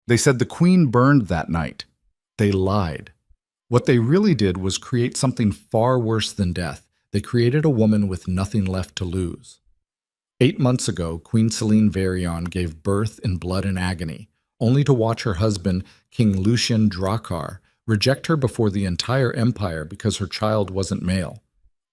They said the queen burned that night. They lied. What they really did was create something far worse than death. They created a woman with nothing left to lose. 8 months ago, Queen Celine Varian gave birth in blood and agony, only to watch her husband, King Lucien Drakkar, reject her before the entire empire because her child wasn't male.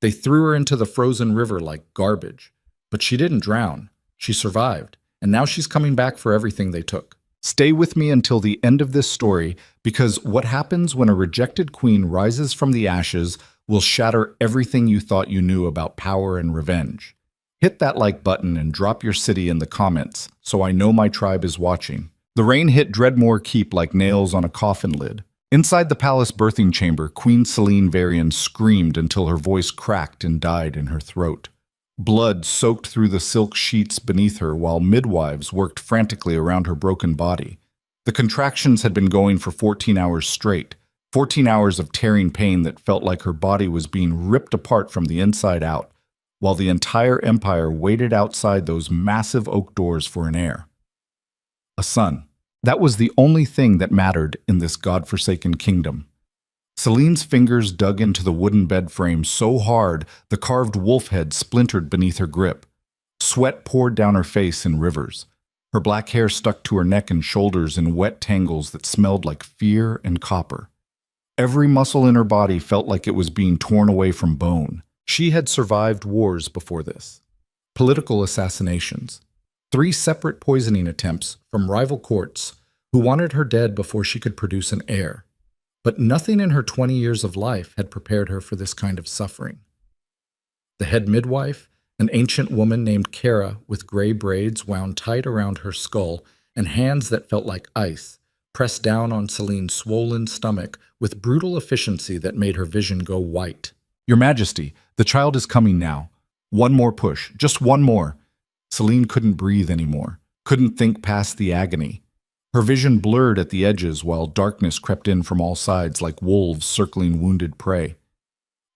They threw her into the frozen river like garbage. But she didn't drown. She survived, and now she's coming back for everything they took. Stay with me until the end of this story, because what happens when a rejected queen rises from the ashes will shatter everything you thought you knew about power and revenge. Hit that like button and drop your city in the comments, so I know my tribe is watching. The rain hit Dreadmore Keep like nails on a coffin lid. Inside the palace birthing chamber, Queen Celine Varian screamed until her voice cracked and died in her throat. Blood soaked through the silk sheets beneath her while midwives worked frantically around her broken body. The contractions had been going for 14 hours straight, 14 hours of tearing pain that felt like her body was being ripped apart from the inside out, while the entire empire waited outside those massive oak doors for an heir. A son. That was the only thing that mattered in this godforsaken kingdom. Celine's fingers dug into the wooden bed frame so hard the carved wolf head splintered beneath her grip. Sweat poured down her face in rivers. Her black hair stuck to her neck and shoulders in wet tangles that smelled like fear and copper. Every muscle in her body felt like it was being torn away from bone. She had survived wars before this. Political assassinations. 3 separate poisoning attempts from rival courts who wanted her dead before she could produce an heir. But nothing in her 20 years of life had prepared her for this kind of suffering. The head midwife, an ancient woman named Kara with gray braids wound tight around her skull and hands that felt like ice, pressed down on Celine's swollen stomach with brutal efficiency that made her vision go white. "Your Majesty, the child is coming now. One more push, just one more." Celine couldn't breathe anymore, couldn't think past the agony. Her vision blurred at the edges while darkness crept in from all sides like wolves circling wounded prey.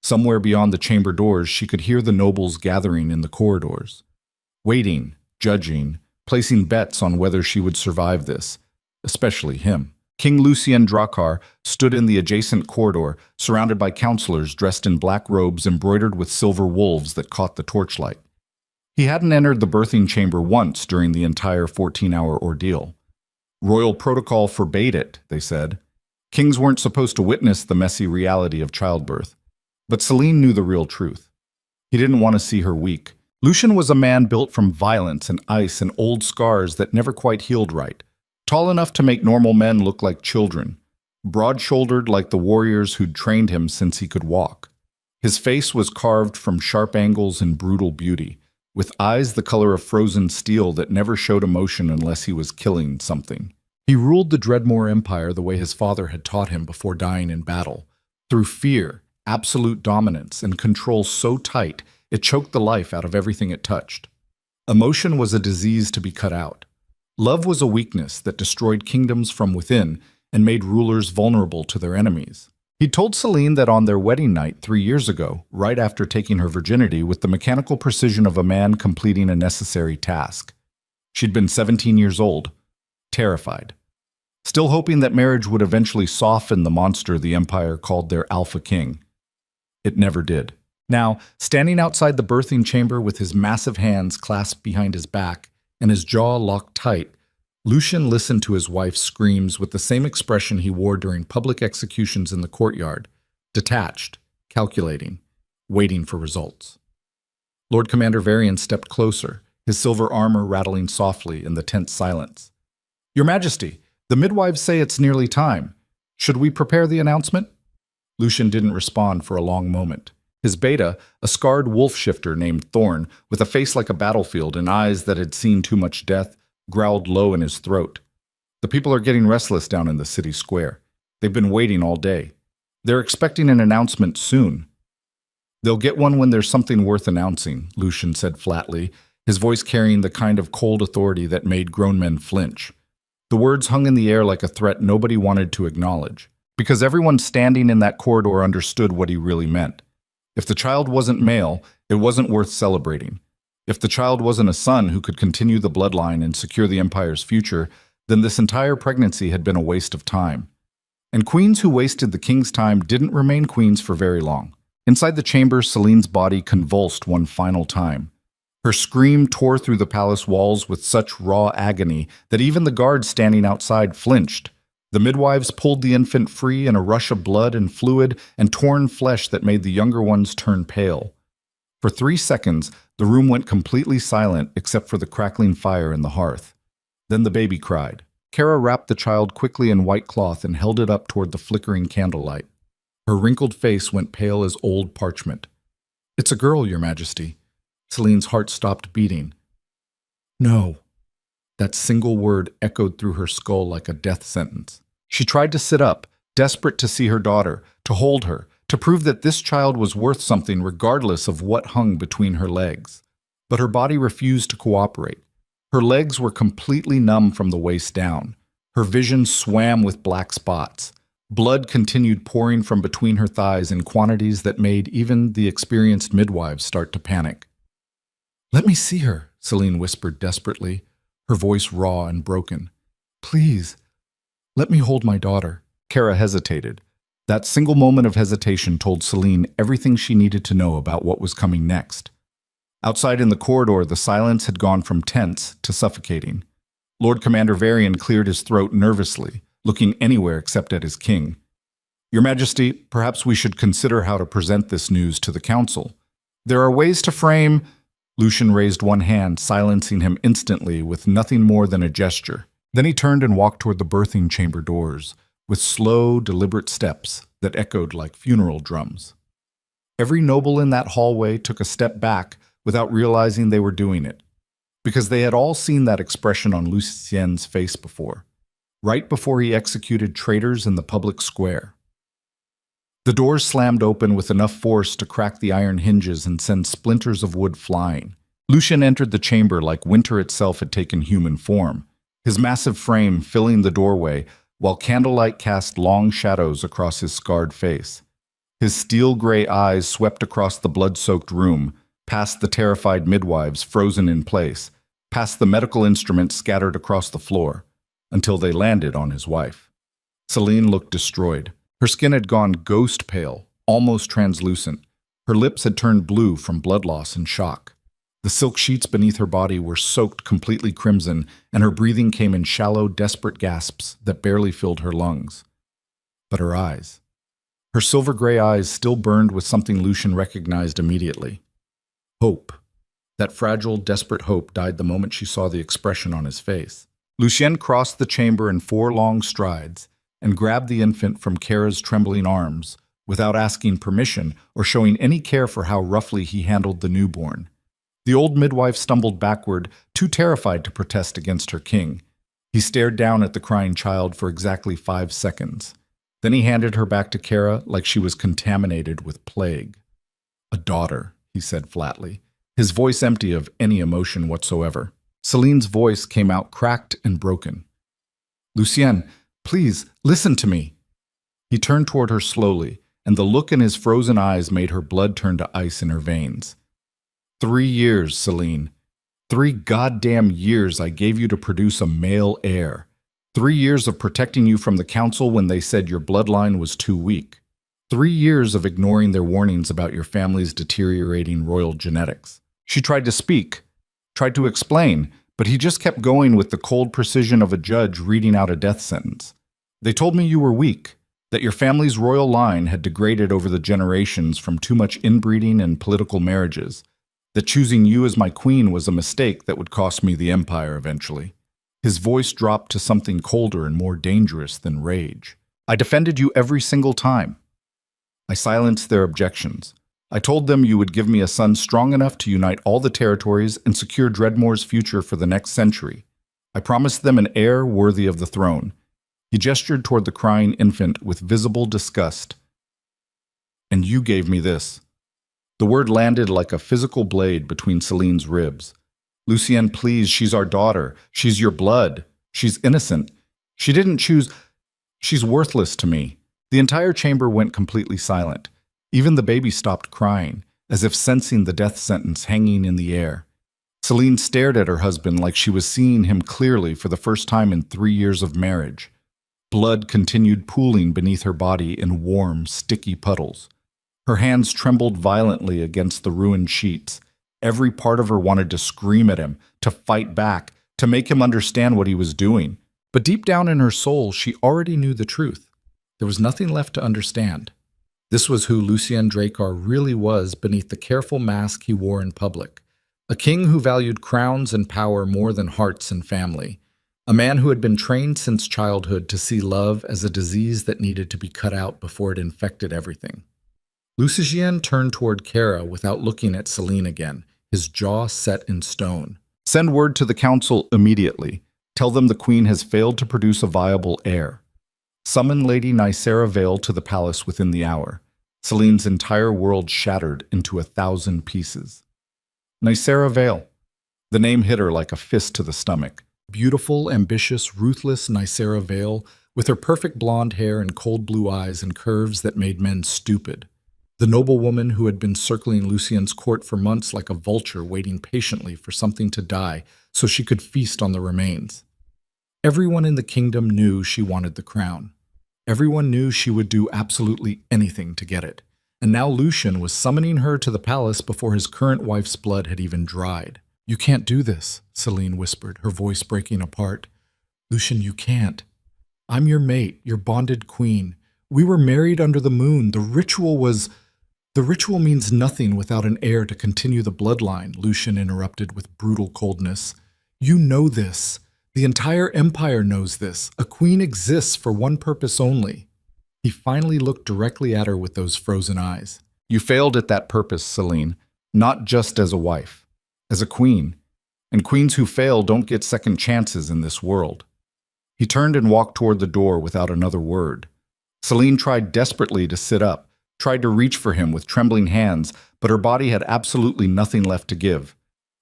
Somewhere beyond the chamber doors, she could hear the nobles gathering in the corridors, waiting, judging, placing bets on whether she would survive this, especially him. King Lucien Drakkar stood in the adjacent corridor, surrounded by counselors dressed in black robes embroidered with silver wolves that caught the torchlight. He hadn't entered the birthing chamber once during the entire 14-hour ordeal. Royal protocol forbade it, they said. Kings weren't supposed to witness the messy reality of childbirth. But Celine knew the real truth. He didn't want to see her weak. Lucien was a man built from violence and ice and old scars that never quite healed right. Tall enough to make normal men look like children. Broad-shouldered like the warriors who'd trained him since he could walk. His face was carved from sharp angles and brutal beauty, with eyes the color of frozen steel that never showed emotion unless he was killing something. He ruled the Dreadmore Empire the way his father had taught him before dying in battle, through fear, absolute dominance, and control so tight it choked the life out of everything it touched. Emotion was a disease to be cut out. Love was a weakness that destroyed kingdoms from within and made rulers vulnerable to their enemies. He told Celine that on their wedding night 3 years ago, right after taking her virginity with the mechanical precision of a man completing a necessary task. She'd been 17 years old, terrified, still hoping that marriage would eventually soften the monster the empire called their Alpha King. It never did. Now, standing outside the birthing chamber with his massive hands clasped behind his back and his jaw locked tight, Lucien listened to his wife's screams with the same expression he wore during public executions in the courtyard, detached, calculating, waiting for results. Lord Commander Varian stepped closer, his silver armor rattling softly in the tense silence. "Your Majesty, the midwives say it's nearly time. Should we prepare the announcement?" Lucien didn't respond for a long moment. His beta, a scarred wolf shifter named Thorn, with a face like a battlefield and eyes that had seen too much death, growled low in his throat. "The people are getting restless down in the city square. They've been waiting all day. They're expecting an announcement soon." "They'll get one when there's something worth announcing," Lucien said flatly, his voice carrying the kind of cold authority that made grown men flinch. The words hung in the air like a threat nobody wanted to acknowledge, because everyone standing in that corridor understood what he really meant. If the child wasn't male, it wasn't worth celebrating. If the child wasn't a son who could continue the bloodline and secure the empire's future, then this entire pregnancy had been a waste of time. And queens who wasted the king's time didn't remain queens for very long. Inside the chamber, Celine's body convulsed one final time. Her scream tore through the palace walls with such raw agony that even the guards standing outside flinched. The midwives pulled the infant free in a rush of blood and fluid and torn flesh that made the younger ones turn pale. For 3 seconds, the room went completely silent except for the crackling fire in the hearth. Then the baby cried. Kara wrapped the child quickly in white cloth and held it up toward the flickering candlelight. Her wrinkled face went pale as old parchment. "It's a girl, Your Majesty." Celine's heart stopped beating. "No." That single word echoed through her skull like a death sentence. She tried to sit up, desperate to see her daughter, to hold her, to prove that this child was worth something regardless of what hung between her legs. But her body refused to cooperate. Her legs were completely numb from the waist down. Her vision swam with black spots. Blood continued pouring from between her thighs in quantities that made even the experienced midwives start to panic. "Let me see her," Celine whispered desperately, her voice raw and broken. "Please, let me hold my daughter." Kara hesitated. That single moment of hesitation told Celine everything she needed to know about what was coming next. Outside in the corridor, the silence had gone from tense to suffocating. Lord Commander Varian cleared his throat nervously, looking anywhere except at his king. "Your Majesty, perhaps we should consider how to present this news to the council. There are ways to frame—" Lucian raised one hand, silencing him instantly with nothing more than a gesture. Then he turned and walked toward the birthing chamber doors, with slow, deliberate steps that echoed like funeral drums. Every noble in that hallway took a step back without realizing they were doing it, because they had all seen that expression on Lucien's face before, right before he executed traitors in the public square. The doors slammed open with enough force to crack the iron hinges and send splinters of wood flying. Lucian entered the chamber like winter itself had taken human form, his massive frame filling the doorway while candlelight cast long shadows across his scarred face. His steel-gray eyes swept across the blood-soaked room, past the terrified midwives frozen in place, past the medical instruments scattered across the floor, until they landed on his wife. Celine looked destroyed. Her skin had gone ghost pale, almost translucent. Her lips had turned blue from blood loss and shock. The silk sheets beneath her body were soaked completely crimson, and her breathing came in shallow, desperate gasps that barely filled her lungs. But her eyes. Her silver-gray eyes still burned with something Lucian recognized immediately. Hope. That fragile, desperate hope died the moment she saw the expression on his face. Lucien crossed the chamber in 4 long strides and grabbed the infant from Kara's trembling arms without asking permission or showing any care for how roughly he handled the newborn. The old midwife stumbled backward, too terrified to protest against her king. He stared down at the crying child for exactly 5 seconds. Then he handed her back to Kara like she was contaminated with plague. "A daughter," he said flatly, his voice empty of any emotion whatsoever. Celine's voice came out cracked and broken. "Lucien, please, listen to me." He turned toward her slowly, and the look in his frozen eyes made her blood turn to ice in her veins. 3 years, Celine. 3 goddamn years I gave you to produce a male heir. 3 years of protecting you from the council when they said your bloodline was too weak. 3 years of ignoring their warnings about your family's deteriorating royal genetics. She tried to speak, tried to explain, but he just kept going with the cold precision of a judge reading out a death sentence. They told me you were weak, that your family's royal line had degraded over the generations from too much inbreeding and political marriages, that choosing you as my queen was a mistake that would cost me the empire eventually. His voice dropped to something colder and more dangerous than rage. I defended you every single time. I silenced their objections. I told them you would give me a son strong enough to unite all the territories and secure Dreadmoor's future for the next century. I promised them an heir worthy of the throne. He gestured toward the crying infant with visible disgust. And you gave me this. The word landed like a physical blade between Celine's ribs. Lucien, please, she's our daughter. She's your blood. She's innocent. She didn't choose. She's worthless to me. The entire chamber went completely silent. Even the baby stopped crying, as if sensing the death sentence hanging in the air. Celine stared at her husband like she was seeing him clearly for the first time in 3 years of marriage. Blood continued pooling beneath her body in warm, sticky puddles. Her hands trembled violently against the ruined sheets. Every part of her wanted to scream at him, to fight back, to make him understand what he was doing. But deep down in her soul, she already knew the truth. There was nothing left to understand. This was who Lucien Dracar really was beneath the careful mask he wore in public. A king who valued crowns and power more than hearts and family. A man who had been trained since childhood to see love as a disease that needed to be cut out before it infected everything. Lucien turned toward Kara without looking at Celine again, his jaw set in stone. Send word to the council immediately. Tell them the queen has failed to produce a viable heir. Summon Lady Nicera Vale to the palace within the hour. Celine's entire world shattered into 1,000 pieces. Nicera Vale. The name hit her like a fist to the stomach. Beautiful, ambitious, ruthless Nicera Vale, with her perfect blonde hair and cold blue eyes and curves that made men stupid. The noblewoman who had been circling Lucien's court for months like a vulture waiting patiently for something to die so she could feast on the remains. Everyone in the kingdom knew she wanted the crown. Everyone knew she would do absolutely anything to get it. And now Lucien was summoning her to the palace before his current wife's blood had even dried. "You can't do this," Celine whispered, her voice breaking apart. "Lucien, you can't. I'm your mate, your bonded queen. We were married under the moon. The ritual means nothing without an heir to continue the bloodline," Lucien interrupted with brutal coldness. "You know this. The entire empire knows this. A queen exists for one purpose only." He finally looked directly at her with those frozen eyes. "You failed at that purpose, Celine, not just as a wife, as a queen. And queens who fail don't get second chances in this world." He turned and walked toward the door without another word. Celine tried desperately to sit up, tried to reach for him with trembling hands, but her body had absolutely nothing left to give.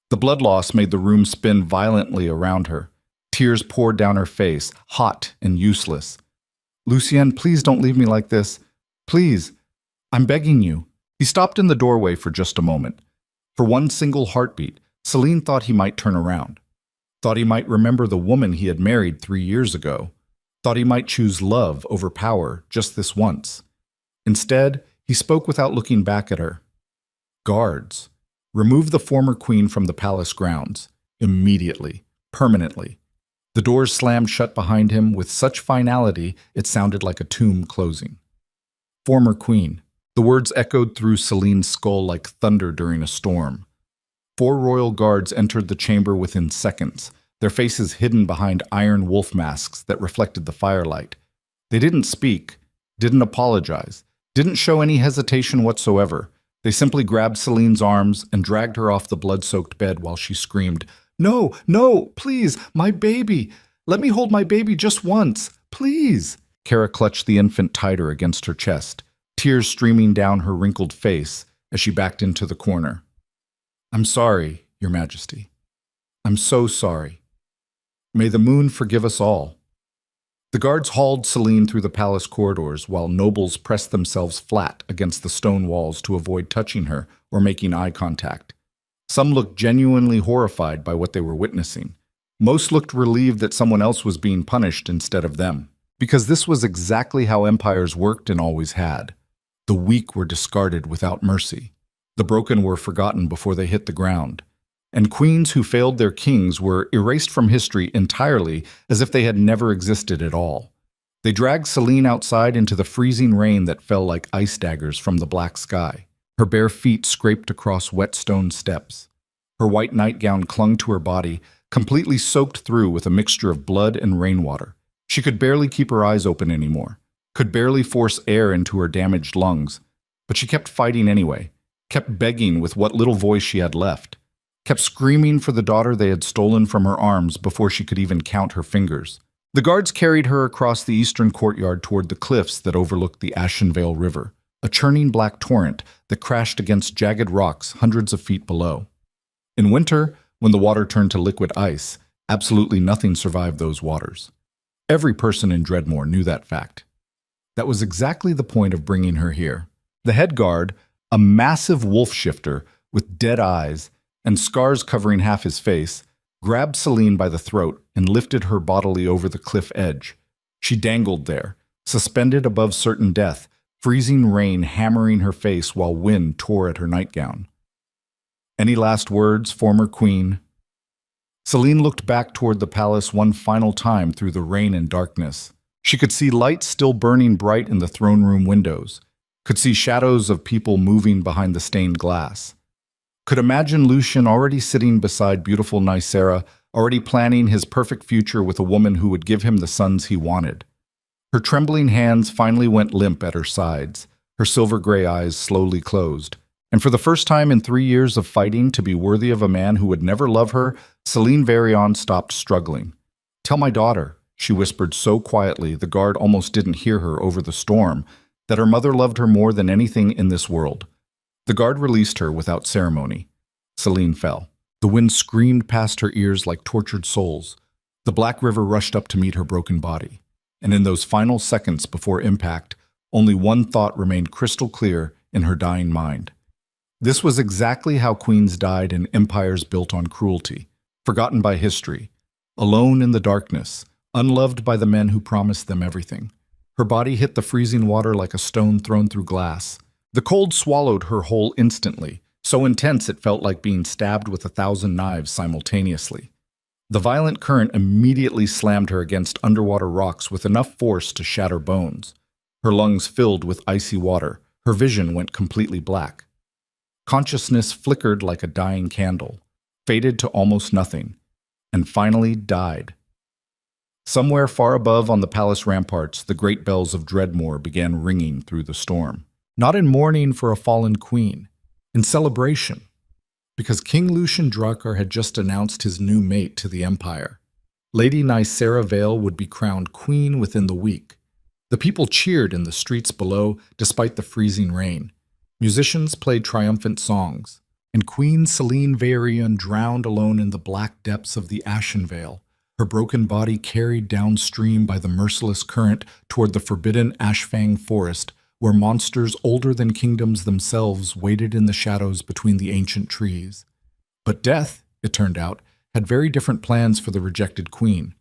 The blood loss made the room spin violently around her. Tears poured down her face, hot and useless. "Lucien, please don't leave me like this. Please, I'm begging you." He stopped in the doorway for just a moment. For one single heartbeat, Celine thought he might turn around. Thought he might remember the woman he had married 3 years ago. Thought he might choose love over power just this once. Instead, he spoke without looking back at her. "Guards, remove the former queen from the palace grounds. Immediately. Permanently." The doors slammed shut behind him with such finality it sounded like a tomb closing. Former queen. The words echoed through Celine's skull like thunder during a storm. 4 royal guards entered the chamber within seconds, their faces hidden behind iron wolf masks that reflected the firelight. They didn't speak, didn't apologize, didn't show any hesitation whatsoever. They simply grabbed Celine's arms and dragged her off the blood-soaked bed while she screamed, "No, no, please, my baby. Let me hold my baby just once, please." Kara clutched the infant tighter against her chest, tears streaming down her wrinkled face as she backed into the corner. "I'm sorry, Your Majesty. I'm so sorry. May the moon forgive us all." The guards hauled Celine through the palace corridors while nobles pressed themselves flat against the stone walls to avoid touching her or making eye contact. Some looked genuinely horrified by what they were witnessing. Most looked relieved that someone else was being punished instead of them. Because this was exactly how empires worked and always had. The weak were discarded without mercy. The broken were forgotten before they hit the ground. And queens who failed their kings were erased from history entirely as if they had never existed at all. They dragged Celine outside into the freezing rain that fell like ice daggers from the black sky. Her bare feet scraped across wet stone steps. Her white nightgown clung to her body, completely soaked through with a mixture of blood and rainwater. She could barely keep her eyes open anymore, could barely force air into her damaged lungs. But she kept fighting anyway, kept begging with what little voice she had left, kept screaming for the daughter they had stolen from her arms before she could even count her fingers. The guards carried her across the eastern courtyard toward the cliffs that overlooked the Ashenvale River, a churning black torrent that crashed against jagged rocks hundreds of feet below. In winter, when the water turned to liquid ice, absolutely nothing survived those waters. Every person in Dreadmore knew that fact. That was exactly the point of bringing her here. The head guard, a massive wolf shifter with dead eyes, and scars covering half his face, grabbed Celine by the throat and lifted her bodily over the cliff edge. She dangled there, suspended above certain death, freezing rain hammering her face while wind tore at her nightgown. Any last words, former queen? Celine looked back toward the palace one final time through the rain and darkness. She could see lights still burning bright in the throne room windows, could see shadows of people moving behind the stained glass. Could imagine Lucian already sitting beside beautiful Nicera, already planning his perfect future with a woman who would give him the sons he wanted. Her trembling hands finally went limp at her sides, her silver-gray eyes slowly closed. And for the first time in 3 years of fighting to be worthy of a man who would never love her, Celine Varian stopped struggling. "Tell my daughter," she whispered so quietly the guard almost didn't hear her over the storm, that her mother loved her more than anything in this world. The guard released her without ceremony. Celine fell. The wind screamed past her ears like tortured souls. The black river rushed up to meet her broken body. And in those final seconds before impact, only one thought remained crystal clear in her dying mind. This was exactly how queens died in empires built on cruelty, forgotten by history, alone in the darkness, unloved by the men who promised them everything. Her body hit the freezing water like a stone thrown through glass. The cold swallowed her whole instantly, so intense it felt like being stabbed with 1,000 knives simultaneously. The violent current immediately slammed her against underwater rocks with enough force to shatter bones. Her lungs filled with icy water. Her vision went completely black. Consciousness flickered like a dying candle, faded to almost nothing, and finally died. Somewhere far above on the palace ramparts, the great bells of Dreadmore began ringing through the storm. Not in mourning for a fallen queen, in celebration, because King Lucian Drakkar had just announced his new mate to the Empire. Lady Nicera Vale would be crowned queen within the week. The people cheered in the streets below, despite the freezing rain. Musicians played triumphant songs, and Queen Celine Varian drowned alone in the black depths of the Ashen Vale, her broken body carried downstream by the merciless current toward the forbidden Ashfang forest, where monsters older than kingdoms themselves waited in the shadows between the ancient trees. But death, it turned out, had very different plans for the rejected queen,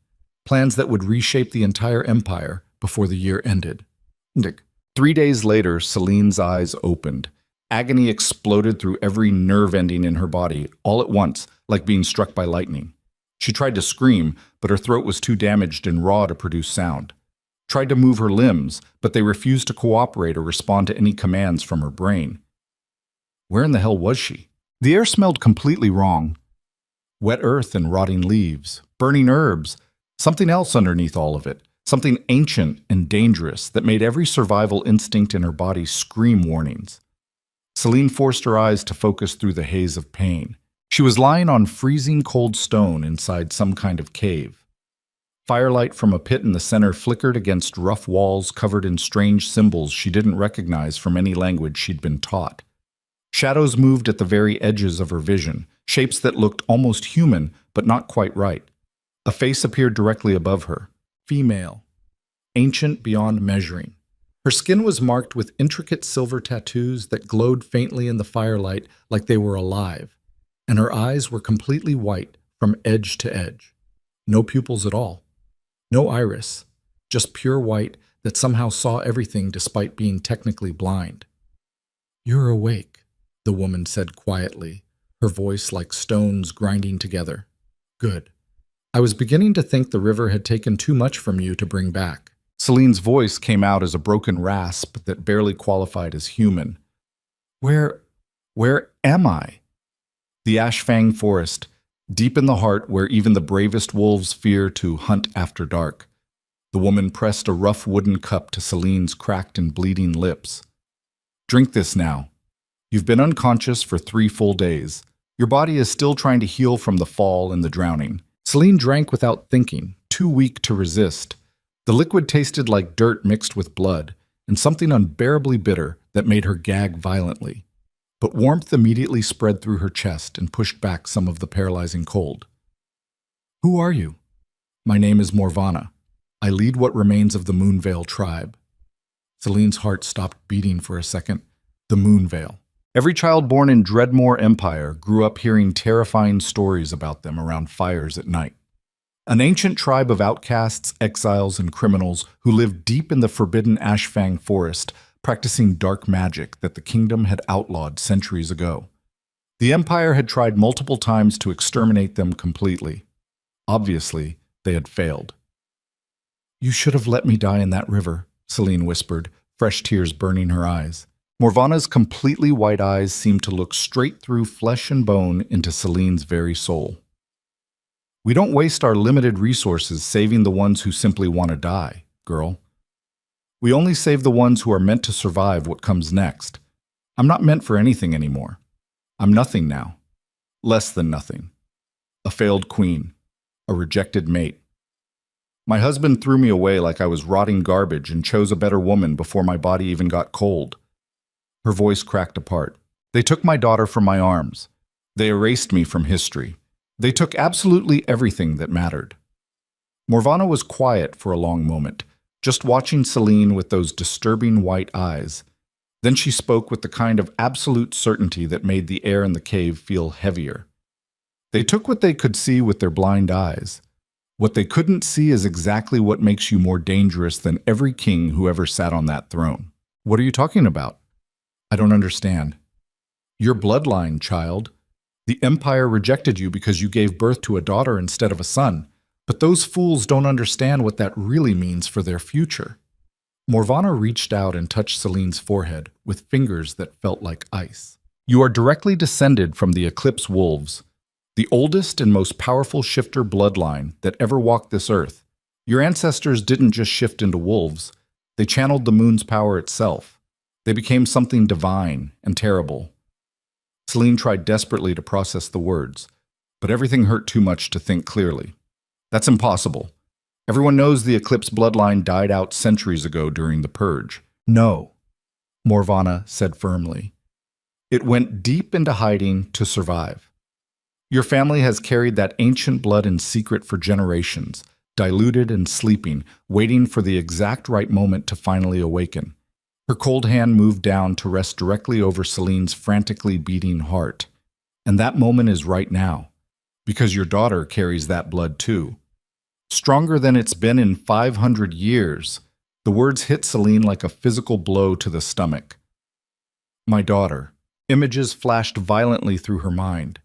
plans that would reshape the entire empire before the year ended. 3 days later, Celine's eyes opened. Agony exploded through every nerve ending in her body, all at once, like being struck by lightning. She tried to scream, but her throat was too damaged and raw to produce sound. Tried to move her limbs, but they refused to cooperate or respond to any commands from her brain. Where in the hell was she? The air smelled completely wrong. Wet earth and rotting leaves, burning herbs, something else underneath all of it. Something ancient and dangerous that made every survival instinct in her body scream warnings. Celine forced her eyes to focus through the haze of pain. She was lying on freezing cold stone inside some kind of cave. Firelight from a pit in the center flickered against rough walls covered in strange symbols she didn't recognize from any language she'd been taught. Shadows moved at the very edges of her vision, shapes that looked almost human but not quite right. A face appeared directly above her. Female, ancient beyond measuring. Her skin was marked with intricate silver tattoos that glowed faintly in the firelight like they were alive, and her eyes were completely white from edge to edge. No pupils at all. No iris, just pure white that somehow saw everything despite being technically blind. "You're awake," the woman said quietly, her voice like stones grinding together. "Good. I was beginning to think the river had taken too much from you to bring back." Celine's voice came out as a broken rasp that barely qualified as human. Where am I?" The Ashfang forest, deep in the heart where even the bravest wolves fear to hunt after dark. The woman pressed a rough wooden cup to Celine's cracked and bleeding lips. "Drink this now. You've been unconscious for 3 full days. Your body is still trying to heal from the fall and the drowning." Celine drank without thinking, too weak to resist. The liquid tasted like dirt mixed with blood, and something unbearably bitter that made her gag violently. But warmth immediately spread through her chest and pushed back some of the paralyzing cold. "Who are you?" "My name is Morvana. I lead what remains of the Moonvale tribe." Celine's heart stopped beating for a second. The Moonvale. Every child born in Dreadmore Empire grew up hearing terrifying stories about them around fires at night. An ancient tribe of outcasts, exiles, and criminals who lived deep in the forbidden Ashfang forest, practicing dark magic that the kingdom had outlawed centuries ago. The Empire had tried multiple times to exterminate them completely. Obviously, they had failed. "You should have let me die in that river," Celine whispered, fresh tears burning her eyes. Morvana's completely white eyes seemed to look straight through flesh and bone into Celine's very soul. "We don't waste our limited resources saving the ones who simply want to die, girl. We only save the ones who are meant to survive what comes next. I'm not meant for anything anymore. I'm nothing now. Less than nothing. A failed queen. A rejected mate. My husband threw me away like I was rotting garbage and chose a better woman before my body even got cold." Her voice cracked apart. "They took my daughter from my arms. They erased me from history. They took absolutely everything that mattered." Morvana was quiet for a long moment, just watching Celine with those disturbing white eyes. Then she spoke with the kind of absolute certainty that made the air in the cave feel heavier. "They took what they could see with their blind eyes. What they couldn't see is exactly what makes you more dangerous than every king who ever sat on that throne." "What are you talking about? I don't understand." "Your bloodline, child. The Empire rejected you because you gave birth to a daughter instead of a son, but those fools don't understand what that really means for their future." Morvana reached out and touched Celine's forehead with fingers that felt like ice. "You are directly descended from the Eclipse Wolves, the oldest and most powerful shifter bloodline that ever walked this earth. Your ancestors didn't just shift into wolves, they channeled the moon's power itself. They became something divine and terrible." Celine tried desperately to process the words, but everything hurt too much to think clearly. "That's impossible. Everyone knows the Eclipse bloodline died out centuries ago during the Purge." "No," Morvana said firmly. "It went deep into hiding to survive. Your family has carried that ancient blood in secret for generations, diluted and sleeping, waiting for the exact right moment to finally awaken." Her cold hand moved down to rest directly over Celine's frantically beating heart. "And that moment is right now, because your daughter carries that blood too. Stronger than it's been in 500 years. The words hit Celine like a physical blow to the stomach. "My daughter." Images flashed violently through her mind.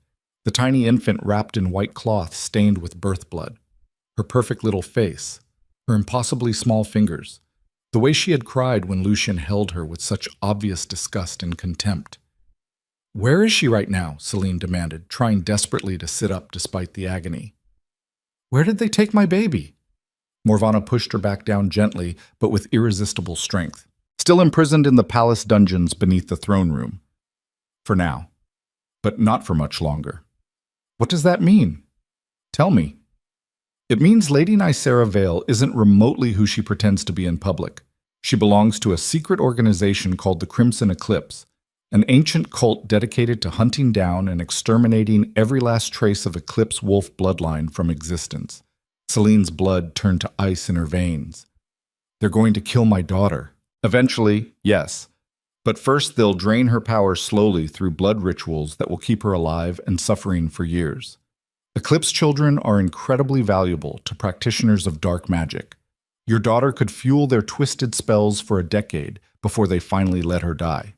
The tiny infant wrapped in white cloth stained with birth blood. Her perfect little face. Her impossibly small fingers. The way she had cried when Lucien held her with such obvious disgust and contempt. "Where is she right now?" Celine demanded, trying desperately to sit up despite the agony. "Where did they take my baby?" Morvana pushed her back down gently, but with irresistible strength. "Still imprisoned in the palace dungeons beneath the throne room. For now. But not for much longer." "What does that mean? Tell me." "It means Lady Nicera Vale isn't remotely who she pretends to be in public. She belongs to a secret organization called the Crimson Eclipse, an ancient cult dedicated to hunting down and exterminating every last trace of Eclipse wolf bloodline from existence." Celine's blood turned to ice in her veins. "They're going to kill my daughter. Eventually, yes. But first they'll drain her power slowly through blood rituals that will keep her alive and suffering for years. Eclipse children are incredibly valuable to practitioners of dark magic. Your daughter could fuel their twisted spells for a decade before they finally let her die."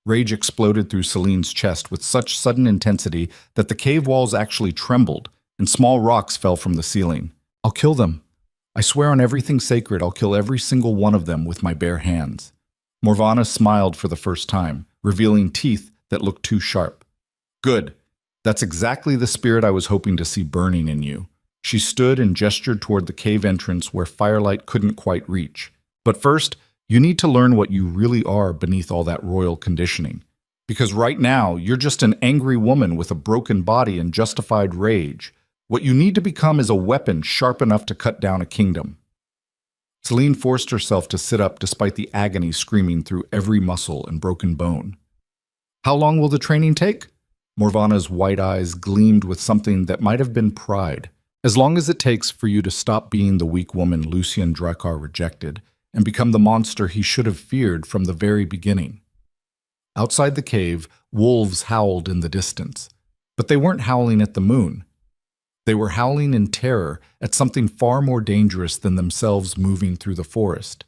Rage exploded through Celine's chest with such sudden intensity that the cave walls actually trembled and small rocks fell from the ceiling. "I'll kill them. I swear on everything sacred I'll kill every single one of them with my bare hands." Morvana smiled for the first time, revealing teeth that looked too sharp. "Good. That's exactly the spirit I was hoping to see burning in you." She stood and gestured toward the cave entrance where firelight couldn't quite reach. "But first, you need to learn what you really are beneath all that royal conditioning. Because right now, you're just an angry woman with a broken body and justified rage. What you need to become is a weapon sharp enough to cut down a kingdom." Celine forced herself to sit up despite the agony screaming through every muscle and broken bone. "How long will the training take?" Morvana's white eyes gleamed with something that might have been pride. "As long as it takes for you to stop being the weak woman Lucien Drakkar rejected and become the monster he should have feared from the very beginning." Outside the cave, wolves howled in the distance. But they weren't howling at the moon. They were howling in terror at something far more dangerous than themselves moving through the forest.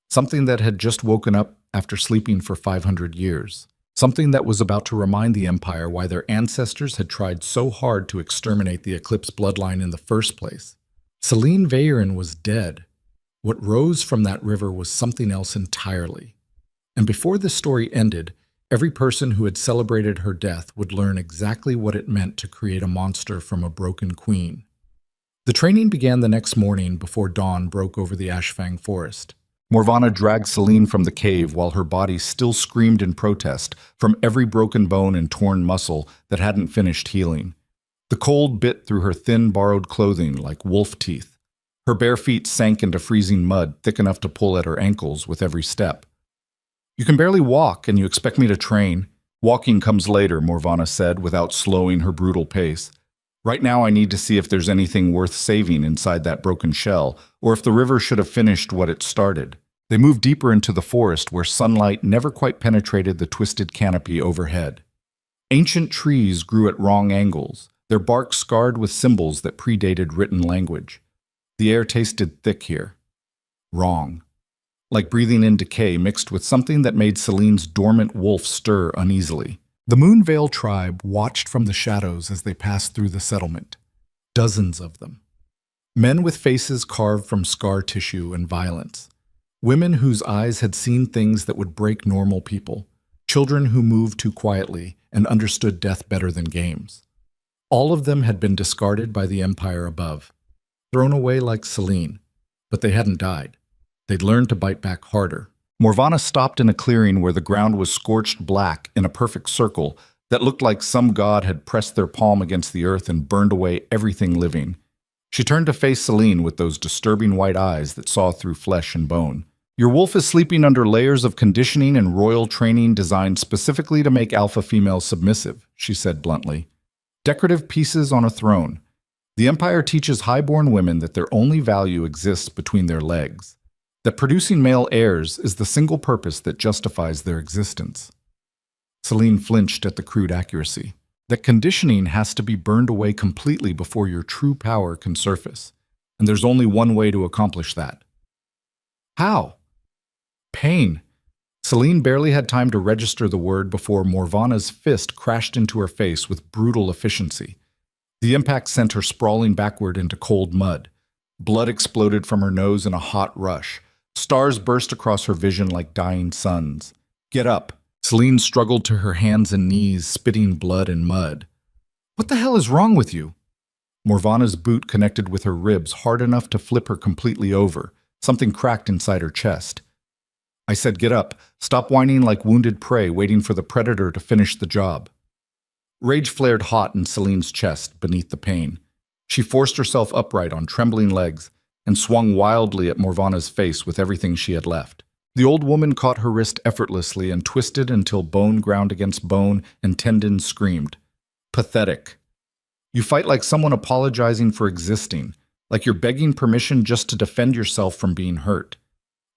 Something that had just woken up after sleeping for 500 years. Something that was about to remind the Empire why their ancestors had tried so hard to exterminate the Eclipse bloodline in the first place. Celine Vayerin was dead. What rose from that river was something else entirely. And before this story ended, every person who had celebrated her death would learn exactly what it meant to create a monster from a broken queen. The training began the next morning before dawn broke over the Ashfang forest. Morvana dragged Celine from the cave while her body still screamed in protest from every broken bone and torn muscle that hadn't finished healing. The cold bit through her thin, borrowed clothing like wolf teeth. Her bare feet sank into freezing mud thick enough to pull at her ankles with every step. "You can barely walk, and you expect me to train. Walking comes later," Morvana said without slowing her brutal pace. "Right now I need to see if there's anything worth saving inside that broken shell, or if the river should have finished what it started." They moved deeper into the forest where sunlight never quite penetrated the twisted canopy overhead. Ancient trees grew at wrong angles, their bark scarred with symbols that predated written language. The air tasted thick here. Wrong. Like breathing in decay mixed with something that made Celine's dormant wolf stir uneasily. The Moonvale tribe watched from the shadows as they passed through the settlement. Dozens of them. Men with faces carved from scar tissue and violence. Women whose eyes had seen things that would break normal people. Children who moved too quietly and understood death better than games. All of them had been discarded by the Empire above. Thrown away like Celine. But they hadn't died. They'd learned to bite back harder. Morvana stopped in a clearing where the ground was scorched black in a perfect circle that looked like some god had pressed their palm against the earth and burned away everything living. She turned to face Celine with those disturbing white eyes that saw through flesh and bone. "Your wolf is sleeping under layers of conditioning and royal training designed specifically to make alpha females submissive," she said bluntly. "Decorative pieces on a throne. The Empire teaches highborn women that their only value exists between their legs. That producing male heirs is the single purpose that justifies their existence." Celine flinched at the crude accuracy. That conditioning has to be burned away completely before your true power can surface. And there's only one way to accomplish that. How? Pain. Celine barely had time to register the word before Morvana's fist crashed into her face with brutal efficiency. The impact sent her sprawling backward into cold mud. Blood exploded from her nose in a hot rush. Stars burst across her vision like dying suns. "Get up." Celine struggled to her hands and knees, spitting blood and mud. "What the hell is wrong with you?" Morvana's boot connected with her ribs hard enough to flip her completely over. Something cracked inside her chest. "I said get up. Stop whining like wounded prey waiting for the predator to finish the job." Rage flared hot in Celine's chest beneath the pain. She forced herself upright on trembling legs and swung wildly at Morvana's face with everything she had left. The old woman caught her wrist effortlessly and twisted until bone ground against bone and tendons screamed. "Pathetic. You fight like someone apologizing for existing, like you're begging permission just to defend yourself from being hurt."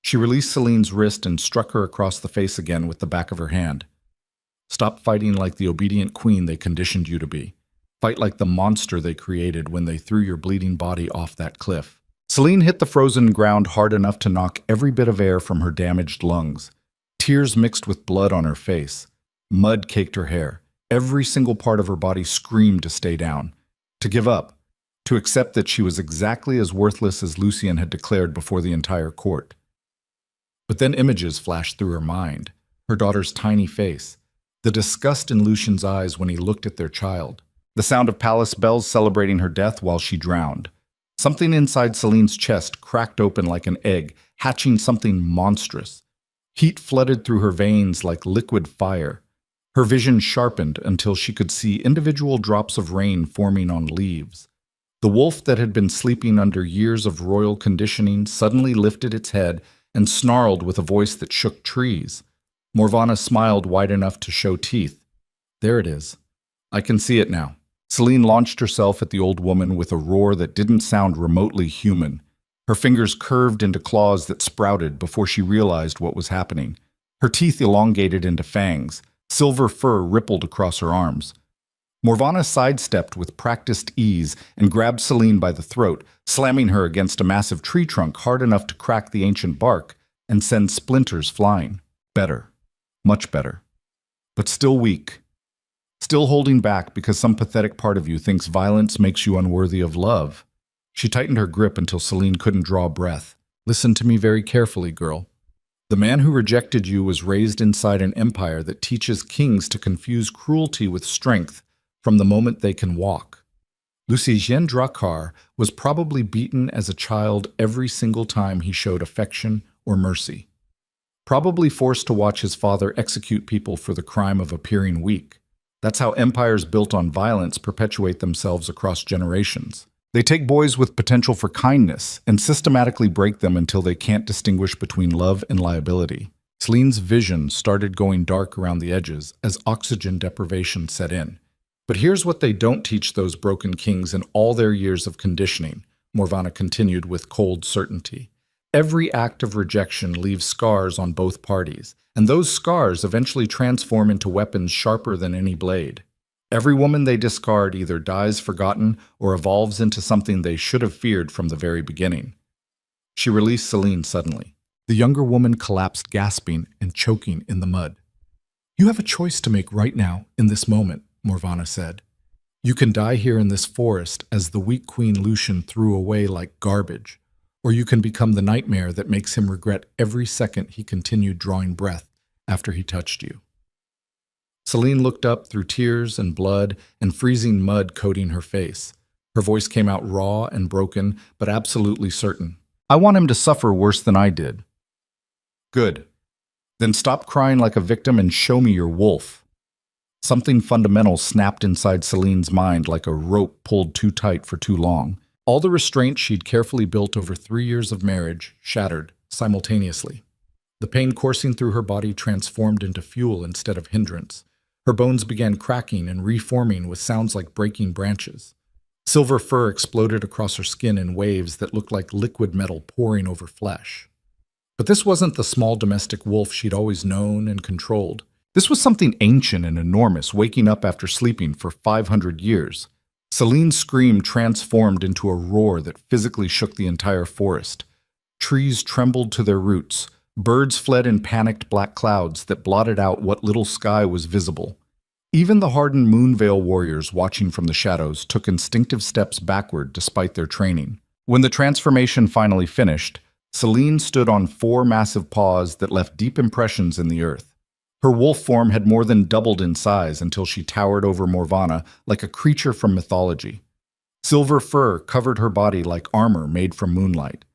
She released Celine's wrist and struck her across the face again with the back of her hand. "Stop fighting like the obedient queen they conditioned you to be. Fight like the monster they created when they threw your bleeding body off that cliff." Celine hit the frozen ground hard enough to knock every bit of air from her damaged lungs. Tears mixed with blood on her face. Mud caked her hair. Every single part of her body screamed to stay down, to give up, to accept that she was exactly as worthless as Lucien had declared before the entire court. But then images flashed through her mind. Her daughter's tiny face. The disgust in Lucien's eyes when he looked at their child. The sound of palace bells celebrating her death while she drowned. Something inside Celine's chest cracked open like an egg, hatching something monstrous. Heat flooded through her veins like liquid fire. Her vision sharpened until she could see individual drops of rain forming on leaves. The wolf that had been sleeping under years of royal conditioning suddenly lifted its head and snarled with a voice that shook trees. Morvana smiled wide enough to show teeth. "There it is. I can see it now." Celine launched herself at the old woman with a roar that didn't sound remotely human. Her fingers curved into claws that sprouted before she realized what was happening. Her teeth elongated into fangs, Silver fur rippled across her arms. Morvana sidestepped with practiced ease and grabbed Celine by the throat, slamming her against a massive tree trunk hard enough to crack the ancient bark and send splinters flying. Better. Much better. But still weak. Still holding back because some pathetic part of you thinks violence makes you unworthy of love. She tightened her grip until Celine couldn't draw breath. Listen to me very carefully, girl. The man who rejected you was raised inside an empire that teaches kings to confuse cruelty with strength from the moment they can walk. Lucien Drakkar was probably beaten as a child every single time he showed affection or mercy. Probably forced to watch his father execute people for the crime of appearing weak. That's how empires built on violence perpetuate themselves across generations. They take boys with potential for kindness and systematically break them until they can't distinguish between love and liability. Celine's vision started going dark around the edges as oxygen deprivation set in. But here's what they don't teach those broken kings in all their years of conditioning, Morvana continued with cold certainty. Every act of rejection leaves scars on both parties, and those scars eventually transform into weapons sharper than any blade. Every woman they discard either dies forgotten or evolves into something they should have feared from the very beginning. She released Celine suddenly. The younger woman collapsed, gasping and choking in the mud. You have a choice to make right now, in this moment, Morvana said. You can die here in this forest as the weak Queen Lucian threw away like garbage, or you can become the nightmare that makes him regret every second he continued drawing breath after he touched you. Celine looked up through tears and blood and freezing mud coating her face. Her voice came out raw and broken, but absolutely certain. I want him to suffer worse than I did. Good. Then stop crying like a victim and show me your wolf. Something fundamental snapped inside Celine's mind like a rope pulled too tight for too long. All the restraint she'd carefully built over 3 years of marriage shattered simultaneously. The pain coursing through her body transformed into fuel instead of hindrance. Her bones began cracking and reforming with sounds like breaking branches. Silver fur exploded across her skin in waves that looked like liquid metal pouring over flesh. But this wasn't the small domestic wolf she'd always known and controlled. This was something ancient and enormous, waking up after sleeping for 500 years. Celine's scream transformed into a roar that physically shook the entire forest. Trees trembled to their roots. Birds fled in panicked black clouds that blotted out what little sky was visible. Even the hardened Moonveil warriors watching from the shadows took instinctive steps backward despite their training. When the transformation finally finished, Celine stood on 4 massive paws that left deep impressions in the earth. Her wolf form had more than doubled in size until she towered over Morvana like a creature from mythology. Silver fur covered her body like armor made from moonlight.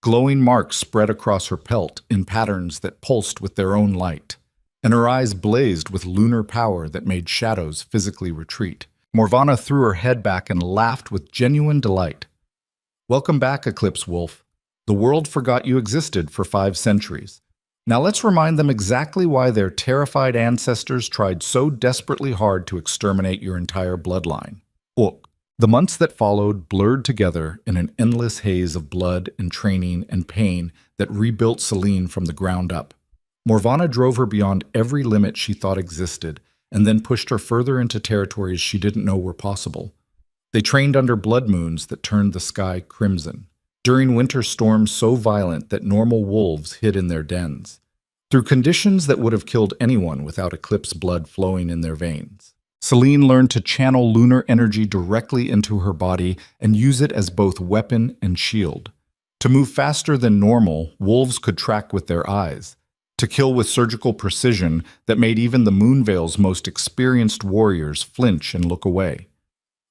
Glowing marks spread across her pelt in patterns that pulsed with their own light, and her eyes blazed with lunar power that made shadows physically retreat. Morvana threw her head back and laughed with genuine delight. Welcome back, Eclipse Wolf. The world forgot you existed for 5 centuries. Now let's remind them exactly why their terrified ancestors tried so desperately hard to exterminate your entire bloodline. Look. The months that followed blurred together in an endless haze of blood and training and pain that rebuilt Celine from the ground up. Morvana drove her beyond every limit she thought existed, and then pushed her further into territories she didn't know were possible. They trained under blood moons that turned the sky crimson, during winter storms so violent that normal wolves hid in their dens, through conditions that would have killed anyone without eclipse blood flowing in their veins. Celine learned to channel lunar energy directly into her body and use it as both weapon and shield. To move faster than normal, wolves could track with their eyes. To kill with surgical precision that made even the Moonveil's most experienced warriors flinch and look away.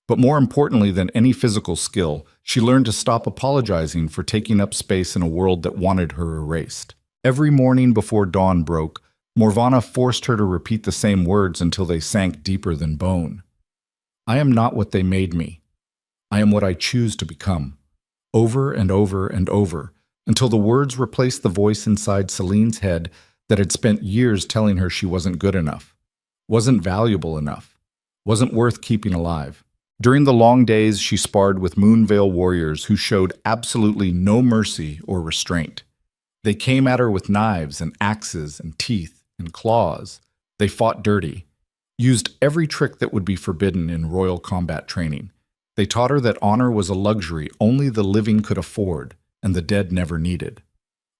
But more importantly than any physical skill, she learned to stop apologizing for taking up space in a world that wanted her erased. Every morning before dawn broke, Morvana forced her to repeat the same words until they sank deeper than bone. I am not what they made me. I am what I choose to become. Over and over and over, until the words replaced the voice inside Celine's head that had spent years telling her she wasn't good enough, wasn't valuable enough, wasn't worth keeping alive. During the long days, she sparred with Moonveil warriors who showed absolutely no mercy or restraint. They came at her with knives and axes and teeth and claws, They fought dirty, used every trick that would be forbidden in royal combat training. They taught her that honor was a luxury only the living could afford and the dead never needed.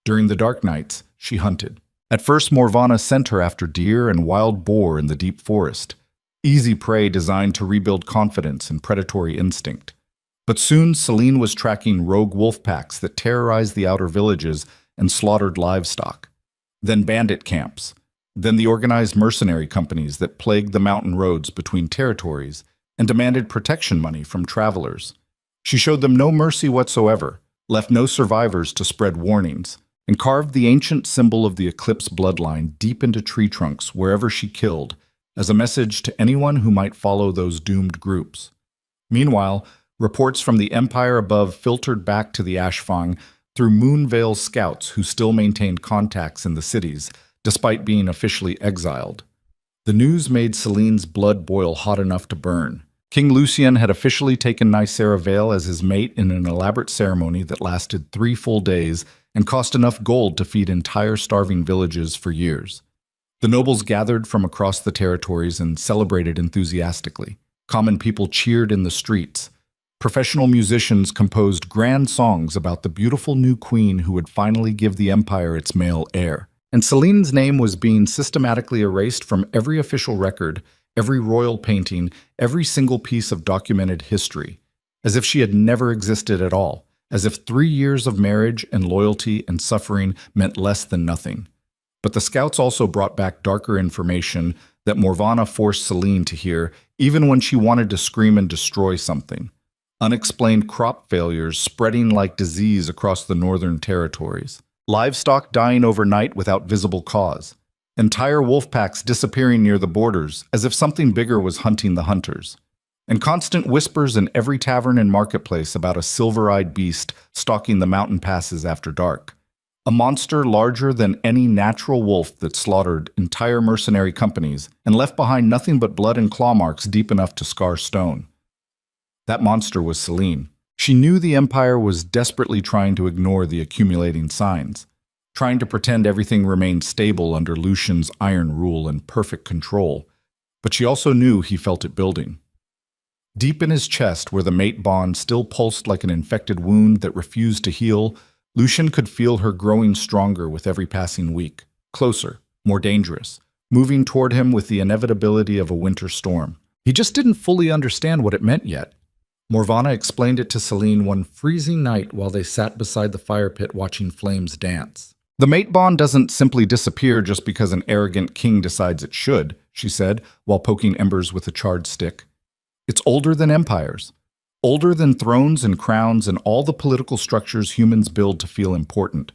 During the dark nights, she hunted. At first, Morvana sent her after deer and wild boar in the deep forest, easy prey designed to rebuild confidence and predatory instinct. But soon, Celine was tracking rogue wolf packs that terrorized the outer villages and slaughtered livestock. Then bandit camps. Then the organized mercenary companies that plagued the mountain roads between territories and demanded protection money from travelers. She showed them no mercy whatsoever, left no survivors to spread warnings, and carved the ancient symbol of the Eclipse bloodline deep into tree trunks wherever she killed, as a message to anyone who might follow those doomed groups. Meanwhile, reports from the empire above filtered back to the Ashfang through Moonvale scouts who still maintained contacts in the cities, despite being officially exiled. The news made Celine's blood boil hot enough to burn. King Lucien had officially taken Nicera Vale as his mate in an elaborate ceremony that lasted 3 full days and cost enough gold to feed entire starving villages for years. The nobles gathered from across the territories and celebrated enthusiastically. Common people cheered in the streets. Professional musicians composed grand songs about the beautiful new queen who would finally give the empire its male heir. And Celine's name was being systematically erased from every official record, every royal painting, every single piece of documented history, as if she had never existed at all, as if 3 years of marriage and loyalty and suffering meant less than nothing. But the scouts also brought back darker information that Morvana forced Celine to hear, even when she wanted to scream and destroy something. Unexplained crop failures spreading like disease across the northern territories. Livestock dying overnight without visible cause. Entire wolf packs disappearing near the borders, as if something bigger was hunting the hunters. And constant whispers in every tavern and marketplace about a silver-eyed beast stalking the mountain passes after dark. A monster larger than any natural wolf that slaughtered entire mercenary companies and left behind nothing but blood and claw marks deep enough to scar stone. That monster was Celine. She knew the Empire was desperately trying to ignore the accumulating signs, trying to pretend everything remained stable under Lucien's iron rule and perfect control, but she also knew he felt it building. Deep in his chest, where the mate bond still pulsed like an infected wound that refused to heal, Lucien could feel her growing stronger with every passing week, closer, more dangerous, moving toward him with the inevitability of a winter storm. He just didn't fully understand what it meant yet. Morvana explained it to Celine one freezing night while they sat beside the fire pit watching flames dance. The mate bond doesn't simply disappear just because an arrogant king decides it should, she said, while poking embers with a charred stick. It's older than empires, older than thrones and crowns and all the political structures humans build to feel important.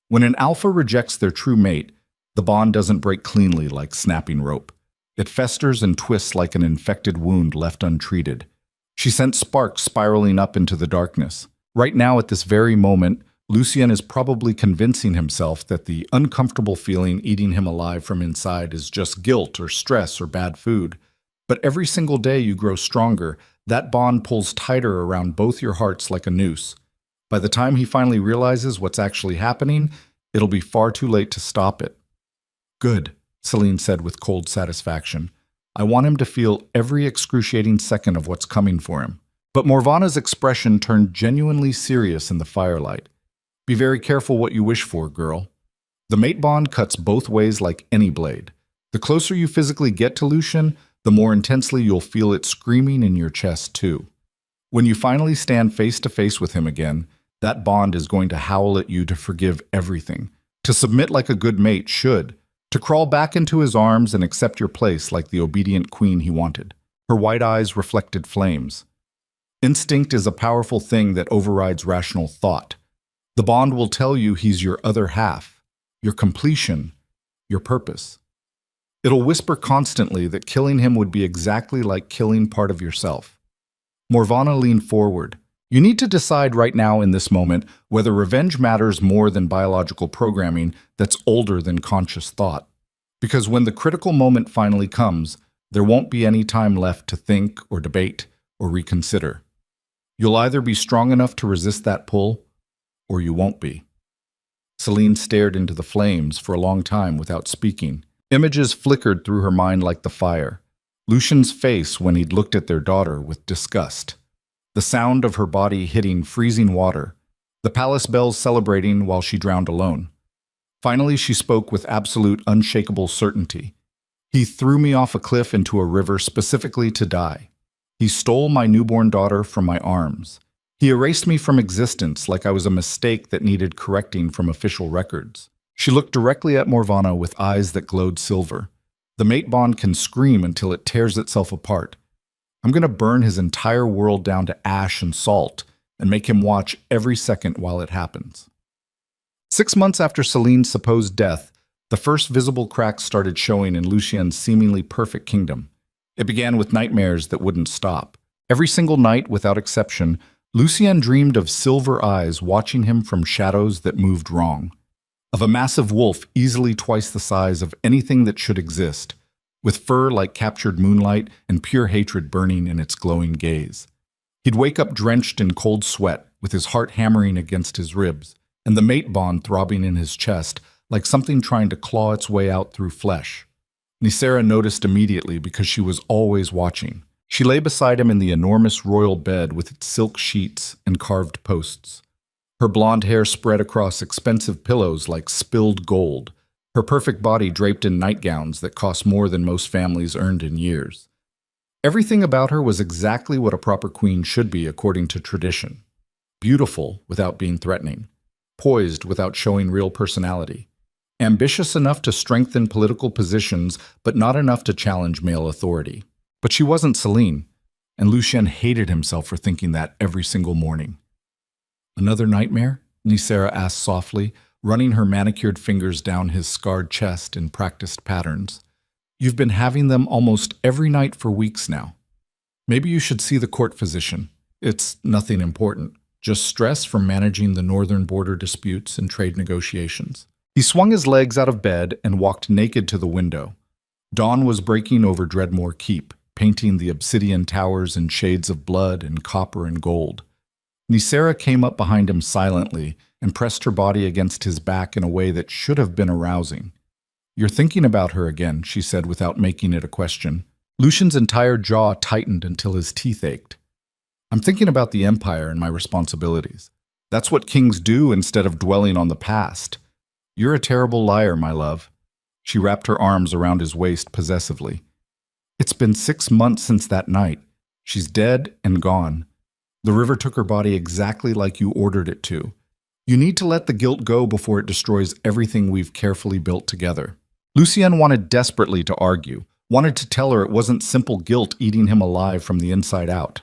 When an alpha rejects their true mate, the bond doesn't break cleanly like snapping rope. It festers and twists like an infected wound left untreated. She sent sparks spiraling up into the darkness. Right now, at this very moment, Lucien is probably convincing himself that the uncomfortable feeling eating him alive from inside is just guilt or stress or bad food. But every single day you grow stronger, that bond pulls tighter around both your hearts like a noose. By the time he finally realizes what's actually happening, it'll be far too late to stop it. Good, Celine said with cold satisfaction. I want him to feel every excruciating second of what's coming for him. But Morvana's expression turned genuinely serious in the firelight. Be very careful what you wish for, girl. The mate bond cuts both ways like any blade. The closer you physically get to Lucien, the more intensely you'll feel it screaming in your chest too. When you finally stand face to face with him again, that bond is going to howl at you to forgive everything, to submit like a good mate should, to crawl back into his arms and accept your place like the obedient queen he wanted. Her white eyes reflected flames. Instinct is a powerful thing that overrides rational thought. The bond will tell you he's your other half, your completion, your purpose. It'll whisper constantly that killing him would be exactly like killing part of yourself. Morvana leaned forward. You need to decide right now in this moment whether revenge matters more than biological programming that's older than conscious thought. Because when the critical moment finally comes, there won't be any time left to think or debate or reconsider. You'll either be strong enough to resist that pull, or you won't be. Celine stared into the flames for a long time without speaking. Images flickered through her mind like the fire. Lucian's face when he'd looked at their daughter with disgust. The sound of her body hitting freezing water. The palace bells celebrating while she drowned alone. Finally, she spoke with absolute, unshakable certainty. He threw me off a cliff into a river specifically to die. He stole my newborn daughter from my arms. He erased me from existence like I was a mistake that needed correcting from official records. She looked directly at Morvana with eyes that glowed silver. The mate bond can scream until it tears itself apart. I'm going to burn his entire world down to ash and salt and make him watch every second while it happens. 6 months after Celine's supposed death, the first visible cracks started showing in Lucien's seemingly perfect kingdom. It began with nightmares that wouldn't stop. Every single night, without exception, Lucien dreamed of silver eyes watching him from shadows that moved wrong. Of a massive wolf easily twice the size of anything that should exist, with fur like captured moonlight and pure hatred burning in its glowing gaze. He'd wake up drenched in cold sweat, with his heart hammering against his ribs, and the mate bond throbbing in his chest, like something trying to claw its way out through flesh. Nicera noticed immediately because she was always watching. She lay beside him in the enormous royal bed with its silk sheets and carved posts. Her blonde hair spread across expensive pillows like spilled gold, her perfect body draped in nightgowns that cost more than most families earned in years. Everything about her was exactly what a proper queen should be according to tradition. Beautiful without being threatening, poised without showing real personality, ambitious enough to strengthen political positions but not enough to challenge male authority. But she wasn't Celine, and Lucien hated himself for thinking that every single morning. "Another nightmare?" Nicera asked softly, running her manicured fingers down his scarred chest in practiced patterns. "You've been having them almost every night for weeks now. Maybe you should see the court physician. It's nothing important, just stress from managing the northern border disputes and trade negotiations." He swung his legs out of bed and walked naked to the window. Dawn was breaking over Dreadmore Keep, painting the obsidian towers in shades of blood and copper and gold. Nicera came up behind him silently and pressed her body against his back in a way that should have been arousing. "You're thinking about her again," she said without making it a question. Lucian's entire jaw tightened until his teeth ached. "I'm thinking about the Empire and my responsibilities. That's what kings do instead of dwelling on the past. You're a terrible liar, my love." She wrapped her arms around his waist possessively. "It's been 6 months since that night. She's dead and gone. The river took her body exactly like you ordered it to. You need to let the guilt go before it destroys everything we've carefully built together." Lucien wanted desperately to argue, wanted to tell her it wasn't simple guilt eating him alive from the inside out.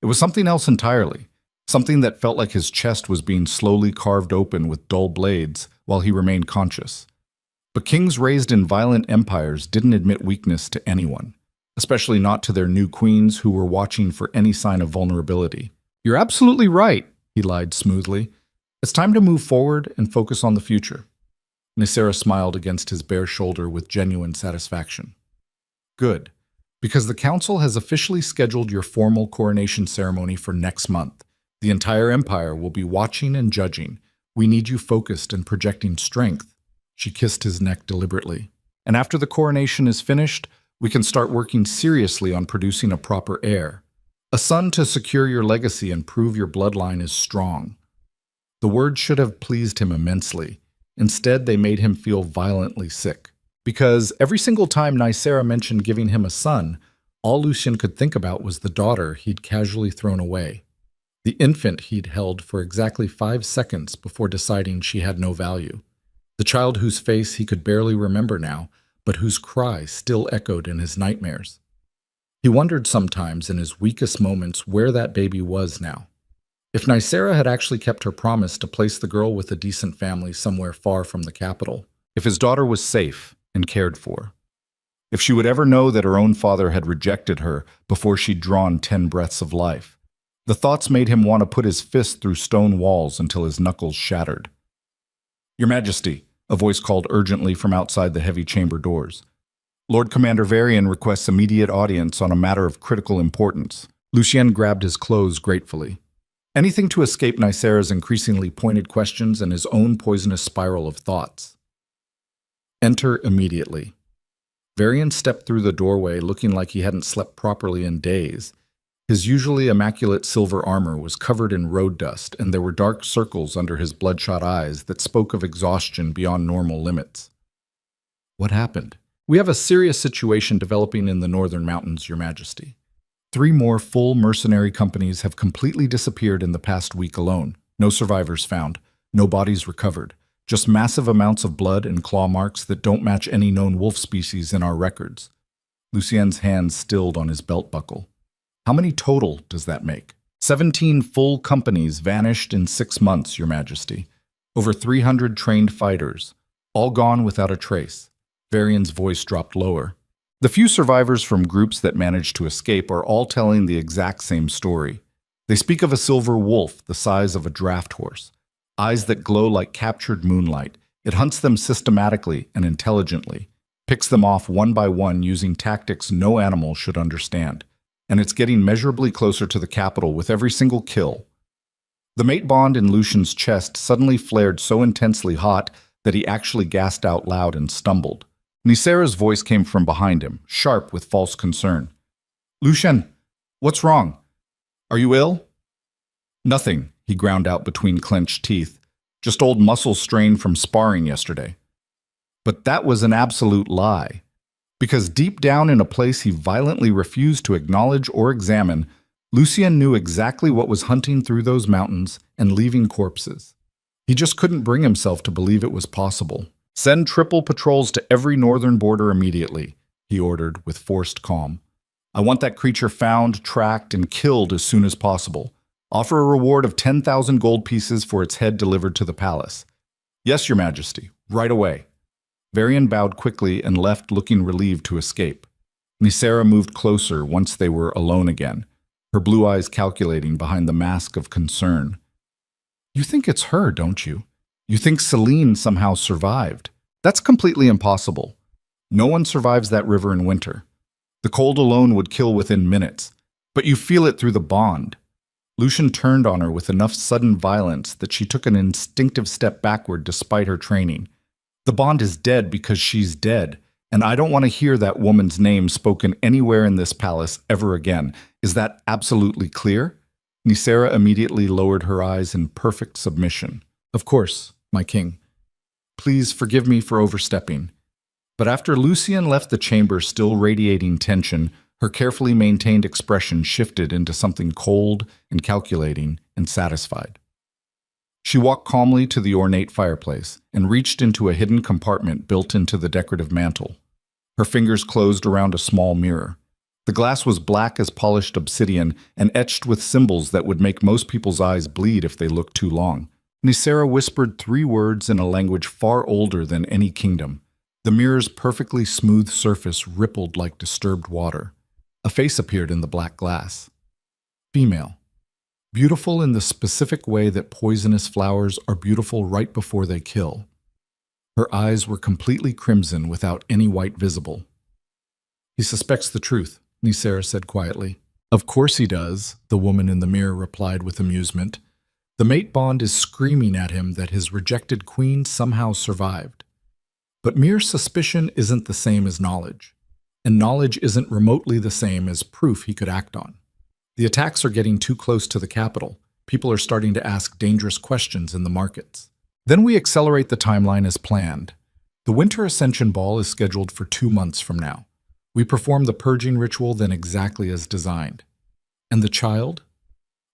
It was something else entirely, something that felt like his chest was being slowly carved open with dull blades while he remained conscious. But kings raised in violent empires didn't admit weakness to anyone, especially not to their new queens who were watching for any sign of vulnerability. "You're absolutely right," he lied smoothly. "It's time to move forward and focus on the future." Nicera smiled against his bare shoulder with genuine satisfaction. "Good, because the council has officially scheduled your formal coronation ceremony for next month. The entire empire will be watching and judging. We need you focused and projecting strength." She kissed his neck deliberately. "And after the coronation is finished, we can start working seriously on producing a proper heir. A son to secure your legacy and prove your bloodline is strong." The words should have pleased him immensely. Instead, they made him feel violently sick. Because every single time Nicera mentioned giving him a son, all Lucien could think about was the daughter he'd casually thrown away. The infant he'd held for exactly 5 seconds before deciding she had no value. The child whose face he could barely remember now, but whose cry still echoed in his nightmares. He wondered sometimes in his weakest moments where that baby was now. If Nicera had actually kept her promise to place the girl with a decent family somewhere far from the capital. If his daughter was safe and cared for. If she would ever know that her own father had rejected her before she'd drawn 10 breaths of life. The thoughts made him want to put his fist through stone walls until his knuckles shattered. "Your Majesty," a voice called urgently from outside the heavy chamber doors. "Lord Commander Varian requests immediate audience on a matter of critical importance." Lucien grabbed his clothes gratefully. Anything to escape Nicera's increasingly pointed questions and his own poisonous spiral of thoughts. "Enter immediately." Varian stepped through the doorway looking like he hadn't slept properly in days. His usually immaculate silver armor was covered in road dust, and there were dark circles under his bloodshot eyes that spoke of exhaustion beyond normal limits. What happened? We have a serious situation developing in the northern mountains, Your Majesty. 3 more full mercenary companies have completely disappeared in the past week alone. No survivors found, no bodies recovered, just massive amounts of blood and claw marks that don't match any known wolf species in our records. Lucien's hand stilled on his belt buckle. How many total does that make? 17 full companies vanished in 6 months, Your Majesty. Over 300 trained fighters, all gone without a trace. Varian's voice dropped lower. The few survivors from groups that managed to escape are all telling the exact same story. They speak of a silver wolf the size of a draft horse, eyes that glow like captured moonlight. It hunts them systematically and intelligently, picks them off one by one using tactics no animal should understand. And it's getting measurably closer to the capital with every single kill. The mate bond in Lucien's chest suddenly flared so intensely hot that he actually gasped out loud and stumbled. Nisera's voice came from behind him, sharp with false concern. "Lucien, what's wrong? Are you ill?" "Nothing," he ground out between clenched teeth. "Just old muscle strain from sparring yesterday." But that was an absolute lie. Because deep down in a place he violently refused to acknowledge or examine, Lucien knew exactly what was hunting through those mountains and leaving corpses. He just couldn't bring himself to believe it was possible. "Send triple patrols to every northern border immediately," he ordered with forced calm. "I want that creature found, tracked, and killed as soon as possible. Offer a reward of 10,000 gold pieces for its head delivered to the palace." "Yes, Your Majesty, right away." Varian bowed quickly and left, looking relieved to escape. Nisera moved closer once they were alone again, her blue eyes calculating behind the mask of concern. "You think it's her, don't you? You think Celine somehow survived? That's completely impossible. No one survives that river in winter. The cold alone would kill within minutes, but you feel it through the bond." Lucien turned on her with enough sudden violence that she took an instinctive step backward despite her training. "The bond is dead because she's dead, and I don't want to hear that woman's name spoken anywhere in this palace ever again. Is that absolutely clear?" Nisera immediately lowered her eyes in perfect submission. "Of course, my king. Please forgive me for overstepping." But after Lucien left the chamber still radiating tension, her carefully maintained expression shifted into something cold and calculating and satisfied. She walked calmly to the ornate fireplace and reached into a hidden compartment built into the decorative mantel. Her fingers closed around a small mirror. The glass was black as polished obsidian and etched with symbols that would make most people's eyes bleed if they looked too long. Nisera whispered 3 words in a language far older than any kingdom. The mirror's perfectly smooth surface rippled like disturbed water. A face appeared in the black glass. Female. Beautiful in the specific way that poisonous flowers are beautiful right before they kill. Her eyes were completely crimson without any white visible. "He suspects the truth," Nisera said quietly. "Of course he does," the woman in the mirror replied with amusement. "The mate bond is screaming at him that his rejected queen somehow survived. But mere suspicion isn't the same as knowledge, and knowledge isn't remotely the same as proof he could act on. The attacks are getting too close to the capital. People are starting to ask dangerous questions in the markets. Then we accelerate the timeline as planned. The Winter Ascension Ball is scheduled for 2 months from now. We perform the purging ritual then exactly as designed. And the child?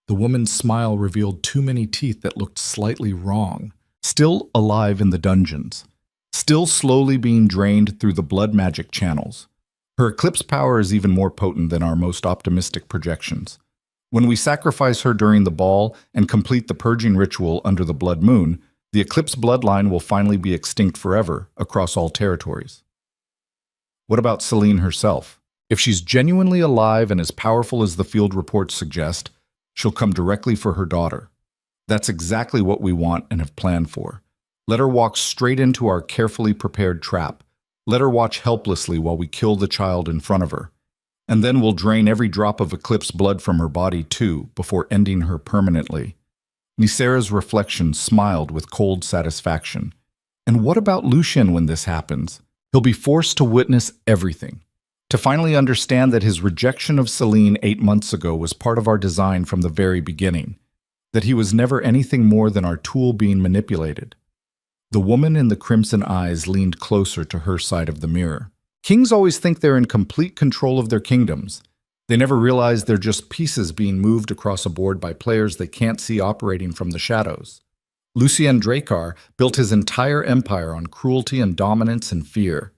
The woman's smile revealed too many teeth that looked slightly wrong. Still alive in the dungeons. Still slowly being drained through the blood magic channels. Her eclipse power is even more potent than our most optimistic projections. When we sacrifice her during the ball and complete the purging ritual under the blood moon, the eclipse bloodline will finally be extinct forever across all territories. What about Celine herself? If she's genuinely alive and as powerful as the field reports suggest, she'll come directly for her daughter. That's exactly what we want and have planned for. Let her walk straight into our carefully prepared trap. Let her watch helplessly while we kill the child in front of her. And then we'll drain every drop of eclipse blood from her body too, before ending her permanently. Nisera's reflection smiled with cold satisfaction. And what about Lucien when this happens? He'll be forced to witness everything, to finally understand that his rejection of Celine 8 months ago was part of our design from the very beginning, that he was never anything more than our tool being manipulated. The woman in the crimson eyes leaned closer to her side of the mirror. Kings always think they're in complete control of their kingdoms. They never realize they're just pieces being moved across a board by players they can't see operating from the shadows. Lucien Dracar built his entire empire on cruelty and dominance and fear.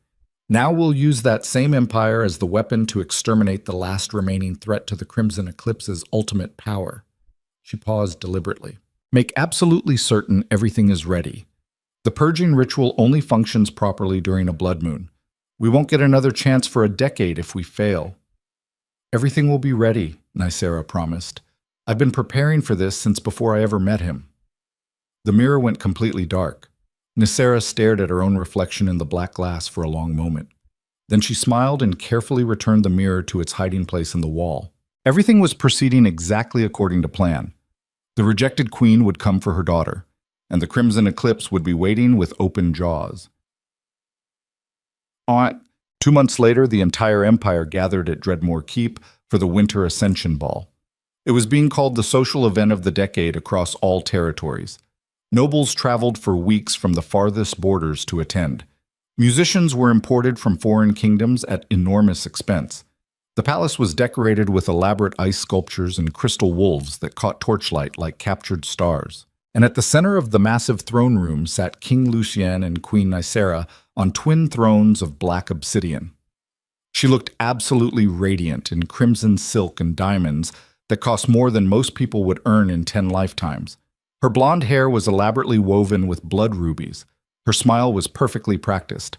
Now we'll use that same empire as the weapon to exterminate the last remaining threat to the Crimson Eclipse's ultimate power. She paused deliberately. Make absolutely certain everything is ready. The purging ritual only functions properly during a blood moon. We won't get another chance for a decade if we fail. Everything will be ready, Nicera promised. I've been preparing for this since before I ever met him. The mirror went completely dark. Nicera stared at her own reflection in the black glass for a long moment. Then she smiled and carefully returned the mirror to its hiding place in the wall. Everything was proceeding exactly according to plan. The rejected queen would come for her daughter, and the Crimson Eclipse would be waiting with open jaws. 2 months later, the entire empire gathered at Dreadmore Keep for the Winter Ascension Ball. It was being called the social event of the decade across all territories. Nobles traveled for weeks from the farthest borders to attend. Musicians were imported from foreign kingdoms at enormous expense. The palace was decorated with elaborate ice sculptures and crystal wolves that caught torchlight like captured stars. And at the center of the massive throne room sat King Lucien and Queen Nicera on twin thrones of black obsidian. She looked absolutely radiant in crimson silk and diamonds that cost more than most people would earn in 10 lifetimes. Her blonde hair was elaborately woven with blood rubies. Her smile was perfectly practiced.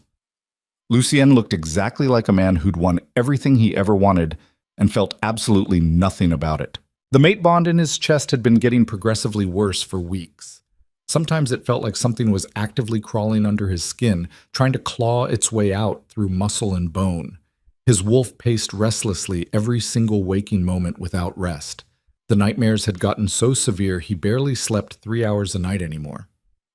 Lucien looked exactly like a man who'd won everything he ever wanted and felt absolutely nothing about it. The mate bond in his chest had been getting progressively worse for weeks. Sometimes it felt like something was actively crawling under his skin, trying to claw its way out through muscle and bone. His wolf paced restlessly every single waking moment without rest. The nightmares had gotten so severe he barely slept 3 hours a night anymore.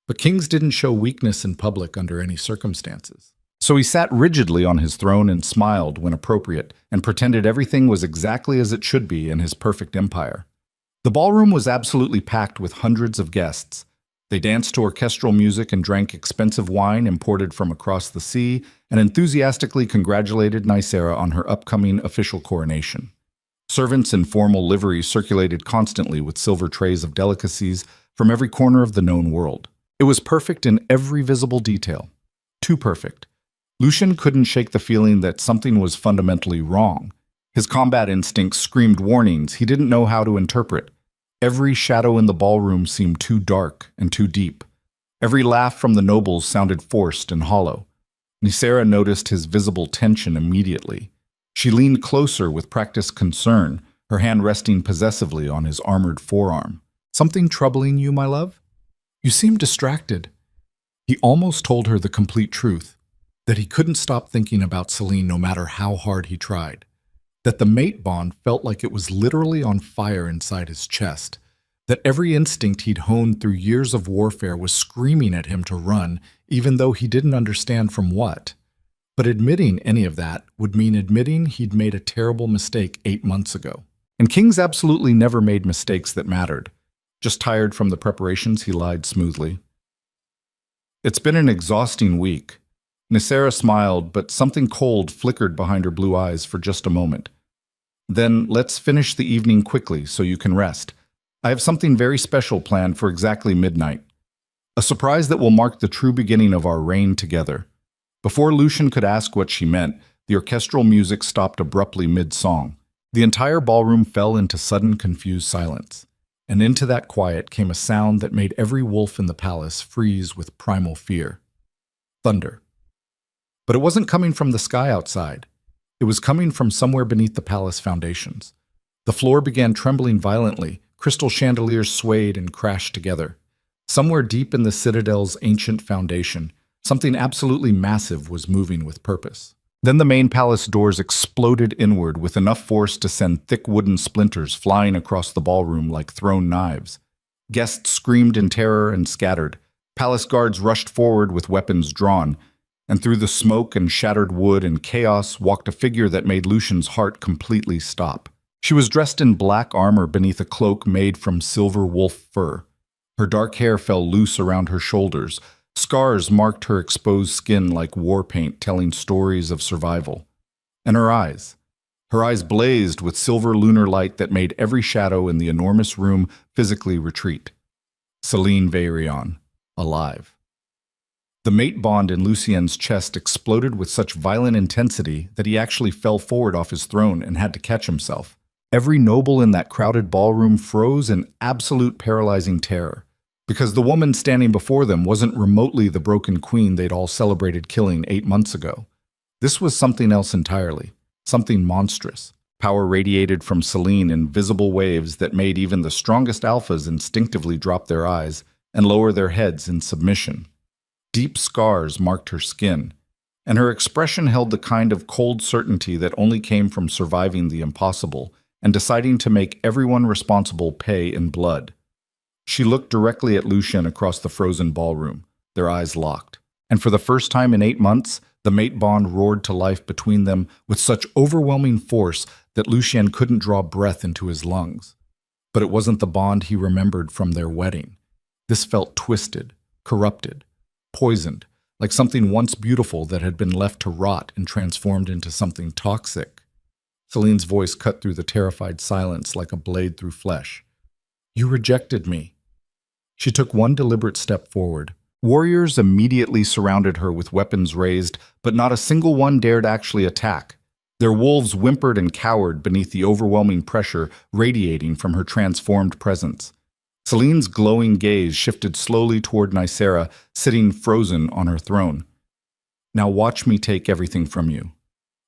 But kings didn't show weakness in public under any circumstances. So he sat rigidly on his throne and smiled when appropriate, and pretended everything was exactly as it should be in his perfect empire. The ballroom was absolutely packed with hundreds of guests. They danced to orchestral music and drank expensive wine imported from across the sea, and enthusiastically congratulated Nicera on her upcoming official coronation. Servants in formal livery circulated constantly with silver trays of delicacies from every corner of the known world. It was perfect in every visible detail. Too perfect. Lucien couldn't shake the feeling that something was fundamentally wrong. His combat instincts screamed warnings he didn't know how to interpret. Every shadow in the ballroom seemed too dark and too deep. Every laugh from the nobles sounded forced and hollow. Nicera noticed his visible tension immediately. She leaned closer with practiced concern, her hand resting possessively on his armored forearm. "Something troubling you, my love? You seem distracted." He almost told her the complete truth, that he couldn't stop thinking about Celine no matter how hard he tried, that the mate bond felt like it was literally on fire inside his chest, that every instinct he'd honed through years of warfare was screaming at him to run, even though he didn't understand from what. But admitting any of that would mean admitting he'd made a terrible mistake 8 months ago. And kings absolutely never made mistakes that mattered. Just tired from the preparations, he lied smoothly. "It's been an exhausting week." Nicera smiled, but something cold flickered behind her blue eyes for just a moment. "Then let's finish the evening quickly so you can rest. I have something very special planned for exactly midnight. A surprise that will mark the true beginning of our reign together." Before Lucien could ask what she meant, the orchestral music stopped abruptly mid-song. The entire ballroom fell into sudden, confused silence. And into that quiet came a sound that made every wolf in the palace freeze with primal fear. Thunder. But it wasn't coming from the sky outside. It was coming from somewhere beneath the palace foundations. The floor began trembling violently. Crystal chandeliers swayed and crashed together. Somewhere deep in the citadel's ancient foundation, something absolutely massive was moving with purpose. Then the main palace doors exploded inward with enough force to send thick wooden splinters flying across the ballroom like thrown knives. Guests screamed in terror and scattered. Palace guards rushed forward with weapons drawn. and through the smoke and shattered wood and chaos walked a figure that made Lucian's heart completely stop. She was dressed in black armor beneath a cloak made from silver wolf fur. Her dark hair fell loose around her shoulders. Scars marked her exposed skin like war paint telling stories of survival. And her eyes. Her eyes blazed with silver lunar light that made every shadow in the enormous room physically retreat. Celine Veillon, alive. The mate bond in Lucien's chest exploded with such violent intensity that he actually fell forward off his throne and had to catch himself. Every noble in that crowded ballroom froze in absolute paralyzing terror, because the woman standing before them wasn't remotely the broken queen they'd all celebrated killing 8 months ago. This was something else entirely, something monstrous. Power radiated from Celine in visible waves that made even the strongest alphas instinctively drop their eyes and lower their heads in submission. Deep scars marked her skin, and her expression held the kind of cold certainty that only came from surviving the impossible and deciding to make everyone responsible pay in blood. She looked directly at Lucien across the frozen ballroom, their eyes locked. And for the first time in 8 months, the mate bond roared to life between them with such overwhelming force that Lucien couldn't draw breath into his lungs. But it wasn't the bond he remembered from their wedding. This felt twisted, corrupted, poisoned, like something once beautiful that had been left to rot and transformed into something toxic. Celine's voice cut through the terrified silence like a blade through flesh. "You rejected me." She took one deliberate step forward. Warriors immediately surrounded her with weapons raised, but not a single one dared actually attack. Their wolves whimpered and cowered beneath the overwhelming pressure radiating from her transformed presence. Celine's glowing gaze shifted slowly toward Nicera, sitting frozen on her throne. "Now watch me take everything from you."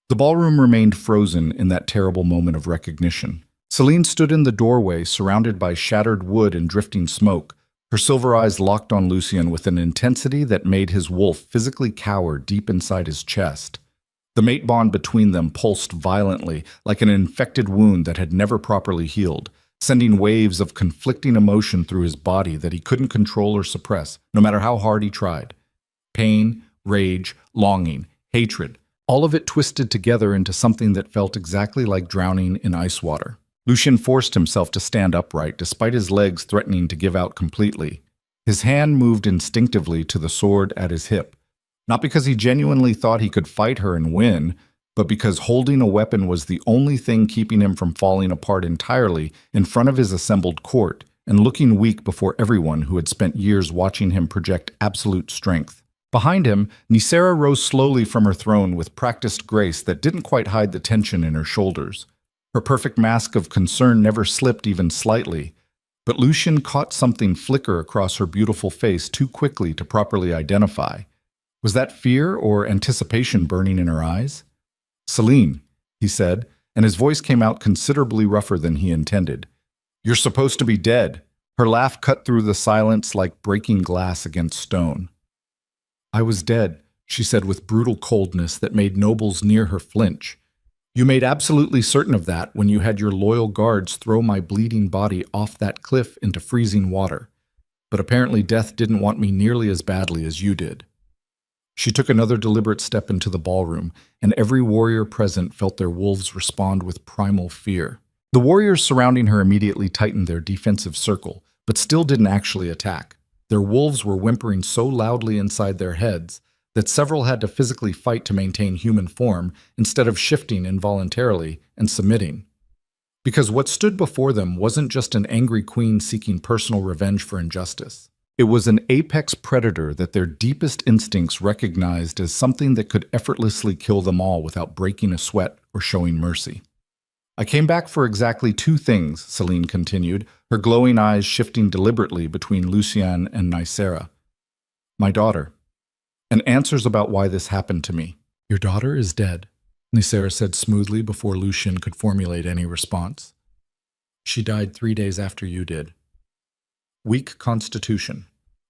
The ballroom remained frozen in that terrible moment of recognition. Celine stood in the doorway, surrounded by shattered wood and drifting smoke, her silver eyes locked on Lucien with an intensity that made his wolf physically cower deep inside his chest. The mate bond between them pulsed violently, like an infected wound that had never properly healed, sending waves of conflicting emotion through his body that he couldn't control or suppress, no matter how hard he tried. Pain, rage, longing, hatred, all of it twisted together into something that felt exactly like drowning in ice water. Lucien forced himself to stand upright despite his legs threatening to give out completely. His hand moved instinctively to the sword at his hip, not because he genuinely thought he could fight her and win, but because holding a weapon was the only thing keeping him from falling apart entirely in front of his assembled court and looking weak before everyone who had spent years watching him project absolute strength. Behind him, Nicera rose slowly from her throne with practiced grace that didn't quite hide the tension in her shoulders. Her perfect mask of concern never slipped even slightly, but Lucien caught something flicker across her beautiful face too quickly to properly identify. Was that fear or anticipation burning in her eyes? "Celine," he said, and his voice came out considerably rougher than he intended. "You're supposed to be dead." Her laugh cut through the silence like breaking glass against stone. "I was dead," she said with brutal coldness that made nobles near her flinch. "You made absolutely certain of that when you had your loyal guards throw my bleeding body off that cliff into freezing water. But apparently death didn't want me nearly as badly as you did." She took another deliberate step into the ballroom, and every warrior present felt their wolves respond with primal fear. The warriors surrounding her immediately tightened their defensive circle, but still didn't actually attack. Their wolves were whimpering so loudly inside their heads that several had to physically fight to maintain human form instead of shifting involuntarily and submitting. Because what stood before them wasn't just an angry queen seeking personal revenge for injustice. It was an apex predator that their deepest instincts recognized as something that could effortlessly kill them all without breaking a sweat or showing mercy. "I came back for exactly 2 things, Celine continued, her glowing eyes shifting deliberately between Lucien and Nicera. "My daughter. And answers about why this happened to me." "Your daughter is dead," Nicera said smoothly before Lucien could formulate any response. "She died 3 days after you did." Weak constitution.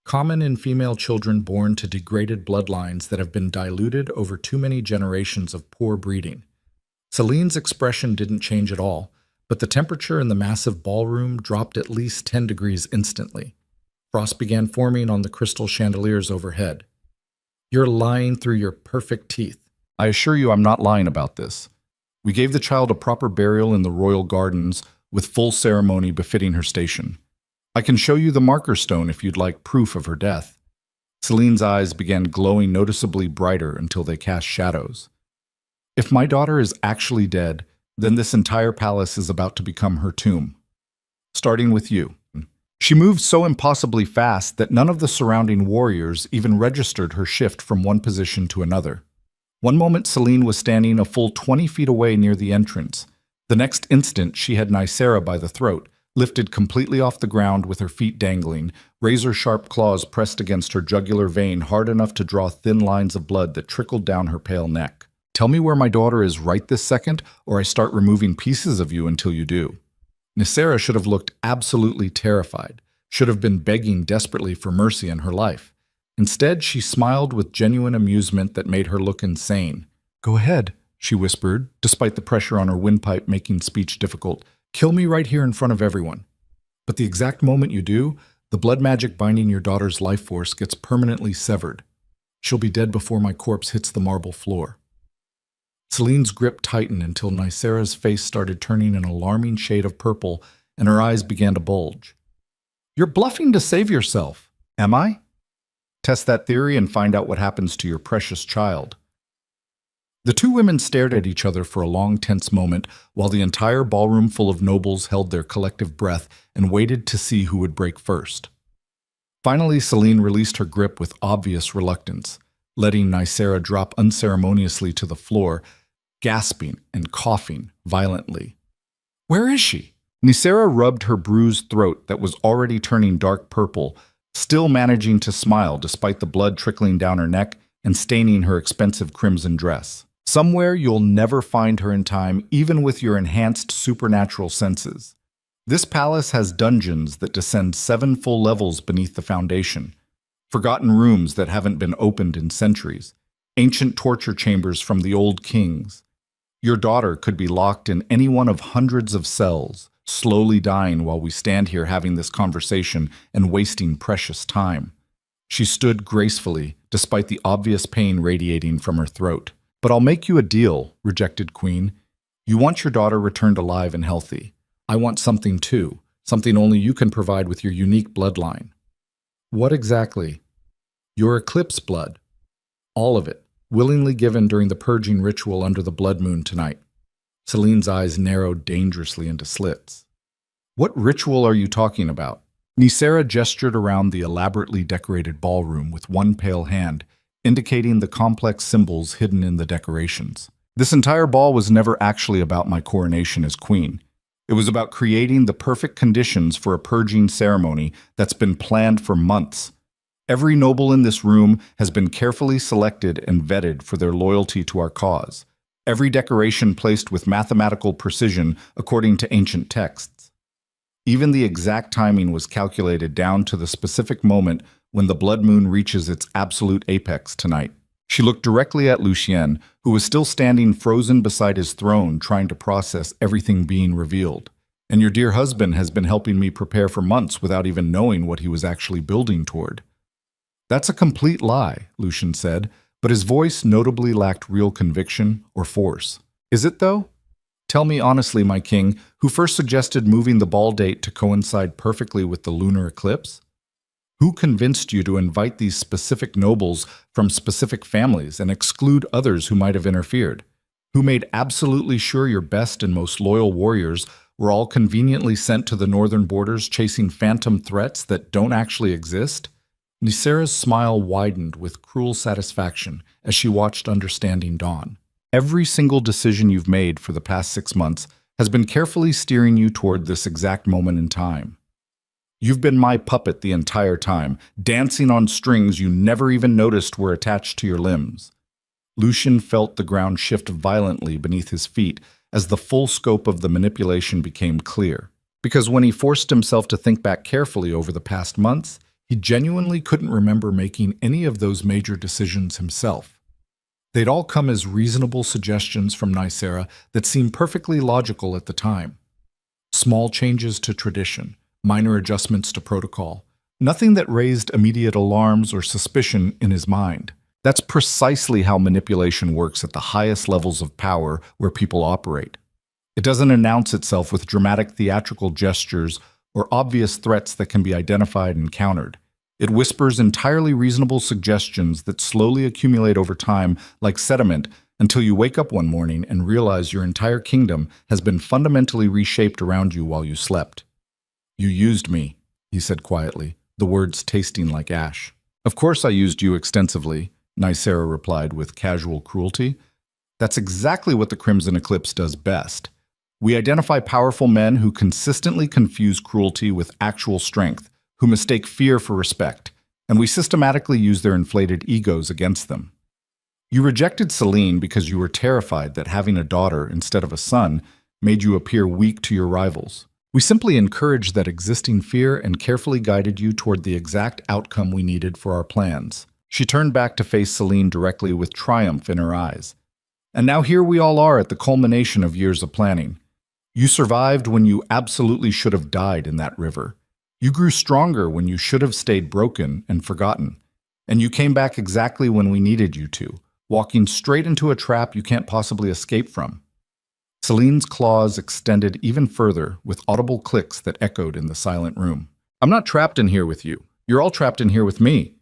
Common in female children born to degraded bloodlines that have been diluted over too many generations of poor breeding. Celine's expression didn't change at all, but the temperature in the massive ballroom dropped at least 10 degrees instantly. Frost began forming on the crystal chandeliers overhead. You're lying through your perfect teeth. I assure you I'm not lying about this. We gave the child a proper burial in the royal gardens with full ceremony befitting her station. I can show you the marker stone if you'd like proof of her death. Celine's eyes began glowing noticeably brighter until they cast shadows. If my daughter is actually dead, then this entire palace is about to become her tomb. Starting with you. She moved so impossibly fast that none of the surrounding warriors even registered her shift from one position to another. One moment Celine was standing a full 20 feet away near the entrance. The next instant she had Nicera by the throat, lifted completely off the ground with her feet dangling, razor-sharp claws pressed against her jugular vein hard enough to draw thin lines of blood that trickled down her pale neck. Tell me where my daughter is right this second, or I start removing pieces of you until you do. Nicera should have looked absolutely terrified, should have been begging desperately for mercy in her life. Instead, she smiled with genuine amusement that made her look insane. Go ahead, she whispered, despite the pressure on her windpipe making speech difficult. Kill me right here in front of everyone. But the exact moment you do, the blood magic binding your daughter's life force gets permanently severed. She'll be dead before my corpse hits the marble floor. Celine's grip tightened until Nicera's face started turning an alarming shade of purple and her eyes began to bulge. You're bluffing to save yourself, am I? Test that theory and find out what happens to your precious child. The two women stared at each other for a long, tense moment while the entire ballroom full of nobles held their collective breath and waited to see who would break first. Finally, Celine released her grip with obvious reluctance, letting Nicera drop unceremoniously to the floor, gasping and coughing violently. Where is she? Nicera rubbed her bruised throat that was already turning dark purple, still managing to smile despite the blood trickling down her neck and staining her expensive crimson dress. Somewhere you'll never find her in time, even with your enhanced supernatural senses. This palace has dungeons that descend 7 full levels beneath the foundation, forgotten rooms that haven't been opened in centuries, ancient torture chambers from the old kings. Your daughter could be locked in any one of hundreds of cells, slowly dying while we stand here having this conversation and wasting precious time. She stood gracefully, despite the obvious pain radiating from her throat. But I'll make you a deal, rejected Queen. You want your daughter returned alive and healthy. I want something too, something only you can provide with your unique bloodline. What exactly? Your eclipse blood. All of it, willingly given during the purging ritual under the blood moon tonight. Celine's eyes narrowed dangerously into slits. What ritual are you talking about? Nicera gestured around the elaborately decorated ballroom with one pale hand, indicating the complex symbols hidden in the decorations. This entire ball was never actually about my coronation as queen. It was about creating the perfect conditions for a purging ceremony that's been planned for months. Every noble in this room has been carefully selected and vetted for their loyalty to our cause. Every decoration placed with mathematical precision according to ancient texts. Even the exact timing was calculated down to the specific moment when the blood moon reaches its absolute apex tonight. She looked directly at Lucien, who was still standing frozen beside his throne trying to process everything being revealed. And your dear husband has been helping me prepare for months without even knowing what he was actually building toward. That's a complete lie, Lucien said, but his voice notably lacked real conviction or force. Is it, though? Tell me honestly, my king, who first suggested moving the ball date to coincide perfectly with the lunar eclipse? Who convinced you to invite these specific nobles from specific families and exclude others who might have interfered? Who made absolutely sure your best and most loyal warriors were all conveniently sent to the northern borders chasing phantom threats that don't actually exist? Nicera's smile widened with cruel satisfaction as she watched understanding dawn. Every single decision you've made for the past 6 months has been carefully steering you toward this exact moment in time. You've been my puppet the entire time, dancing on strings you never even noticed were attached to your limbs. Lucien felt the ground shift violently beneath his feet as the full scope of the manipulation became clear. Because when he forced himself to think back carefully over the past months, he genuinely couldn't remember making any of those major decisions himself. They'd all come as reasonable suggestions from Nicera that seemed perfectly logical at the time. Small changes to tradition, minor adjustments to protocol, nothing that raised immediate alarms or suspicion in his mind. That's precisely how manipulation works at the highest levels of power where people operate. It doesn't announce itself with dramatic theatrical gestures or obvious threats that can be identified and countered. It whispers entirely reasonable suggestions that slowly accumulate over time like sediment until you wake up one morning and realize your entire kingdom has been fundamentally reshaped around you while you slept. "You used me," he said quietly, the words tasting like ash. "Of course I used you extensively," Nicera replied with casual cruelty. "That's exactly what the Crimson Eclipse does best. We identify powerful men who consistently confuse cruelty with actual strength, who mistake fear for respect, and we systematically use their inflated egos against them. You rejected Celine because you were terrified that having a daughter instead of a son made you appear weak to your rivals. We simply encouraged that existing fear and carefully guided you toward the exact outcome we needed for our plans." She turned back to face Celine directly with triumph in her eyes. "And now here we all are at the culmination of years of planning. You survived when you absolutely should have died in that river. You grew stronger when you should have stayed broken and forgotten. And you came back exactly when we needed you to, walking straight into a trap you can't possibly escape from." Celine's claws extended even further with audible clicks that echoed in the silent room. "I'm not trapped in here with you. You're all trapped in here with me."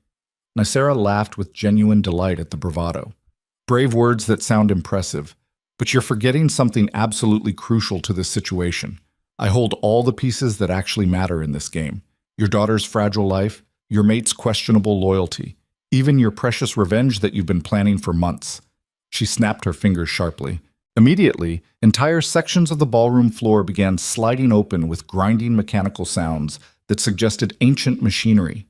Nicera laughed with genuine delight at the bravado. "Brave words that sound impressive, but you're forgetting something absolutely crucial to this situation. I hold all the pieces that actually matter in this game. Your daughter's fragile life, your mate's questionable loyalty, even your precious revenge that you've been planning for months." She snapped her fingers sharply. Immediately, entire sections of the ballroom floor began sliding open with grinding mechanical sounds that suggested ancient machinery.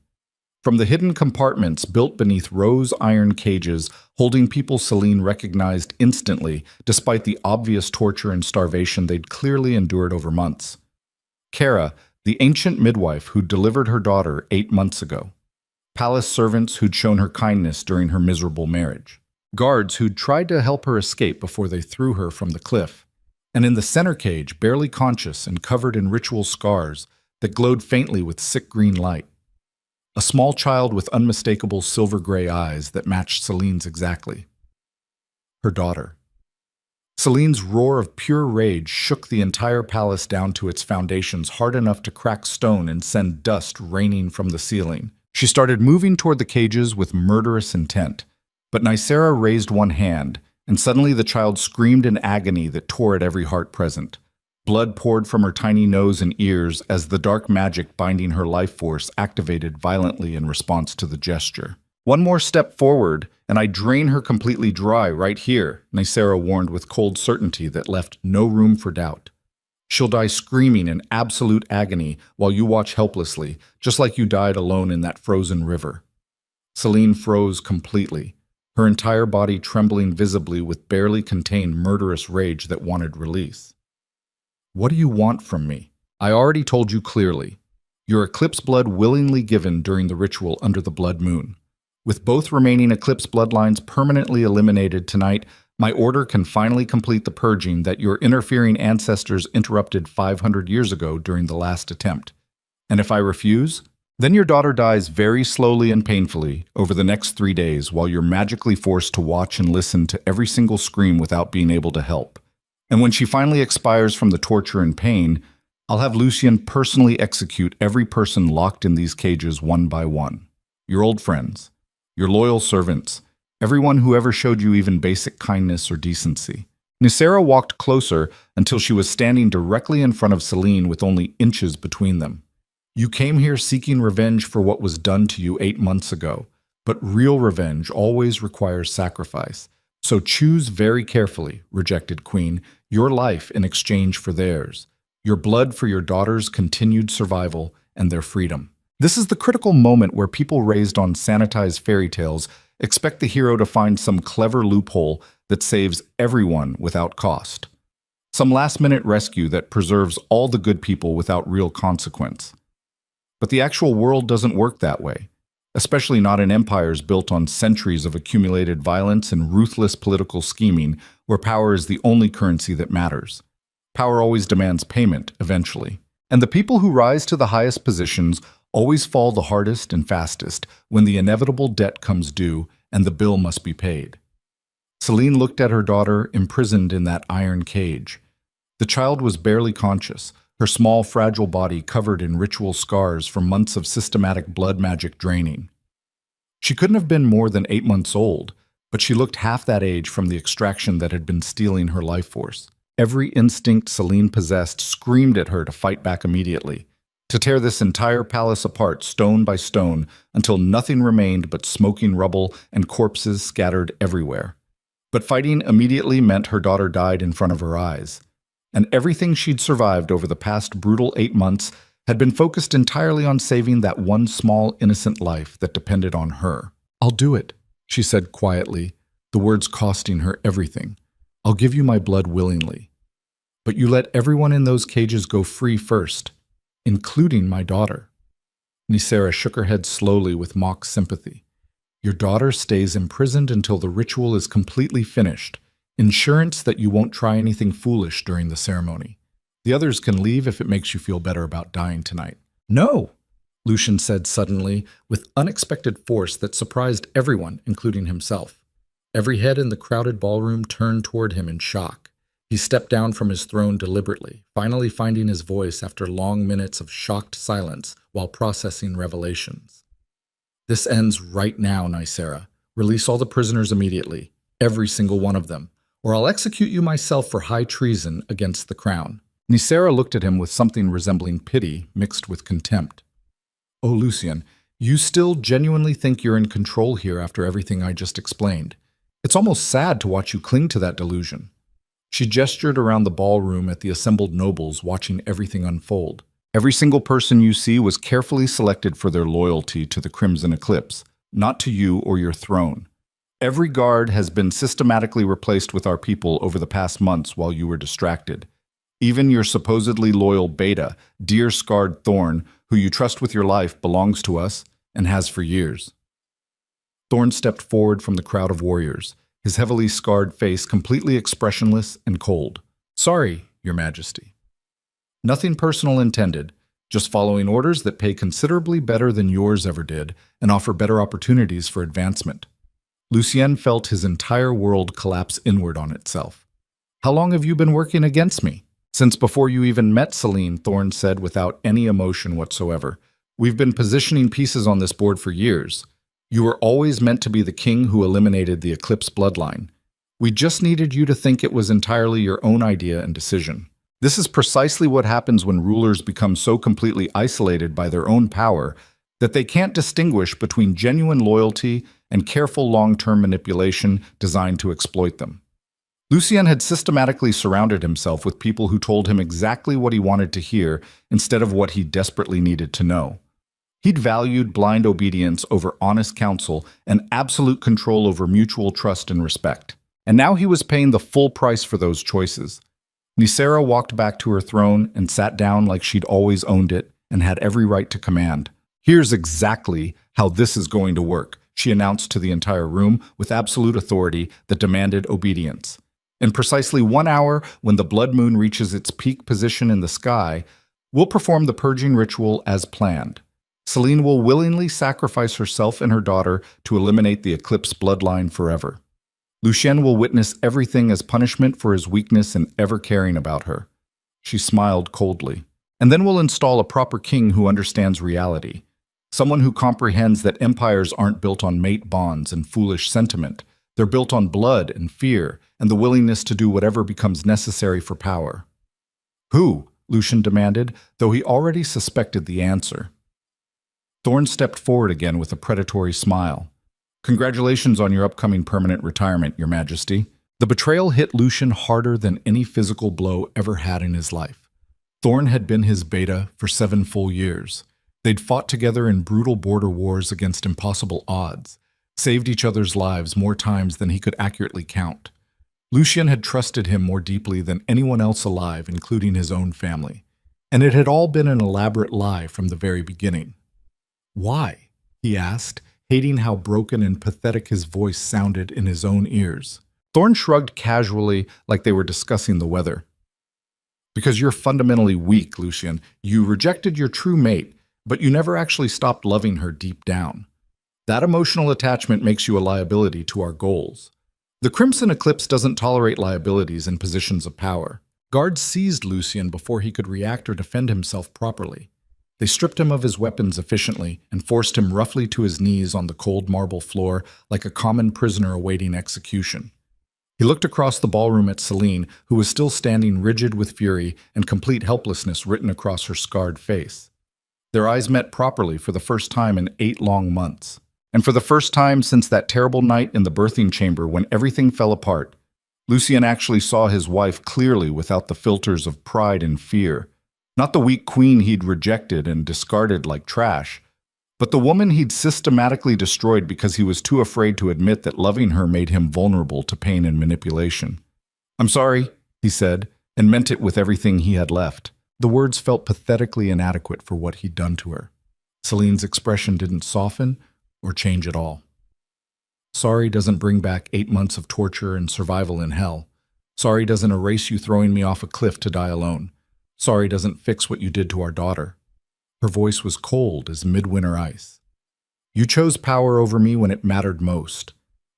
From the hidden compartments built beneath rose iron cages holding people Celine recognized instantly, despite the obvious torture and starvation they'd clearly endured over months. Kara, the ancient midwife who'd delivered her daughter 8 months ago. Palace servants who'd shown her kindness during her miserable marriage. Guards who'd tried to help her escape before they threw her from the cliff. And in the center cage, barely conscious and covered in ritual scars that glowed faintly with sick green light. A small child with unmistakable silver-gray eyes that matched Celine's exactly. Her daughter. Celine's roar of pure rage shook the entire palace down to its foundations hard enough to crack stone and send dust raining from the ceiling. She started moving toward the cages with murderous intent. But Nicera raised one hand, and suddenly the child screamed in agony that tore at every heart present. Blood poured from her tiny nose and ears as the dark magic binding her life force activated violently in response to the gesture. "One more step forward, and I drain her completely dry right here," Nicera warned with cold certainty that left no room for doubt. "She'll die screaming in absolute agony while you watch helplessly, just like you died alone in that frozen river." Celine froze completely, her entire body trembling visibly with barely contained murderous rage that wanted release. "What do you want from me? I already told you clearly. Your eclipse blood willingly given during the ritual under the blood moon. With both remaining eclipse bloodlines permanently eliminated tonight, my order can finally complete the purging that your interfering ancestors interrupted 500 years ago during the last attempt. And if I refuse, then your daughter dies very slowly and painfully over the next 3 days while you're magically forced to watch and listen to every single scream without being able to help. And when she finally expires from the torture and pain, I'll have Lucien personally execute every person locked in these cages one by one. Your old friends, your loyal servants, everyone who ever showed you even basic kindness or decency." Nicera walked closer until she was standing directly in front of Celine with only inches between them. "You came here seeking revenge for what was done to you 8 months ago, but real revenge always requires sacrifice. So choose very carefully, rejected queen, your life in exchange for theirs, your blood for your daughter's continued survival and their freedom." This is the critical moment where people raised on sanitized fairy tales expect the hero to find some clever loophole that saves everyone without cost. Some last-minute rescue that preserves all the good people without real consequence. But the actual world doesn't work that way, especially not in empires built on centuries of accumulated violence and ruthless political scheming where power is the only currency that matters. Power always demands payment, eventually. And the people who rise to the highest positions always fall the hardest and fastest when the inevitable debt comes due and the bill must be paid. Celine looked at her daughter, imprisoned in that iron cage. The child was barely conscious, her small, fragile body covered in ritual scars from months of systematic blood magic draining. She couldn't have been more than 8 months old, but she looked half that age from the extraction that had been stealing her life force. Every instinct Celine possessed screamed at her to fight back immediately, to tear this entire palace apart stone by stone until nothing remained but smoking rubble and corpses scattered everywhere. But fighting immediately meant her daughter died in front of her eyes, and everything she'd survived over the past brutal 8 months had been focused entirely on saving that one small, innocent life that depended on her. "I'll do it," she said quietly, the words costing her everything. "I'll give you my blood willingly. But you let everyone in those cages go free first, including my daughter." Nicera shook her head slowly with mock sympathy. "Your daughter stays imprisoned until the ritual is completely finished, insurance that you won't try anything foolish during the ceremony. The others can leave if it makes you feel better about dying tonight." "No!" Lucian said suddenly, with unexpected force that surprised everyone, including himself. Every head in the crowded ballroom turned toward him in shock. He stepped down from his throne deliberately, finally finding his voice after long minutes of shocked silence while processing revelations. "This ends right now, Nicera. Release all the prisoners immediately, every single one of them, or I'll execute you myself for high treason against the crown." Nicera looked at him with something resembling pity mixed with contempt. "Oh, Lucian, you still genuinely think you're in control here after everything I just explained? It's almost sad to watch you cling to that delusion." She gestured around the ballroom at the assembled nobles watching everything unfold. "Every single person you see was carefully selected for their loyalty to the Crimson Eclipse, not to you or your throne. Every guard has been systematically replaced with our people over the past months while you were distracted. Even your supposedly loyal beta, dear scarred Thorn, who you trust with your life, belongs to us and has for years." Thorn stepped forward from the crowd of warriors, his heavily scarred face completely expressionless and cold. "Sorry, Your Majesty. Nothing personal intended, just following orders that pay considerably better than yours ever did and offer better opportunities for advancement." Lucien felt his entire world collapse inward on itself. "How long have you been working against me?" "Since before you even met Celine," Thorn said without any emotion whatsoever. "We've been positioning pieces on this board for years. You were always meant to be the king who eliminated the Eclipse bloodline. We just needed you to think it was entirely your own idea and decision. This is precisely what happens when rulers become so completely isolated by their own power that they can't distinguish between genuine loyalty and careful long-term manipulation designed to exploit them." Lucien had systematically surrounded himself with people who told him exactly what he wanted to hear instead of what he desperately needed to know. He'd valued blind obedience over honest counsel and absolute control over mutual trust and respect. And now he was paying the full price for those choices. Nicera walked back to her throne and sat down like she'd always owned it and had every right to command. "Here's exactly how this is going to work," she announced to the entire room with absolute authority that demanded obedience. "In precisely 1 hour, when the blood moon reaches its peak position in the sky, we'll perform the purging ritual as planned. Celine will willingly sacrifice herself and her daughter to eliminate the Eclipse bloodline forever. Lucien will witness everything as punishment for his weakness in ever caring about her." She smiled coldly. "And then we'll install a proper king who understands reality. Someone who comprehends that empires aren't built on mate bonds and foolish sentiment. They're built on blood and fear and the willingness to do whatever becomes necessary for power." "Who?" Lucien demanded, though he already suspected the answer. Thorn stepped forward again with a predatory smile. "Congratulations on your upcoming permanent retirement, Your Majesty." The betrayal hit Lucien harder than any physical blow ever had in his life. Thorn had been his beta for 7 full years. They'd fought together in brutal border wars against impossible odds, saved each other's lives more times than he could accurately count. Lucien had trusted him more deeply than anyone else alive, including his own family. And it had all been an elaborate lie from the very beginning. "Why?" he asked, hating how broken and pathetic his voice sounded in his own ears. Thorn shrugged casually like they were discussing the weather. "Because you're fundamentally weak, Lucien. You rejected your true mate, but you never actually stopped loving her deep down. That emotional attachment makes you a liability to our goals. The Crimson Eclipse doesn't tolerate liabilities in positions of power. Guards seized Lucian before he could react or defend himself properly. They stripped him of his weapons efficiently and forced him roughly to his knees on the cold marble floor like a common prisoner awaiting execution. He looked across the ballroom at Celine, who was still standing rigid with fury and complete helplessness written across her scarred face. Their eyes met properly for the first time in 8 long months. And for the first time since that terrible night in the birthing chamber when everything fell apart, Lucian actually saw his wife clearly without the filters of pride and fear. Not the weak queen he'd rejected and discarded like trash, but the woman he'd systematically destroyed because he was too afraid to admit that loving her made him vulnerable to pain and manipulation. "I'm sorry," he said, and meant it with everything he had left. The words felt pathetically inadequate for what he'd done to her. Celine's expression didn't soften or change at all. Sorry doesn't bring back 8 months of torture and survival in hell. Sorry doesn't erase you throwing me off a cliff to die alone. Sorry doesn't fix what you did to our daughter. Her voice was cold as midwinter ice. You chose power over me when it mattered most.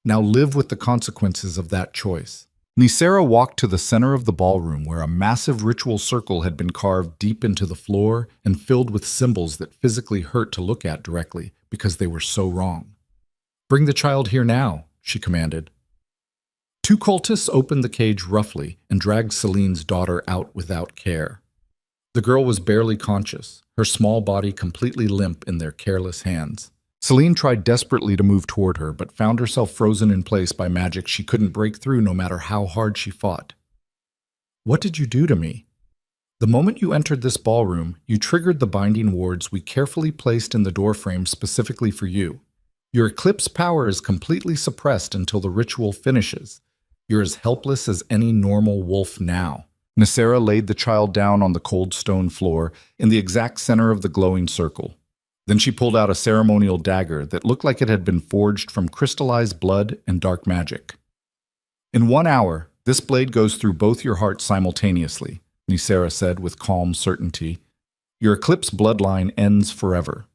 Now live with the consequences of that choice. Nicera walked to the center of the ballroom where a massive ritual circle had been carved deep into the floor and filled with symbols that physically hurt to look at directly because they were so wrong. "Bring the child here now," she commanded. 2 cultists opened the cage roughly and dragged Celine's daughter out without care. The girl was barely conscious, her small body completely limp in their careless hands. Celine tried desperately to move toward her, but found herself frozen in place by magic she couldn't break through no matter how hard she fought. "What did you do to me?" "The moment you entered this ballroom, you triggered the binding wards we carefully placed in the doorframe specifically for you. Your eclipse power is completely suppressed until the ritual finishes. You're as helpless as any normal wolf now." Nicera laid the child down on the cold stone floor in the exact center of the glowing circle. Then she pulled out a ceremonial dagger that looked like it had been forged from crystallized blood and dark magic. "In 1 hour, this blade goes through both your hearts simultaneously," Nicera said with calm certainty. "Your eclipse bloodline ends forever,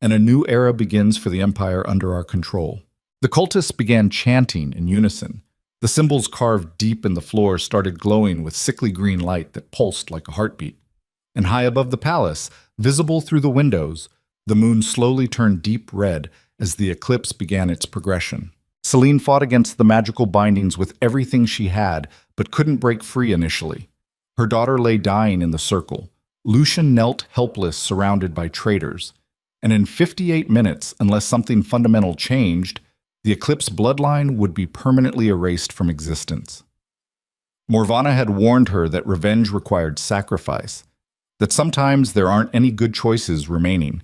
and a new era begins for the Empire under our control." The cultists began chanting in unison. The symbols carved deep in the floor started glowing with sickly green light that pulsed like a heartbeat. And high above the palace, visible through the windows, the moon slowly turned deep red as the eclipse began its progression. Celine fought against the magical bindings with everything she had, but couldn't break free initially. Her daughter lay dying in the circle. Lucian knelt helpless, surrounded by traitors. And in 58 minutes, unless something fundamental changed, the eclipse bloodline would be permanently erased from existence. Morvana had warned her that revenge required sacrifice, that sometimes there aren't any good choices remaining,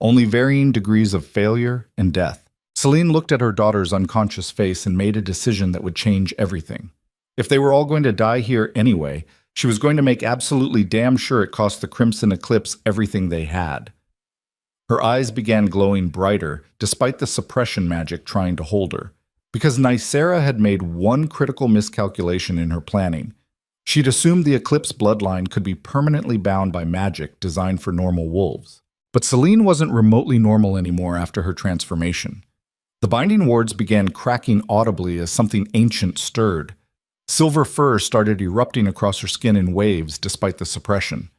only varying degrees of failure and death. Celine looked at her daughter's unconscious face and made a decision that would change everything. If they were all going to die here anyway, she was going to make absolutely damn sure it cost the Crimson Eclipse everything they had. Her eyes began glowing brighter, despite the suppression magic trying to hold her, because Nicera had made one critical miscalculation in her planning. She'd assumed the Eclipse bloodline could be permanently bound by magic designed for normal wolves. But Celine wasn't remotely normal anymore after her transformation. The binding wards began cracking audibly as something ancient stirred. Silver fur started erupting across her skin in waves despite the suppression.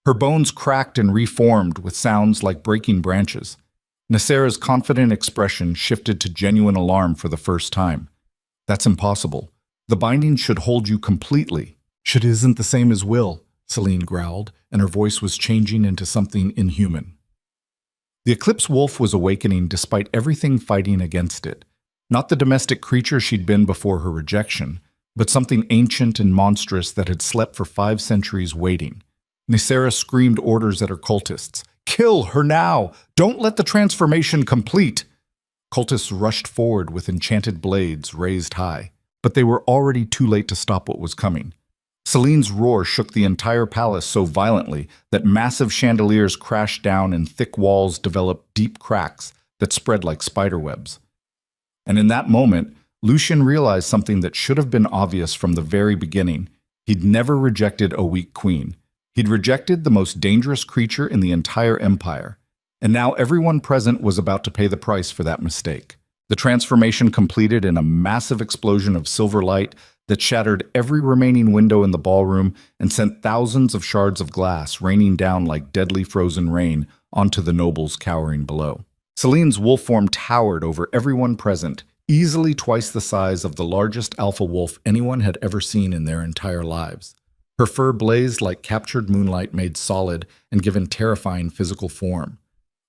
Her bones cracked and reformed with sounds like breaking branches. Nicera's confident expression shifted to genuine alarm for the first time. "That's impossible. The binding should hold you completely." "Should isn't the same as will," Celine growled, and her voice was changing into something inhuman. The Eclipse wolf was awakening despite everything fighting against it. Not the domestic creature she'd been before her rejection, but something ancient and monstrous that had slept for 5 centuries waiting. Nicera screamed orders at her cultists. "Kill her now! Don't let the transformation complete!" Cultists rushed forward with enchanted blades raised high, but they were already too late to stop what was coming. Celine's roar shook the entire palace so violently that massive chandeliers crashed down and thick walls developed deep cracks that spread like spiderwebs. And in that moment, Lucian realized something that should have been obvious from the very beginning. He'd never rejected a weak queen. He'd rejected the most dangerous creature in the entire empire. And now everyone present was about to pay the price for that mistake. The transformation completed in a massive explosion of silver light that shattered every remaining window in the ballroom and sent thousands of shards of glass raining down like deadly frozen rain onto the nobles cowering below. Celine's wolf form towered over everyone present, easily twice the size of the largest alpha wolf anyone had ever seen in their entire lives. Her fur blazed like captured moonlight made solid and given terrifying physical form.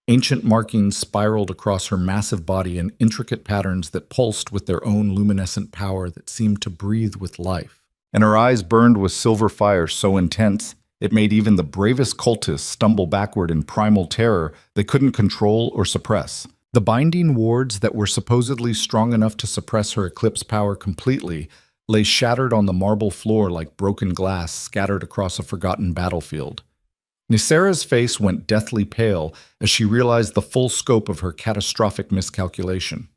Ancient markings spiraled across her massive body in intricate patterns that pulsed with their own luminescent power that seemed to breathe with life. And her eyes burned with silver fire so intense it made even the bravest cultists stumble backward in primal terror they couldn't control or suppress. The binding wards that were supposedly strong enough to suppress her eclipse power completely lay shattered on the marble floor like broken glass scattered across a forgotten battlefield. Nicera's face went deathly pale as she realized the full scope of her catastrophic miscalculation.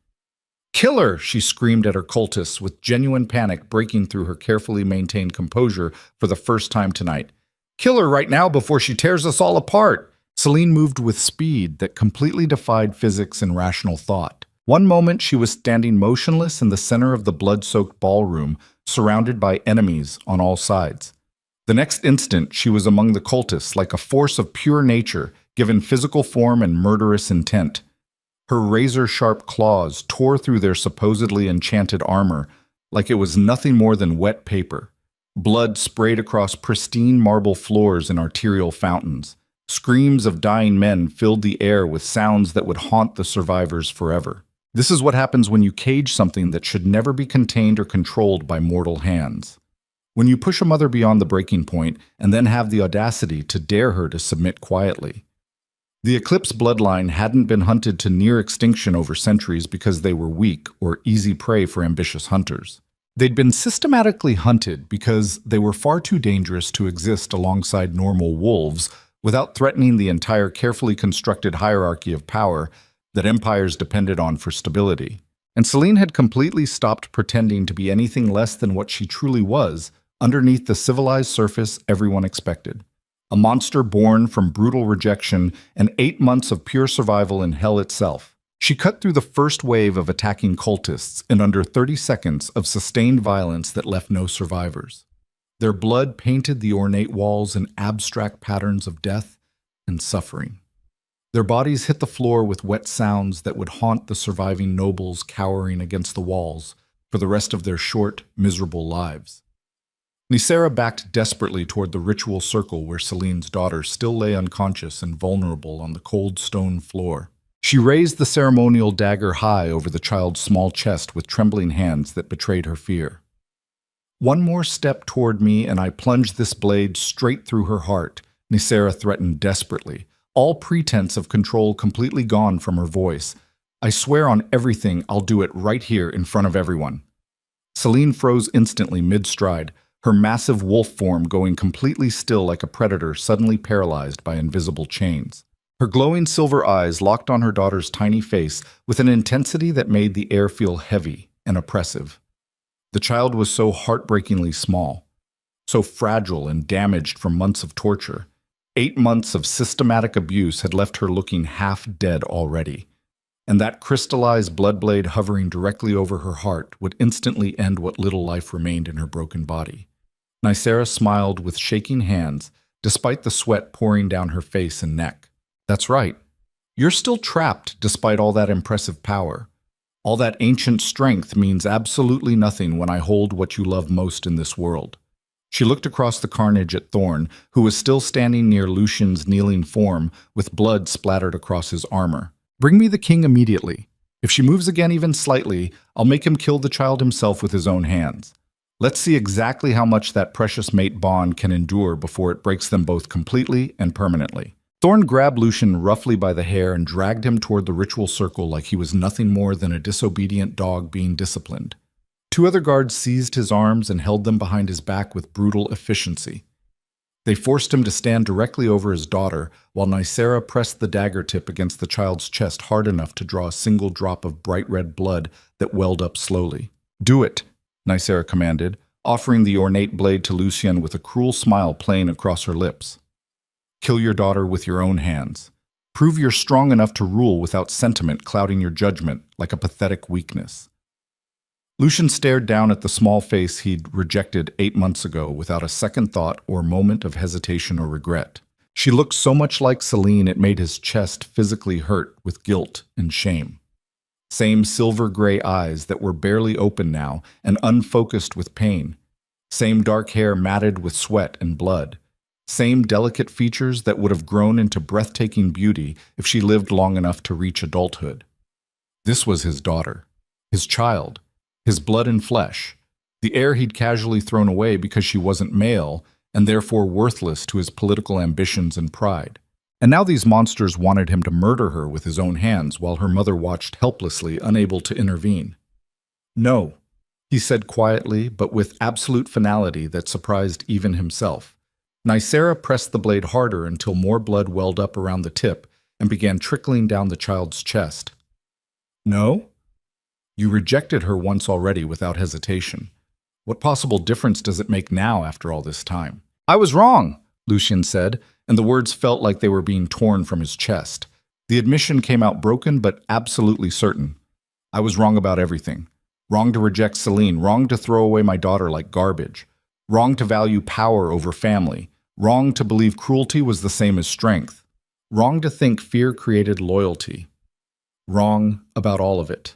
"Kill her!" she screamed at her cultists, with genuine panic breaking through her carefully maintained composure for the first time tonight. "Kill her right now before she tears us all apart!" Celine moved with speed that completely defied physics and rational thought. One moment she was standing motionless in the center of the blood-soaked ballroom, surrounded by enemies on all sides. The next instant, she was among the cultists like a force of pure nature, given physical form and murderous intent. Her razor-sharp claws tore through their supposedly enchanted armor like it was nothing more than wet paper. Blood sprayed across pristine marble floors and arterial fountains. Screams of dying men filled the air with sounds that would haunt the survivors forever. This is what happens when you cage something that should never be contained or controlled by mortal hands. When you push a mother beyond the breaking point and then have the audacity to dare her to submit quietly. The Eclipse bloodline hadn't been hunted to near extinction over centuries because they were weak or easy prey for ambitious hunters. They'd been systematically hunted because they were far too dangerous to exist alongside normal wolves without threatening the entire carefully constructed hierarchy of power that empires depended on for stability. And Celine had completely stopped pretending to be anything less than what she truly was, underneath the civilized surface everyone expected. A monster born from brutal rejection and 8 months of pure survival in hell itself. She cut through the first wave of attacking cultists in under 30 seconds of sustained violence that left no survivors. Their blood painted the ornate walls in abstract patterns of death and suffering. Their bodies hit the floor with wet sounds that would haunt the surviving nobles cowering against the walls for the rest of their short, miserable lives. Nicera backed desperately toward the ritual circle where Celine's daughter still lay unconscious and vulnerable on the cold stone floor. She raised the ceremonial dagger high over the child's small chest with trembling hands that betrayed her fear. "One more step toward me and I plunge this blade straight through her heart," Nicera threatened desperately, all pretense of control completely gone from her voice. "I swear on everything I'll do it right here in front of everyone." Celine froze instantly mid-stride, her massive wolf form going completely still like a predator suddenly paralyzed by invisible chains. Her glowing silver eyes locked on her daughter's tiny face with an intensity that made the air feel heavy and oppressive. The child was so heartbreakingly small, so fragile and damaged from months of torture. 8 months of systematic abuse had left her looking half dead already, and that crystallized blood blade hovering directly over her heart would instantly end what little life remained in her broken body. Nicera smiled with shaking hands, despite the sweat pouring down her face and neck. "That's right. You're still trapped despite all that impressive power. All that ancient strength means absolutely nothing when I hold what you love most in this world." She looked across the carnage at Thorn, who was still standing near Lucian's kneeling form with blood splattered across his armor. "Bring me the king immediately. If she moves again even slightly, I'll make him kill the child himself with his own hands. Let's see exactly how much that precious mate bond can endure before it breaks them both completely and permanently." Thorn grabbed Lucian roughly by the hair and dragged him toward the ritual circle like he was nothing more than a disobedient dog being disciplined. 2 other guards seized his arms and held them behind his back with brutal efficiency. They forced him to stand directly over his daughter, while Nicera pressed the dagger tip against the child's chest hard enough to draw a single drop of bright red blood that welled up slowly. "Do it," Nicera commanded, offering the ornate blade to Lucian with a cruel smile playing across her lips. "Kill your daughter with your own hands. Prove you're strong enough to rule without sentiment clouding your judgment like a pathetic weakness. Lucian stared down at the small face he'd rejected 8 months ago without a second thought or moment of hesitation or regret. She looked so much like Celine it made his chest physically hurt with guilt and shame. Same silver-gray eyes that were barely open now and unfocused with pain. Same dark hair matted with sweat and blood. Same delicate features that would have grown into breathtaking beauty if she lived long enough to reach adulthood. This was his daughter, his child, his blood and flesh, the heir he'd casually thrown away because she wasn't male and therefore worthless to his political ambitions and pride. And now these monsters wanted him to murder her with his own hands while her mother watched helplessly, unable to intervene. "No," he said quietly, but with absolute finality that surprised even himself. Nicera pressed the blade harder until more blood welled up around the tip and began trickling down the child's chest. "No? You rejected her once already without hesitation. What possible difference does it make now after all this time?" "I was wrong," Lucian said, and the words felt like they were being torn from his chest. The admission came out broken but absolutely certain. "I was wrong about everything. Wrong to reject Celine, wrong to throw away my daughter like garbage, wrong to value power over family, wrong to believe cruelty was the same as strength, wrong to think fear created loyalty. Wrong about all of it."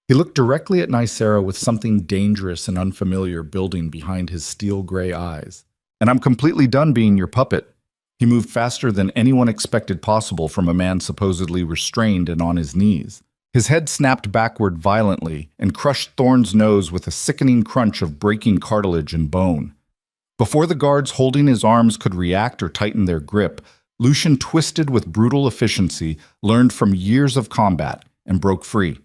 He looked directly at Nicera with something dangerous and unfamiliar building behind his steel-gray eyes. "And I'm completely done being your puppet." He moved faster than anyone expected possible from a man supposedly restrained and on his knees. His head snapped backward violently and crushed Thorne's nose with a sickening crunch of breaking cartilage and bone. Before the guards holding his arms could react or tighten their grip, Lucian twisted with brutal efficiency, learned from years of combat, and broke free.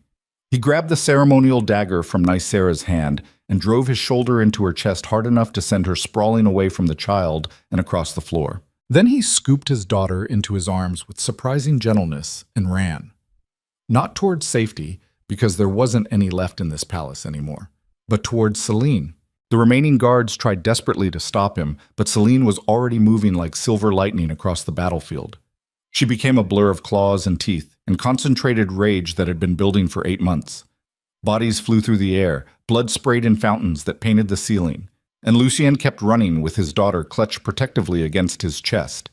He grabbed the ceremonial dagger from Nicera's hand and drove his shoulder into her chest hard enough to send her sprawling away from the child and across the floor. Then he scooped his daughter into his arms with surprising gentleness and ran. Not towards safety, because there wasn't any left in this palace anymore, but towards Celine. The remaining guards tried desperately to stop him, but Celine was already moving like silver lightning across the battlefield. She became a blur of claws and teeth and concentrated rage that had been building for 8 months. Bodies flew through the air, blood sprayed in fountains that painted the ceiling, and Lucien kept running with his daughter clutched protectively against his chest.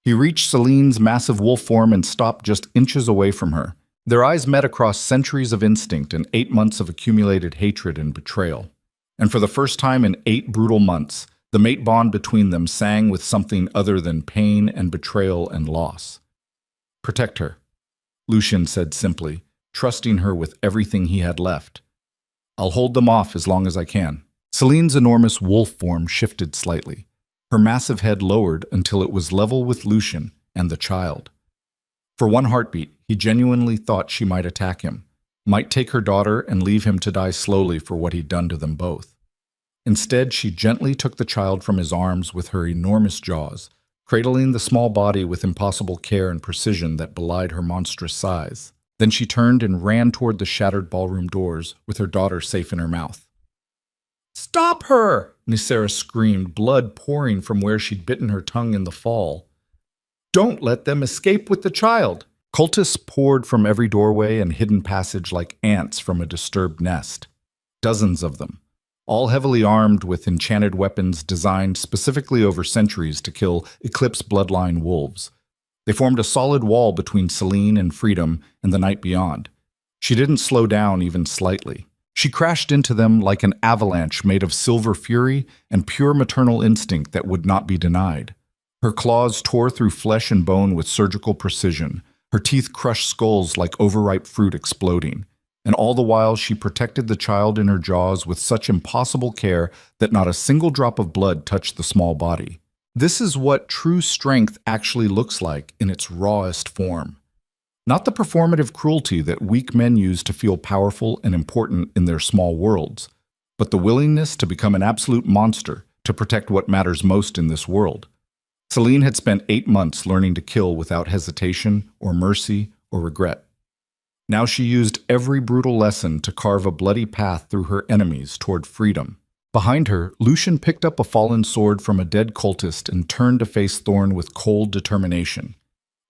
He reached Celine's massive wolf form and stopped just inches away from her. Their eyes met across centuries of instinct and 8 months of accumulated hatred and betrayal. And for the first time in 8 brutal months, the mate bond between them sang with something other than pain and betrayal and loss. "Protect her," Lucian said simply, trusting her with everything he had left. "I'll hold them off as long as I can." Celine's enormous wolf form shifted slightly. Her massive head lowered until it was level with Lucian and the child. For one heartbeat, he genuinely thought she might attack him, might take her daughter and leave him to die slowly for what he'd done to them both. Instead, she gently took the child from his arms with her enormous jaws, cradling the small body with impossible care and precision that belied her monstrous size. Then she turned and ran toward the shattered ballroom doors with her daughter safe in her mouth. "Stop her!" Nicera screamed, blood pouring from where she'd bitten her tongue in the fall. "Don't let them escape with the child!" Cultists poured from every doorway and hidden passage like ants from a disturbed nest. Dozens of them, all heavily armed with enchanted weapons designed specifically over centuries to kill Eclipse bloodline wolves. They formed a solid wall between Celine and freedom and the night beyond. She didn't slow down even slightly. She crashed into them like an avalanche made of silver fury and pure maternal instinct that would not be denied. Her claws tore through flesh and bone with surgical precision. Her teeth crushed skulls like overripe fruit exploding. And all the while she protected the child in her jaws with such impossible care that not a single drop of blood touched the small body. This is what true strength actually looks like in its rawest form. Not the performative cruelty that weak men use to feel powerful and important in their small worlds, but the willingness to become an absolute monster to protect what matters most in this world. Celine had spent 8 months learning to kill without hesitation or mercy or regret. Now she used every brutal lesson to carve a bloody path through her enemies toward freedom. Behind her, Lucian picked up a fallen sword from a dead cultist and turned to face Thorne with cold determination.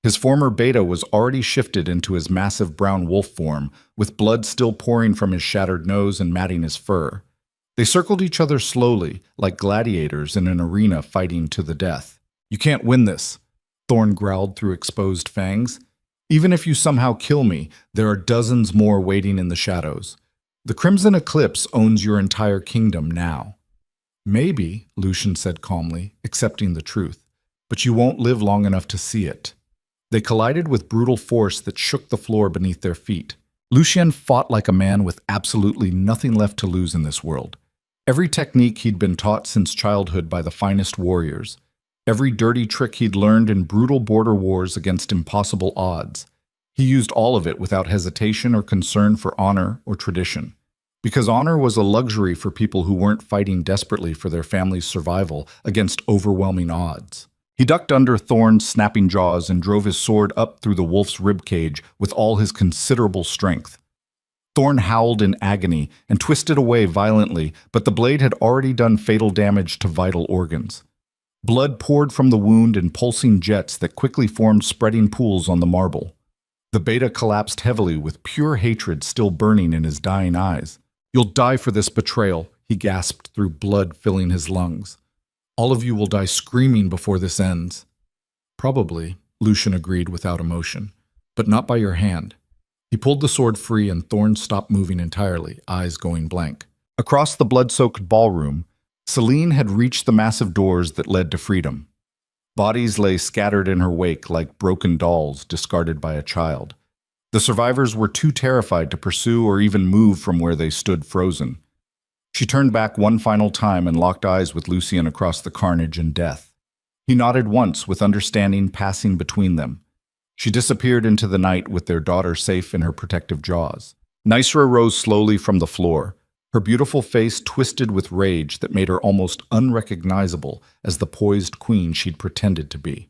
His former beta was already shifted into his massive brown wolf form, with blood still pouring from his shattered nose and matting his fur. They circled each other slowly, like gladiators in an arena fighting to the death. "You can't win this," Thorn growled through exposed fangs. "Even if you somehow kill me, there are dozens more waiting in the shadows. The Crimson Eclipse owns your entire kingdom now." "Maybe," Lucian said calmly, accepting the truth, "but you won't live long enough to see it." They collided with brutal force that shook the floor beneath their feet. Lucien fought like a man with absolutely nothing left to lose in this world. Every technique he'd been taught since childhood by the finest warriors. Every dirty trick he'd learned in brutal border wars against impossible odds. He used all of it without hesitation or concern for honor or tradition. Because honor was a luxury for people who weren't fighting desperately for their family's survival against overwhelming odds. He ducked under Thorn's snapping jaws and drove his sword up through the wolf's ribcage with all his considerable strength. Thorn howled in agony and twisted away violently, but the blade had already done fatal damage to vital organs. Blood poured from the wound in pulsing jets that quickly formed spreading pools on the marble. The beta collapsed heavily with pure hatred still burning in his dying eyes. "You'll die for this betrayal," he gasped through blood filling his lungs. "All of you will die screaming before this ends." "Probably," Lucian agreed without emotion, "but not by your hand." He pulled the sword free and Thorn stopped moving entirely, eyes going blank. Across the blood-soaked ballroom, Celine had reached the massive doors that led to freedom. Bodies lay scattered in her wake like broken dolls discarded by a child. The survivors were too terrified to pursue or even move from where they stood frozen. She turned back one final time and locked eyes with Lucien across the carnage and death. He nodded once, with understanding passing between them. She disappeared into the night with their daughter safe in her protective jaws. Nysra rose slowly from the floor, her beautiful face twisted with rage that made her almost unrecognizable as the poised queen she'd pretended to be.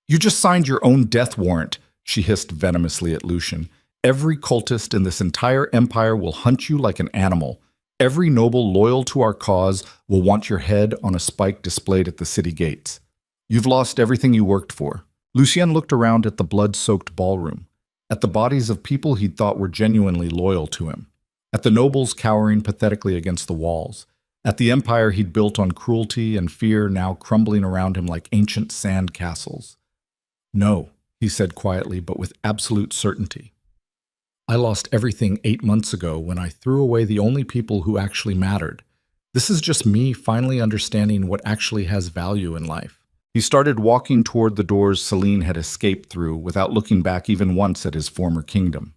"You just signed your own death warrant," she hissed venomously at Lucian. "Every cultist in this entire empire will hunt you like an animal. Every noble loyal to our cause will want your head on a spike displayed at the city gates. You've lost everything you worked for." Lucien looked around at the blood-soaked ballroom, at the bodies of people he'd thought were genuinely loyal to him, at the nobles cowering pathetically against the walls, at the empire he'd built on cruelty and fear now crumbling around him like ancient sand castles. "No," he said quietly but with absolute certainty. "I lost everything 8 months ago when I threw away the only people who actually mattered. This is just me finally understanding what actually has value in life." He started walking toward the doors Celine had escaped through without looking back even once at his former kingdom.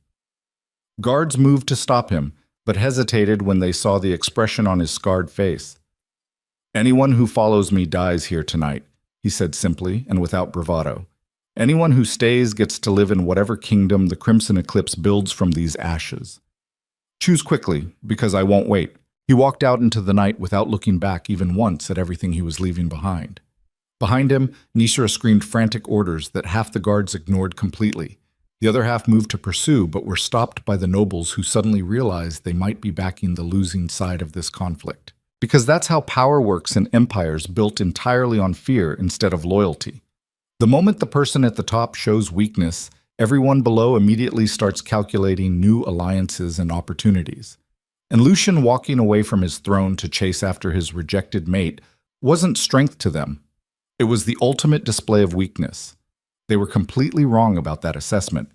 Guards moved to stop him, but hesitated when they saw the expression on his scarred face. "Anyone who follows me dies here tonight," he said simply and without bravado. "Anyone who stays gets to live in whatever kingdom the Crimson Eclipse builds from these ashes. Choose quickly, because I won't wait." He walked out into the night without looking back even once at everything he was leaving behind. Behind him, Nysra screamed frantic orders that half the guards ignored completely. The other half moved to pursue, but were stopped by the nobles who suddenly realized they might be backing the losing side of this conflict. Because that's how power works in empires built entirely on fear instead of loyalty. The moment the person at the top shows weakness, everyone below immediately starts calculating new alliances and opportunities. And Lucien walking away from his throne to chase after his rejected mate wasn't strength to them. It was the ultimate display of weakness. They were completely wrong about that assessment,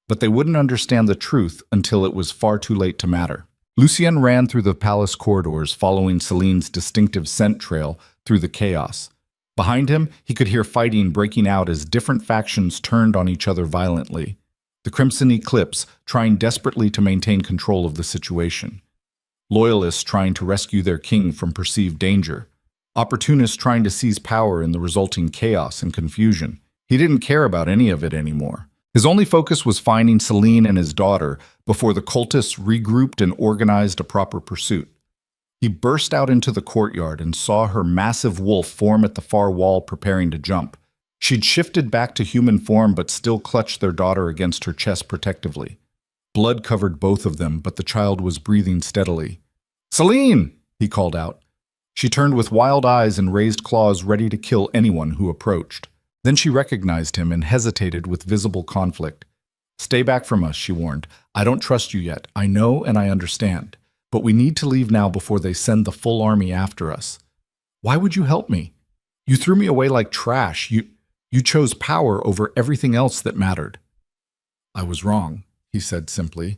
but they wouldn't understand the truth until it was far too late to matter. Lucien ran through the palace corridors, following Celine's distinctive scent trail through the chaos. Behind him, he could hear fighting breaking out as different factions turned on each other violently. The Crimson Eclipse trying desperately to maintain control of the situation. Loyalists trying to rescue their king from perceived danger. Opportunists trying to seize power in the resulting chaos and confusion. He didn't care about any of it anymore. His only focus was finding Celine and his daughter before the cultists regrouped and organized a proper pursuit. He burst out into the courtyard and saw her massive wolf form at the far wall preparing to jump. She'd shifted back to human form but still clutched their daughter against her chest protectively. Blood covered both of them, but the child was breathing steadily. "Celine!" he called out. She turned with wild eyes and raised claws ready to kill anyone who approached. Then she recognized him and hesitated with visible conflict. "Stay back from us," she warned. "I don't trust you yet. I know and I understand. But we need to leave now before they send the full army after us." "Why would you help me? You threw me away like trash. You chose power over everything else that mattered." "I was wrong," he said simply.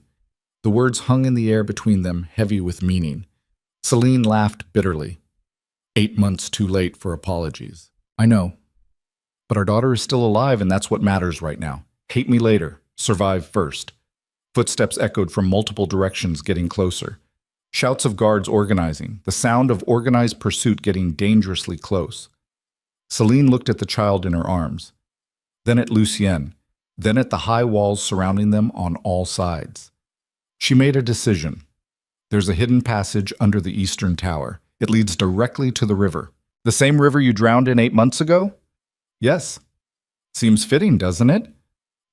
The words hung in the air between them, heavy with meaning. Celine laughed bitterly. 8 months too late for apologies. "I know. But our daughter is still alive, and that's what matters right now. Hate me later. Survive first." Footsteps echoed from multiple directions, getting closer. Shouts of guards organizing, the sound of organized pursuit getting dangerously close. Celine looked at the child in her arms, then at Lucienne, then at the high walls surrounding them on all sides. She made a decision. There's a hidden passage under the eastern tower. It leads directly to the river. "The same river you drowned in 8 months ago?" "Yes." "Seems fitting, doesn't it?"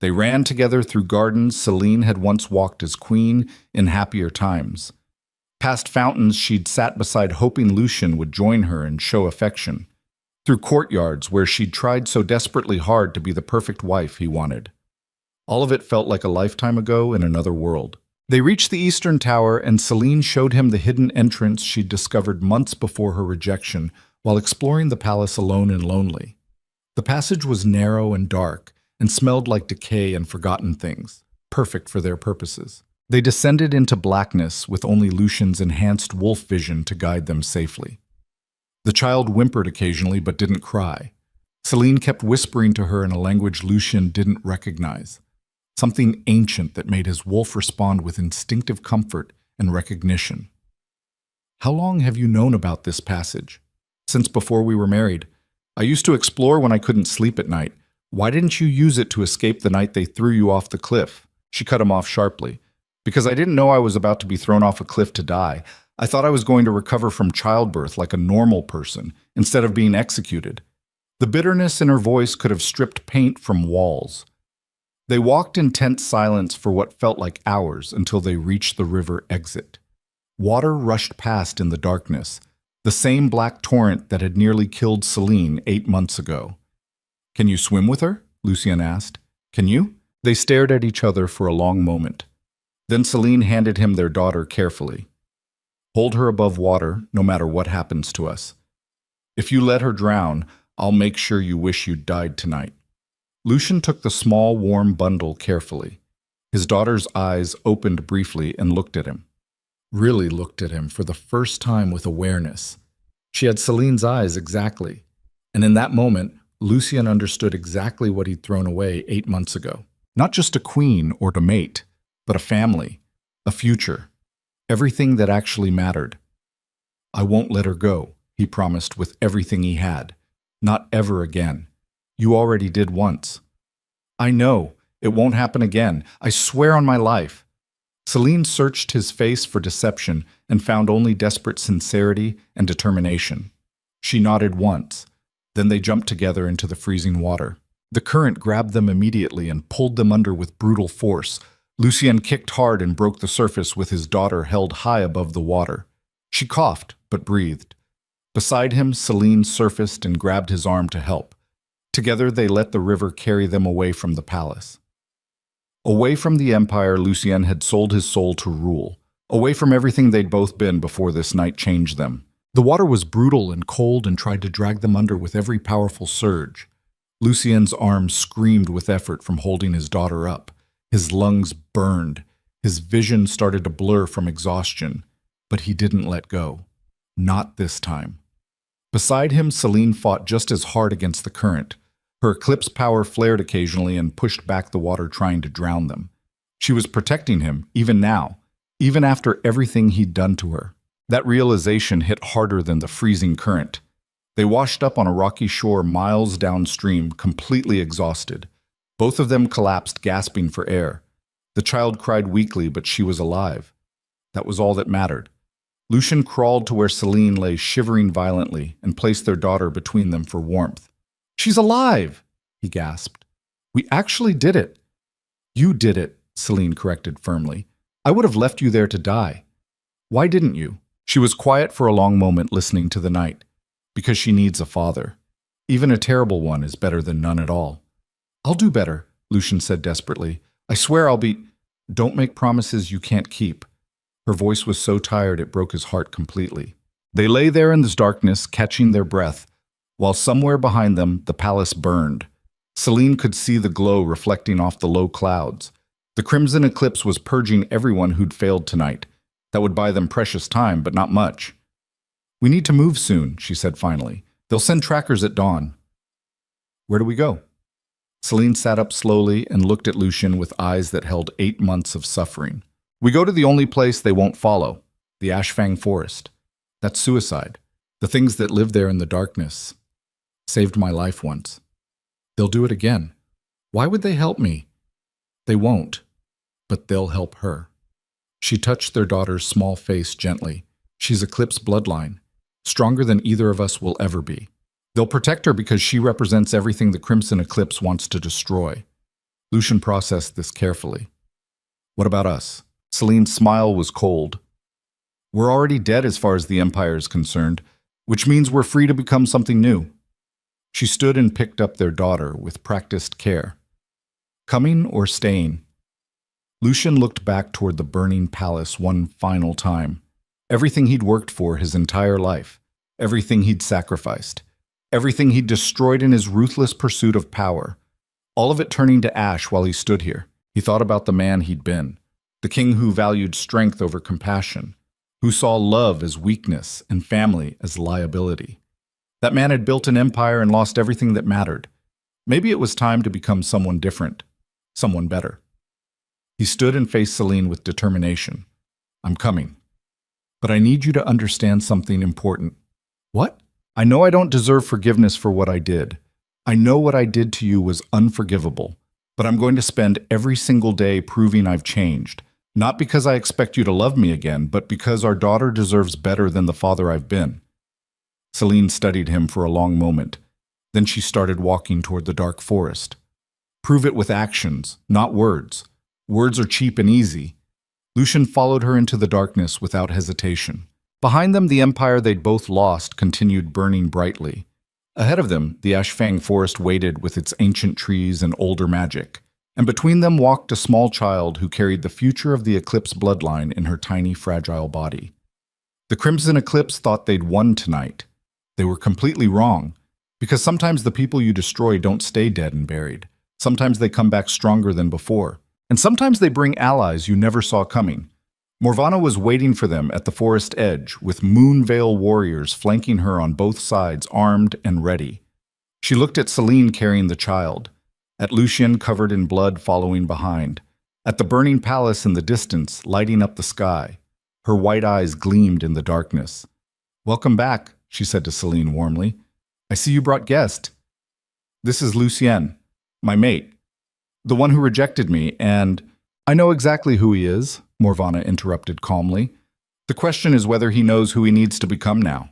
They ran together through gardens Celine had once walked as queen in happier times. Past fountains she'd sat beside hoping Lucien would join her and show affection. Through courtyards where she'd tried so desperately hard to be the perfect wife he wanted. All of it felt like a lifetime ago in another world. They reached the eastern tower, and Celine showed him the hidden entrance she'd discovered months before her rejection while exploring the palace alone and lonely. The passage was narrow and dark, and smelled like decay and forgotten things, perfect for their purposes. They descended into blackness with only Lucien's enhanced wolf vision to guide them safely. The child whimpered occasionally but didn't cry. Celine kept whispering to her in a language Lucien didn't recognize, something ancient that made his wolf respond with instinctive comfort and recognition. "How long have you known about this passage?" "Since before we were married. I used to explore when I couldn't sleep at night. Why didn't you use it to escape the night they threw you off the cliff?" She cut him off sharply. "Because I didn't know I was about to be thrown off a cliff to die. I thought I was going to recover from childbirth like a normal person, instead of being executed." The bitterness in her voice could have stripped paint from walls. They walked in tense silence for what felt like hours until they reached the river exit. Water rushed past in the darkness, the same black torrent that had nearly killed Celine 8 months ago. "Can you swim with her?" Lucien asked. "Can you?" They stared at each other for a long moment. Then Celine handed him their daughter carefully. "Hold her above water, no matter what happens to us. If you let her drown, I'll make sure you wish you'd died tonight." Lucien took the small, warm bundle carefully. His daughter's eyes opened briefly and looked at him. Really looked at him for the first time with awareness. She had Celine's eyes exactly. And in that moment, Lucien understood exactly what he'd thrown away 8 months ago. Not just a queen or to mate, but a family, a future, everything that actually mattered. "I won't let her go," he promised with everything he had. "Not ever again. You already did once." "I know. It won't happen again. I swear on my life." Celine searched his face for deception and found only desperate sincerity and determination. She nodded once. Then they jumped together into the freezing water. The current grabbed them immediately and pulled them under with brutal force. Lucien kicked hard and broke the surface with his daughter held high above the water. She coughed, but breathed. Beside him, Celine surfaced and grabbed his arm to help. Together, they let the river carry them away from the palace. Away from the empire Lucien had sold his soul to rule. Away from everything they'd both been before this night changed them. The water was brutal and cold and tried to drag them under with every powerful surge. Lucien's arms screamed with effort from holding his daughter up. His lungs burned. His vision started to blur from exhaustion. But he didn't let go. Not this time. Beside him, Celine fought just as hard against the current. Her eclipse power flared occasionally and pushed back the water, trying to drown them. She was protecting him, even now, even after everything he'd done to her. That realization hit harder than the freezing current. They washed up on a rocky shore miles downstream, completely exhausted. Both of them collapsed, gasping for air. The child cried weakly, but she was alive. That was all that mattered. Lucien crawled to where Celine lay shivering violently and placed their daughter between them for warmth. "She's alive!" he gasped. "We actually did it." "You did it," Celine corrected firmly. "I would have left you there to die." "Why didn't you?" She was quiet for a long moment, listening to the night. "Because she needs a father." Even a terrible one is better than none at all. I'll do better, Lucian said desperately. I swear I'll be— Don't make promises you can't keep. Her voice was so tired it broke his heart completely. They lay there in the darkness, catching their breath, while somewhere behind them the palace burned. Celine could see the glow reflecting off the low clouds. The crimson eclipse was purging everyone who'd failed tonight. That would buy them precious time, but not much. We need to move soon, she said finally. They'll send trackers at dawn. Where do we go? Celine sat up slowly and looked at Lucian with eyes that held 8 months of suffering. We go to the only place they won't follow, the Ashfang Forest. That's suicide. The things that live there in the darkness saved my life once. They'll do it again. Why would they help me? They won't, but they'll help her. She touched their daughter's small face gently. She's Eclipse bloodline, stronger than either of us will ever be. They'll protect her because she represents everything the Crimson Eclipse wants to destroy. Lucian processed this carefully. What about us? Celine's smile was cold. We're already dead as far as the Empire is concerned, which means we're free to become something new. She stood and picked up their daughter with practiced care. Coming or staying? Lucian looked back toward the burning palace one final time. Everything he'd worked for his entire life, everything he'd sacrificed, everything he'd destroyed in his ruthless pursuit of power, all of it turning to ash while he stood here. He thought about the man he'd been, the king who valued strength over compassion, who saw love as weakness and family as liability. That man had built an empire and lost everything that mattered. Maybe it was time to become someone different, someone better. He stood and faced Celine with determination. I'm coming. But I need you to understand something important. What? I know I don't deserve forgiveness for what I did. I know what I did to you was unforgivable. But I'm going to spend every single day proving I've changed. Not because I expect you to love me again, but because our daughter deserves better than the father I've been. Celine studied him for a long moment. Then she started walking toward the dark forest. Prove it with actions, not words. Words are cheap and easy. Lucian followed her into the darkness without hesitation. Behind them, the empire they'd both lost continued burning brightly. Ahead of them, the Ashfang Forest waited with its ancient trees and older magic. And between them walked a small child who carried the future of the Eclipse bloodline in her tiny, fragile body. The Crimson Eclipse thought they'd won tonight. They were completely wrong, because sometimes the people you destroy don't stay dead and buried. Sometimes they come back stronger than before. And sometimes they bring allies you never saw coming. Morvana was waiting for them at the forest edge, with Moonveil warriors flanking her on both sides, armed and ready. She looked at Celine carrying the child, at Lucian covered in blood following behind, at the burning palace in the distance lighting up the sky. Her white eyes gleamed in the darkness. Welcome back, she said to Celine warmly. I see you brought guests. This is Lucien, my mate. The one who rejected me, and— I know exactly who he is, Morvana interrupted calmly. The question is whether he knows who he needs to become now.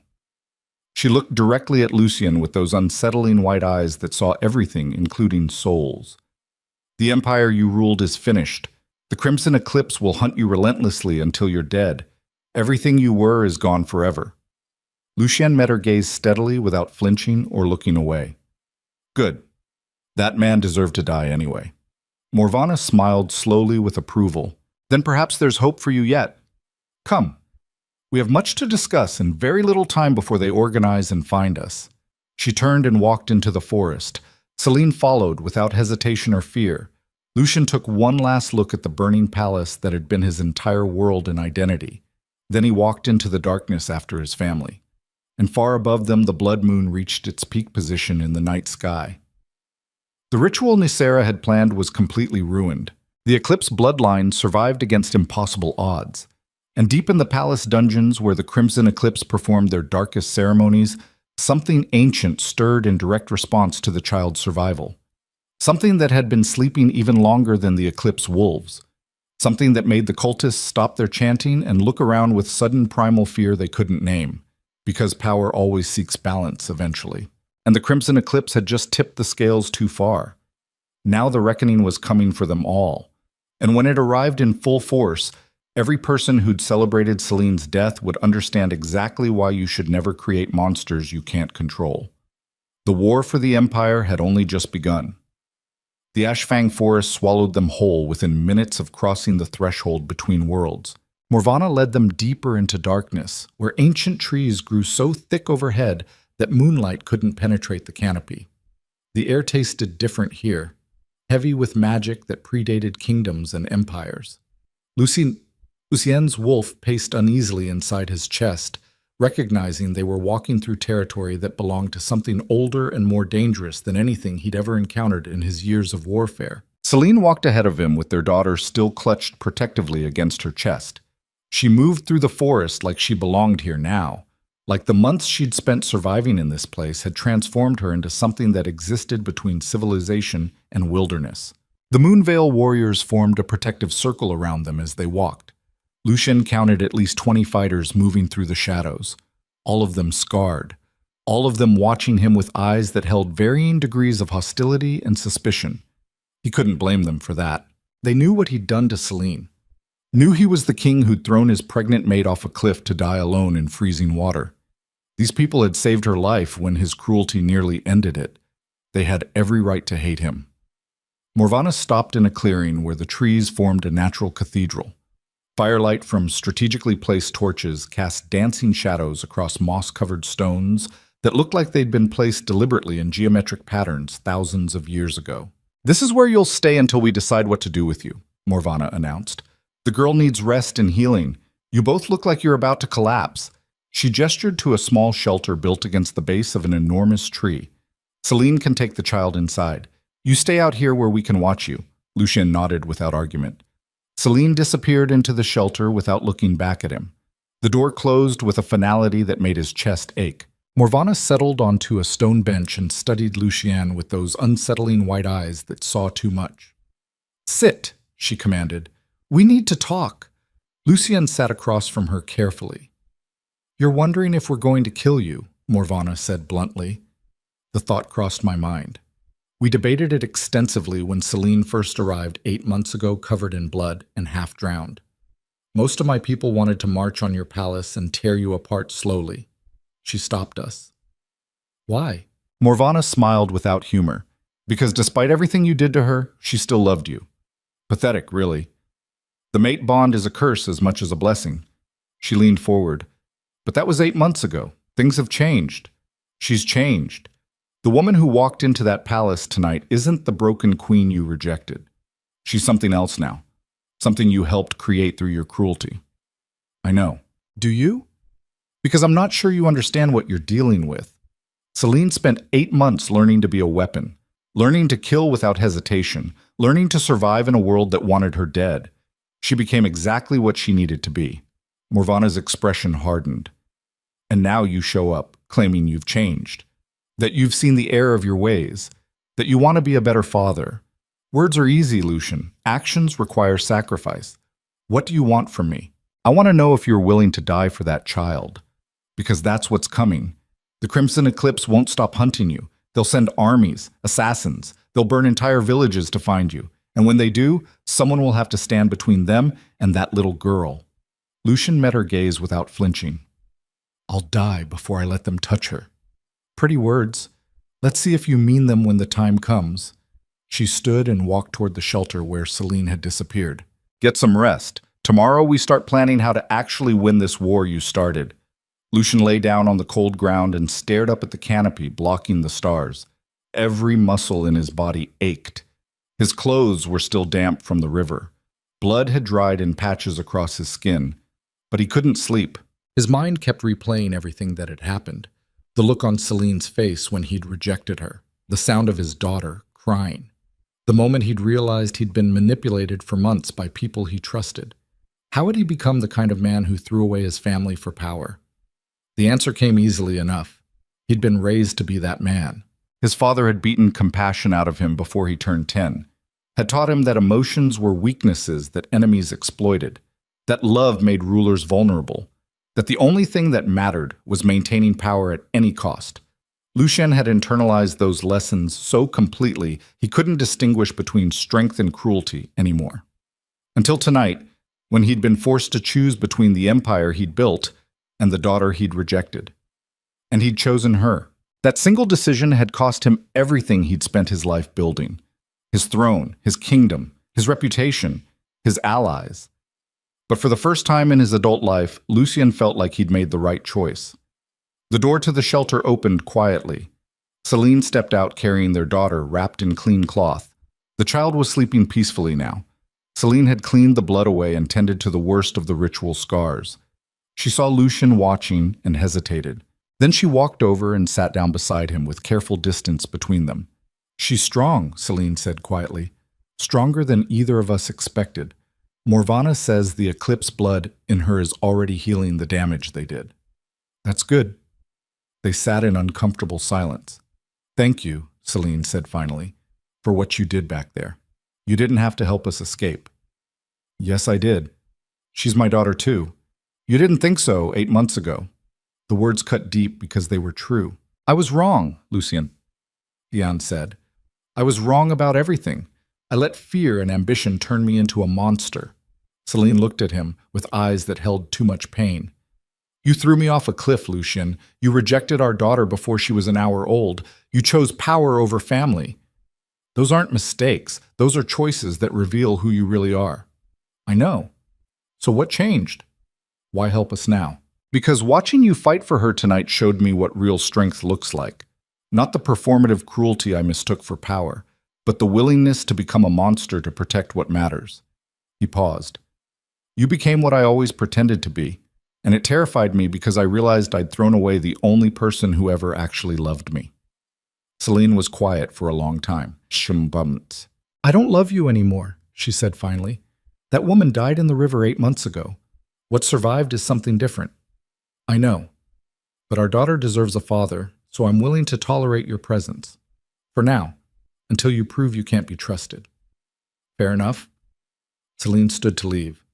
She looked directly at Lucien with those unsettling white eyes that saw everything, including souls. The empire you ruled is finished. The Crimson Eclipse will hunt you relentlessly until you're dead. Everything you were is gone forever. Lucien met her gaze steadily without flinching or looking away. Good. That man deserved to die anyway. Morvana smiled slowly with approval. Then perhaps there's hope for you yet. Come. We have much to discuss and very little time before they organize and find us. She turned and walked into the forest. Celine followed without hesitation or fear. Lucian took one last look at the burning palace that had been his entire world and identity. Then he walked into the darkness after his family. And far above them the blood moon reached its peak position in the night sky. The ritual Nisera had planned was completely ruined. The Eclipse bloodline survived against impossible odds. And deep in the palace dungeons where the Crimson Eclipse performed their darkest ceremonies, something ancient stirred in direct response to the child's survival. Something that had been sleeping even longer than the Eclipse wolves. Something that made the cultists stop their chanting and look around with sudden primal fear they couldn't name. Because power always seeks balance eventually. And the Crimson Eclipse had just tipped the scales too far. Now the reckoning was coming for them all. And when it arrived in full force, every person who'd celebrated Celine's death would understand exactly why you should never create monsters you can't control. The war for the Empire had only just begun. The Ashfang forest swallowed them whole within minutes of crossing the threshold between worlds. Morvana led them deeper into darkness, where ancient trees grew so thick overhead that moonlight couldn't penetrate the canopy. The air tasted different here, heavy with magic that predated kingdoms and empires. Lucien's wolf paced uneasily inside his chest, recognizing they were walking through territory that belonged to something older and more dangerous than anything he'd ever encountered in his years of warfare. Celine walked ahead of him with their daughter still clutched protectively against her chest. She moved through the forest like she belonged here now, like the months she'd spent surviving in this place had transformed her into something that existed between civilization and wilderness. The Moonvale warriors formed a protective circle around them as they walked. Lucien counted at least 20 fighters moving through the shadows, all of them scarred, all of them watching him with eyes that held varying degrees of hostility and suspicion. He couldn't blame them for that. They knew what he'd done to Celine, knew he was the king who'd thrown his pregnant mate off a cliff to die alone in freezing water. These people had saved her life when his cruelty nearly ended it. They had every right to hate him. Morvana stopped in a clearing where the trees formed a natural cathedral. Firelight from strategically placed torches cast dancing shadows across moss-covered stones that looked like they'd been placed deliberately in geometric patterns thousands of years ago. "This is where you'll stay until we decide what to do with you," Morvana announced. "The girl needs rest and healing. You both look like you're about to collapse." She gestured to a small shelter built against the base of an enormous tree. "Celine can take the child inside. You stay out here where we can watch you." Lucien nodded without argument. Celine disappeared into the shelter without looking back at him. The door closed with a finality that made his chest ache. Morvana settled onto a stone bench and studied Lucien with those unsettling white eyes that saw too much. "Sit," she commanded. "We need to talk." Lucien sat across from her carefully. "You're wondering if we're going to kill you," Morvana said bluntly. The thought crossed my mind. We debated it extensively when Celine first arrived 8 months ago, covered in blood and half drowned. "Most of my people wanted to march on your palace and tear you apart slowly." She stopped us. "Why?" Morvana smiled without humor. "Because despite everything you did to her, she still loved you." Pathetic, really. The mate bond is a curse as much as a blessing. She leaned forward. "But that was 8 months ago. Things have changed." "She's changed. The woman who walked into that palace tonight isn't the broken queen you rejected. She's something else now. Something you helped create through your cruelty." "I know." "Do you?" "Because I'm not sure you understand what you're dealing with." Celine spent 8 months learning to be a weapon, learning to kill without hesitation, learning to survive in a world that wanted her dead. She became exactly what she needed to be. Morvana's expression hardened. "And now you show up, claiming you've changed. That you've seen the error of your ways, that you want to be a better father. Words are easy, Lucien. Actions require sacrifice. What do you want from me? I want to know if you're willing to die for that child. Because that's what's coming. The Crimson Eclipse won't stop hunting you. They'll send armies, assassins. They'll burn entire villages to find you. And when they do, someone will have to stand between them and that little girl." Lucien met her gaze without flinching. "I'll die before I let them touch her." "Pretty words. Let's see if you mean them when the time comes." She stood and walked toward the shelter where Celine had disappeared. "Get some rest. Tomorrow we start planning how to actually win this war you started." Lucien lay down on the cold ground and stared up at the canopy, blocking the stars. Every muscle in his body ached. His clothes were still damp from the river. Blood had dried in patches across his skin, but he couldn't sleep. His mind kept replaying everything that had happened. The look on Celine's face when he'd rejected her, the sound of his daughter crying, the moment he'd realized he'd been manipulated for months by people he trusted. How had he become the kind of man who threw away his family for power? The answer came easily enough. He'd been raised to be that man. His father had beaten compassion out of him before he turned 10, had taught him that emotions were weaknesses that enemies exploited, that love made rulers vulnerable, that the only thing that mattered was maintaining power at any cost. Lucien had internalized those lessons so completely he couldn't distinguish between strength and cruelty anymore. Until tonight, when he'd been forced to choose between the empire he'd built and the daughter he'd rejected. And he'd chosen her. That single decision had cost him everything he'd spent his life building. His throne, his kingdom, his reputation, his allies. But for the first time in his adult life, Lucien felt like he'd made the right choice. The door to the shelter opened quietly. Celine stepped out carrying their daughter wrapped in clean cloth. The child was sleeping peacefully now. Celine had cleaned the blood away and tended to the worst of the ritual scars. She saw Lucien watching and hesitated. Then she walked over and sat down beside him with careful distance between them. "She's strong," Celine said quietly. "Stronger than either of us expected. Morvana says the eclipse blood in her is already healing the damage they did." "That's good." They sat in uncomfortable silence. "Thank you," Celine said finally, "for what you did back there. You didn't have to help us escape." "Yes, I did. She's my daughter too. You didn't think so 8 months ago." The words cut deep because they were true. "I was wrong, Lucien," Diane said. "I was wrong about everything. I let fear and ambition turn me into a monster." Celine looked at him with eyes that held too much pain. "You threw me off a cliff, Lucien. You rejected our daughter before she was an hour old. You chose power over family. Those aren't mistakes. Those are choices that reveal who you really are." "I know. So what changed?" "Why help us now?" "Because watching you fight for her tonight showed me what real strength looks like. Not the performative cruelty I mistook for power, but the willingness to become a monster to protect what matters." He paused. "You became what I always pretended to be, and it terrified me because I realized I'd thrown away the only person who ever actually loved me." Celine was quiet for a long time. "Shumbumts. I don't love you anymore," she said finally. "That woman died in the river 8 months ago. What survived is something different." "I know. But our daughter deserves a father, so I'm willing to tolerate your presence. For now, until you prove you can't be trusted." "Fair enough." Celine stood to leave.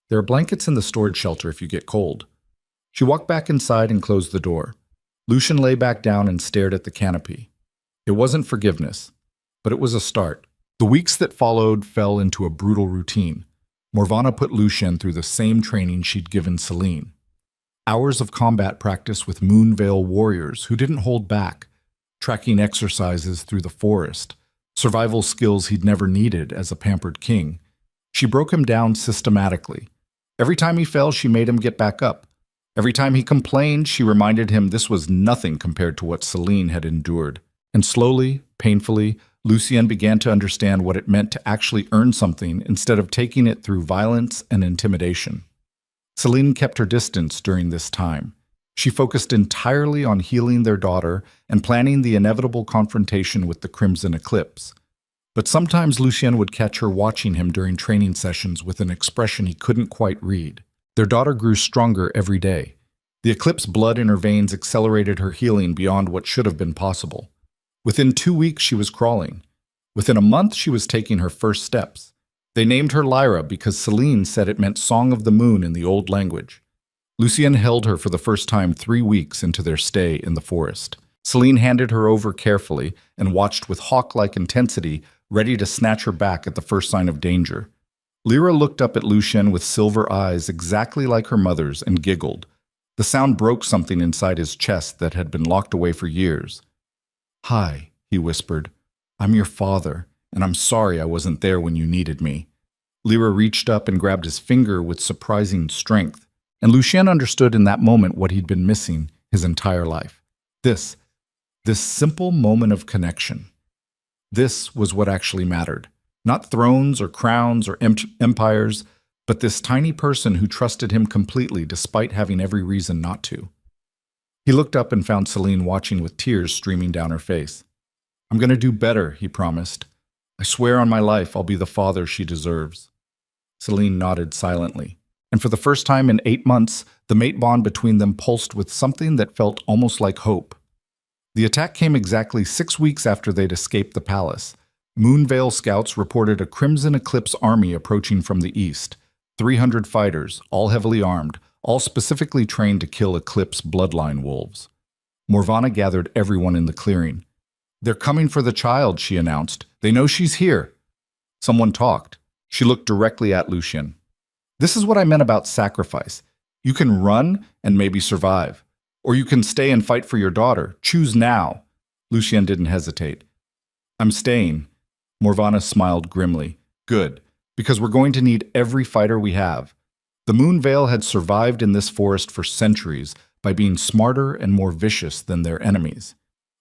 "There are blankets in the storage shelter if you get cold." She walked back inside and closed the door. Lucien lay back down and stared at the canopy. It wasn't forgiveness, but it was a start. The weeks that followed fell into a brutal routine. Morvana put Lucien through the same training she'd given Celine. Hours of combat practice with Moonvale warriors who didn't hold back, tracking exercises through the forest, survival skills he'd never needed as a pampered king. She broke him down systematically. Every time he fell, she made him get back up. Every time he complained, she reminded him this was nothing compared to what Celine had endured. And slowly, painfully, Lucien began to understand what it meant to actually earn something instead of taking it through violence and intimidation. Celine kept her distance during this time. She focused entirely on healing their daughter and planning the inevitable confrontation with the Crimson Eclipse. But sometimes Lucien would catch her watching him during training sessions with an expression he couldn't quite read. Their daughter grew stronger every day. The Eclipse blood in her veins accelerated her healing beyond what should have been possible. Within 2 weeks, she was crawling. Within a month, she was taking her first steps. They named her Lyra because Celine said it meant Song of the Moon in the old language. Lucien held her for the first time 3 weeks into their stay in the forest. Celine handed her over carefully and watched with hawk-like intensity, ready to snatch her back at the first sign of danger. Lyra looked up at Lucien with silver eyes exactly like her mother's and giggled. The sound broke something inside his chest that had been locked away for years. "Hi," he whispered. "I'm your father, and I'm sorry I wasn't there when you needed me." Lyra reached up and grabbed his finger with surprising strength, and Lucien understood in that moment what he'd been missing his entire life. This simple moment of connection. This was what actually mattered. Not thrones or crowns or empires, but this tiny person who trusted him completely despite having every reason not to. He looked up and found Celine watching with tears streaming down her face. "I'm going to do better," he promised. "I swear on my life I'll be the father she deserves." Celine nodded silently, and for the first time in 8 months, the mate bond between them pulsed with something that felt almost like hope. The attack came exactly 6 weeks after they'd escaped the palace. Moonvale scouts reported a Crimson Eclipse army approaching from the east. 300 fighters, all heavily armed, all specifically trained to kill Eclipse bloodline wolves. Morvana gathered everyone in the clearing. "They're coming for the child," she announced. "They know she's here." Someone talked. She looked directly at Lucien. "This is what I meant about sacrifice. You can run and maybe survive, Or you can stay and fight for your daughter. Choose now. Lucien didn't hesitate. I'm staying. Morvana smiled grimly. Good, because we're going to need every fighter we have. The Moonveil had survived in this forest for centuries by being smarter and more vicious than their enemies.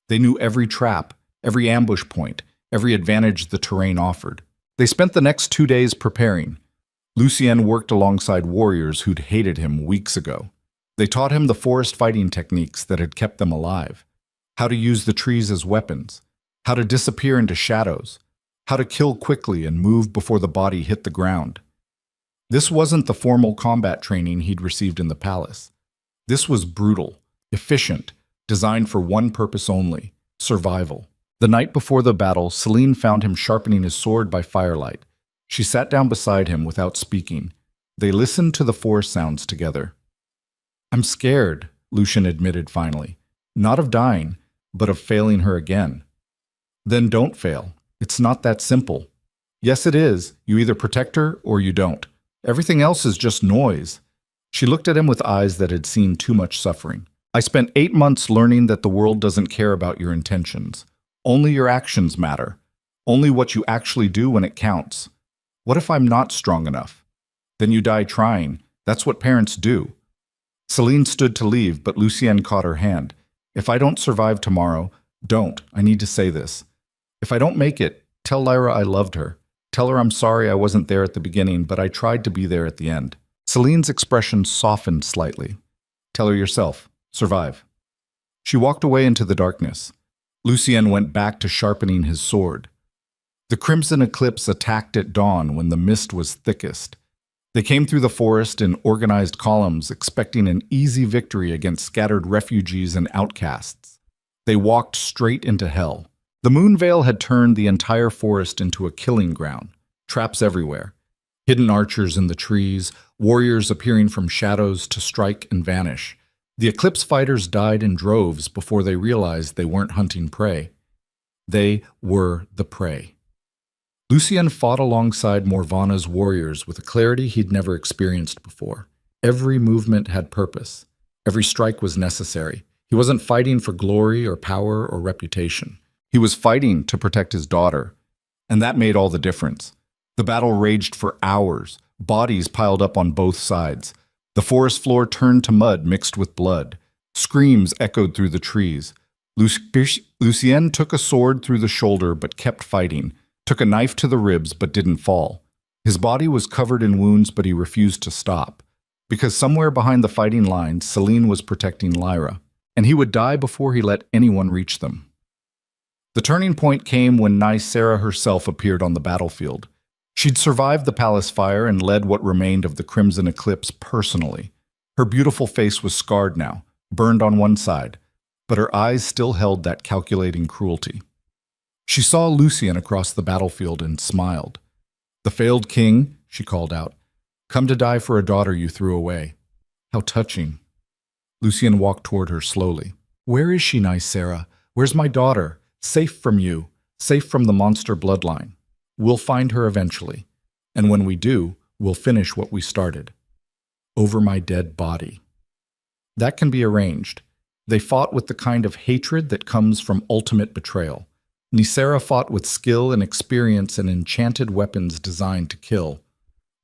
They knew every trap, every ambush point, every advantage the terrain offered. They spent the next 2 days preparing. Lucien worked alongside warriors who'd hated him weeks ago. They taught him the forest fighting techniques that had kept them alive, how to use the trees as weapons, how to disappear into shadows, how to kill quickly and move before the body hit the ground. This wasn't the formal combat training he'd received in the palace. This was brutal, efficient, designed for one purpose only: survival. The night before the battle, Celine found him sharpening his sword by firelight. She sat down beside him without speaking. They listened to the forest sounds together. I'm scared, Lucien admitted finally. Not of dying, but of failing her again. Then don't fail. It's not that simple. Yes, it is. You either protect her or you don't. Everything else is just noise. She looked at him with eyes that had seen too much suffering. I spent 8 months learning that the world doesn't care about your intentions. Only your actions matter. Only what you actually do when it counts. What if I'm not strong enough? Then you die trying. That's what parents do. Celine stood to leave, but Lucien caught her hand. If I don't survive tomorrow, don't. I need to say this. If I don't make it, tell Lyra I loved her. Tell her I'm sorry I wasn't there at the beginning, but I tried to be there at the end. Celine's expression softened slightly. Tell her yourself. Survive. She walked away into the darkness. Lucien went back to sharpening his sword. The crimson eclipse attacked at dawn when the mist was thickest. They came through the forest in organized columns, expecting an easy victory against scattered refugees and outcasts. They walked straight into hell. The Moonveil had turned the entire forest into a killing ground. Traps everywhere. Hidden archers in the trees, warriors appearing from shadows to strike and vanish. The Eclipse fighters died in droves before they realized they weren't hunting prey. They were the prey. Lucien fought alongside Morvana's warriors with a clarity he'd never experienced before. Every movement had purpose. Every strike was necessary. He wasn't fighting for glory or power or reputation. He was fighting to protect his daughter. And that made all the difference. The battle raged for hours. Bodies piled up on both sides. The forest floor turned to mud mixed with blood. Screams echoed through the trees. Lucien took a sword through the shoulder but kept fighting. Took a knife to the ribs but didn't fall. His body was covered in wounds, but he refused to stop. Because somewhere behind the fighting lines, Celine was protecting Lyra, and he would die before he let anyone reach them. The turning point came when Nicera herself appeared on the battlefield. She'd survived the palace fire and led what remained of the Crimson Eclipse personally. Her beautiful face was scarred now, burned on one side, but her eyes still held that calculating cruelty. She saw Lucien across the battlefield and smiled. "The failed king," she called out, "come to die for a daughter you threw away." How touching. Lucien walked toward her slowly. "Where is she, Nicera? Where's my daughter? Safe from you, safe from the monster bloodline. We'll find her eventually. And when we do, we'll finish what we started. Over my dead body." That can be arranged. They fought with the kind of hatred that comes from ultimate betrayal. Nicera fought with skill and experience and enchanted weapons designed to kill.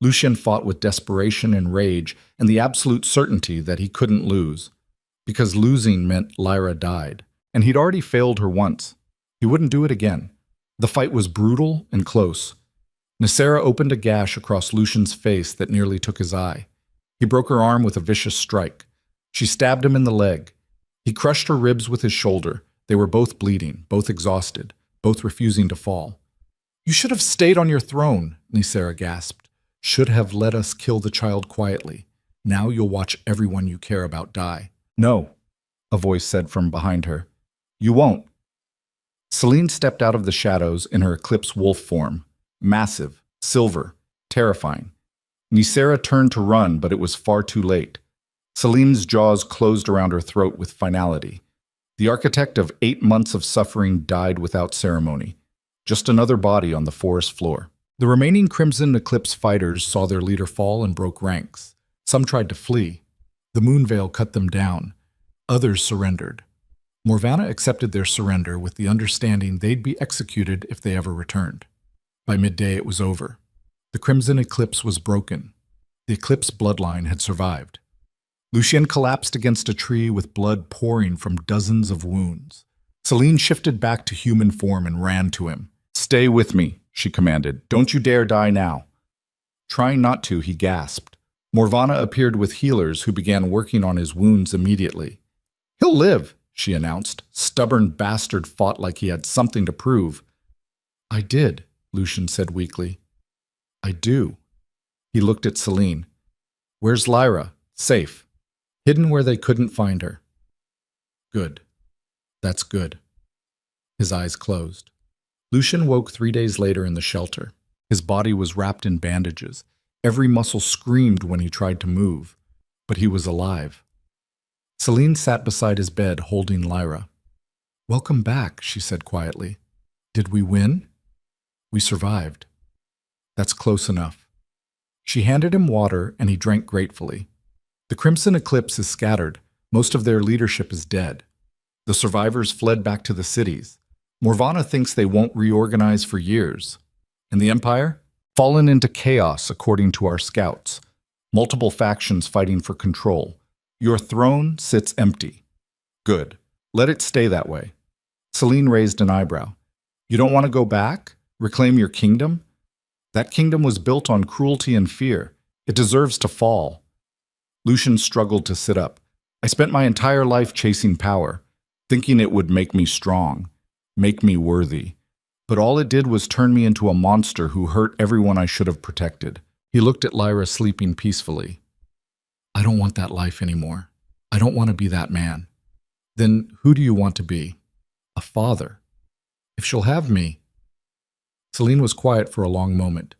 Lucien fought with desperation and rage and the absolute certainty that he couldn't lose. Because losing meant Lyra died, and he'd already failed her once. He wouldn't do it again. The fight was brutal and close. Nicera opened a gash across Lucien's face that nearly took his eye. He broke her arm with a vicious strike. She stabbed him in the leg. He crushed her ribs with his shoulder. They were both bleeding, both exhausted, both refusing to fall. "You should have stayed on your throne," Nicera gasped. "Should have let us kill the child quietly. Now you'll watch everyone you care about die." "No," a voice said from behind her. "You won't." Celine stepped out of the shadows in her Eclipse wolf form. Massive, silver, terrifying. Nicera turned to run, but it was far too late. Celine's jaws closed around her throat with finality. The architect of 8 months of suffering died without ceremony. Just another body on the forest floor. The remaining Crimson Eclipse fighters saw their leader fall and broke ranks. Some tried to flee. The Moonveil cut them down. Others surrendered. Morvana accepted their surrender with the understanding they'd be executed if they ever returned. By midday, it was over. The Crimson Eclipse was broken. The Eclipse bloodline had survived. Lucien collapsed against a tree with blood pouring from dozens of wounds. Celine shifted back to human form and ran to him. "Stay with me," she commanded. "Don't you dare die now." Trying not to, he gasped. Morvana appeared with healers who began working on his wounds immediately. "He'll live," she announced. "Stubborn bastard fought like he had something to prove." "I did," Lucien said weakly. "I do." He looked at Celine. "Where's Lyra?" "Safe. Hidden where they couldn't find her." "Good. That's good." His eyes closed. Lucien woke 3 days later in the shelter. His body was wrapped in bandages. Every muscle screamed when he tried to move, but he was alive. Celine sat beside his bed, holding Lyra. "Welcome back," she said quietly. "Did we win?" "We survived." "That's close enough." She handed him water, and he drank gratefully. The Crimson Eclipse is scattered. Most of their leadership is dead. The survivors fled back to the cities. Morvana thinks they won't reorganize for years. And the Empire? Fallen into chaos, according to our scouts. Multiple factions fighting for control. Your throne sits empty. Good. Let it stay that way. Celine raised an eyebrow. You don't want to go back? Reclaim your kingdom? That kingdom was built on cruelty and fear. It deserves to fall. Lucien struggled to sit up. I spent my entire life chasing power, thinking it would make me strong, make me worthy. But all it did was turn me into a monster who hurt everyone I should have protected. He looked at Lyra sleeping peacefully. I don't want that life anymore. I don't want to be that man. Then who do you want to be? A father. If she'll have me. Celine was quiet for a long moment.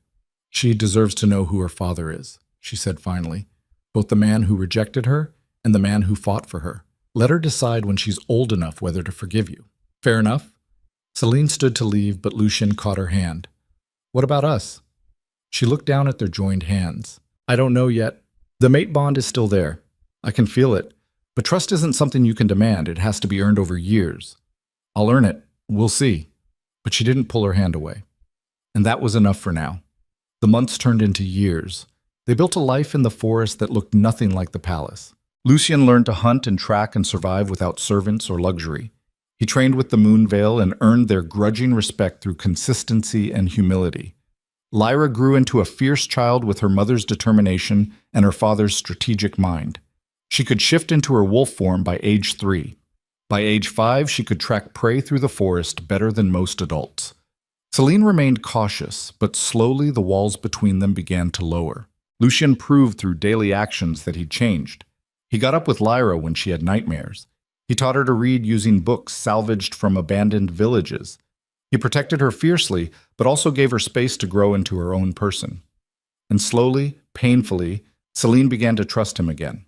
She deserves to know who her father is, she said finally. Both the man who rejected her and the man who fought for her. Let her decide when she's old enough whether to forgive you. Fair enough? Celine stood to leave, but Lucien caught her hand. What about us? She looked down at their joined hands. I don't know yet. The mate bond is still there. I can feel it. But trust isn't something you can demand. It has to be earned over years. I'll earn it. We'll see. But she didn't pull her hand away. And that was enough for now. The months turned into years. They built a life in the forest that looked nothing like the palace. Lucien learned to hunt and track and survive without servants or luxury. He trained with the Moonveil and earned their grudging respect through consistency and humility. Lyra grew into a fierce child with her mother's determination and her father's strategic mind. She could shift into her wolf form by age 3. By age 5, she could track prey through the forest better than most adults. Celine remained cautious, but slowly the walls between them began to lower. Lucien proved through daily actions that he'd changed. He got up with Lyra when she had nightmares. He taught her to read using books salvaged from abandoned villages. He protected her fiercely, but also gave her space to grow into her own person. And slowly, painfully, Celine began to trust him again.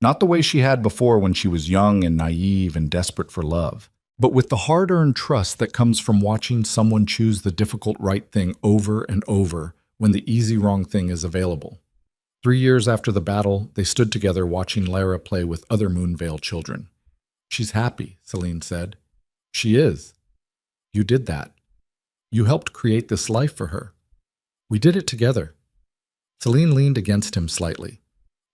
Not the way she had before when she was young and naive and desperate for love, but with the hard-earned trust that comes from watching someone choose the difficult right thing over and over when the easy wrong thing is available. 3 years after the battle, they stood together watching Lyra play with other Moonveil children. She's happy, Celine said. She is. You did that. You helped create this life for her. We did it together. Celine leaned against him slightly.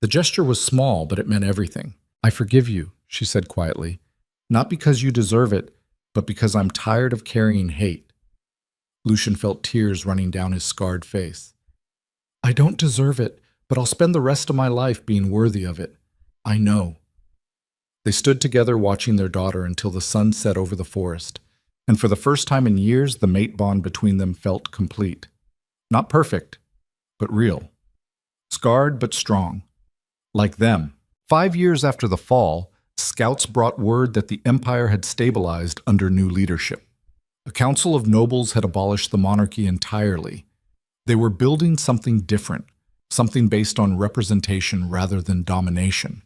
The gesture was small, but it meant everything. I forgive you, she said quietly. Not because you deserve it, but because I'm tired of carrying hate. Lucien felt tears running down his scarred face. I don't deserve it, but I'll spend the rest of my life being worthy of it. I know. They stood together watching their daughter until the sun set over the forest, and for the first time in years, the mate bond between them felt complete. Not perfect, but real. Scarred but strong. Like them. 5 years after the fall, scouts brought word that the empire had stabilized under new leadership. A council of nobles had abolished the monarchy entirely. They were building something different, something based on representation rather than domination.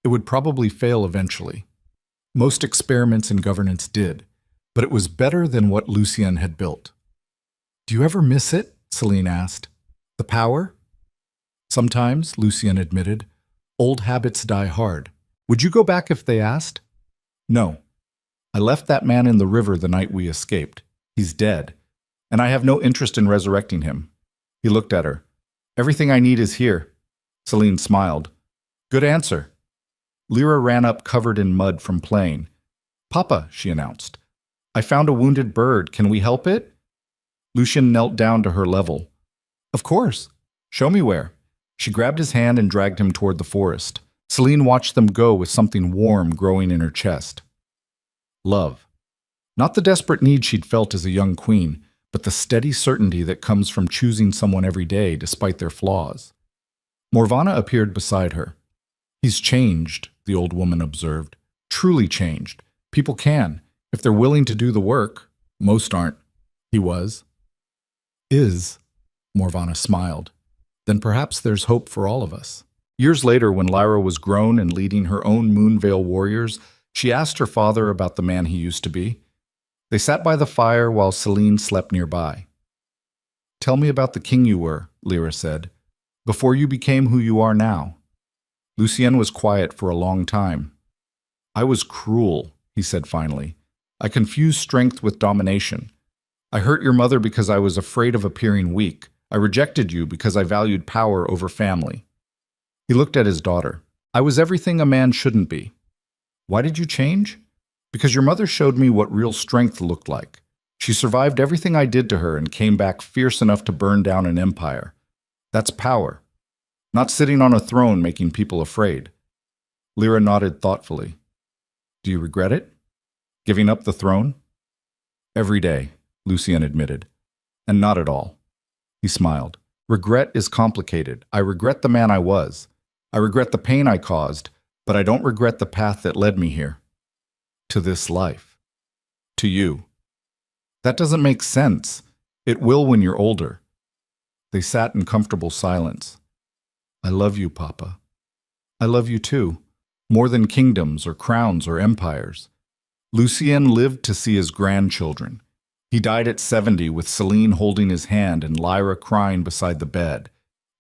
It would probably fail eventually. Most experiments in governance did, but it was better than what Lucien had built. Do you ever miss it? Celine asked. The power? Sometimes, Lucien admitted. Old habits die hard. Would you go back if they asked? No. I left that man in the river the night we escaped. He's dead, and I have no interest in resurrecting him. He looked at her. Everything I need is here. Celine smiled. Good answer. Lyra ran up covered in mud from playing. Papa, she announced. I found a wounded bird. Can we help it? Lucien knelt down to her level. Of course. Show me where. She grabbed his hand and dragged him toward the forest. Celine watched them go with something warm growing in her chest. Love. Not the desperate need she'd felt as a young queen, but the steady certainty that comes from choosing someone every day despite their flaws. Morvana appeared beside her. He's changed, the old woman observed. Truly changed. People can, if they're willing to do the work. Most aren't. He was. Is. Morvana smiled. Then perhaps there's hope for all of us. Years later, when Lyra was grown and leading her own Moonvale warriors, she asked her father about the man he used to be. They sat by the fire while Celine slept nearby. Tell me about the king you were, Lyra said, before you became who you are now. Lucien was quiet for a long time. I was cruel, he said finally. I confused strength with domination. I hurt your mother because I was afraid of appearing weak. I rejected you because I valued power over family. He looked at his daughter. I was everything a man shouldn't be. Why did you change? Because your mother showed me what real strength looked like. She survived everything I did to her and came back fierce enough to burn down an empire. That's power. Not sitting on a throne making people afraid. Lyra nodded thoughtfully. Do you regret it? Giving up the throne? Every day, Lucien admitted. And not at all. He smiled. Regret is complicated. I regret the man I was. I regret the pain I caused, but I don't regret the path that led me here. To this life. To you. That doesn't make sense. It will when you're older. They sat in comfortable silence. I love you, Papa. I love you too, more than kingdoms or crowns or empires. Lucien lived to see his grandchildren. He died at 70 with Celine holding his hand and Lyra crying beside the bed.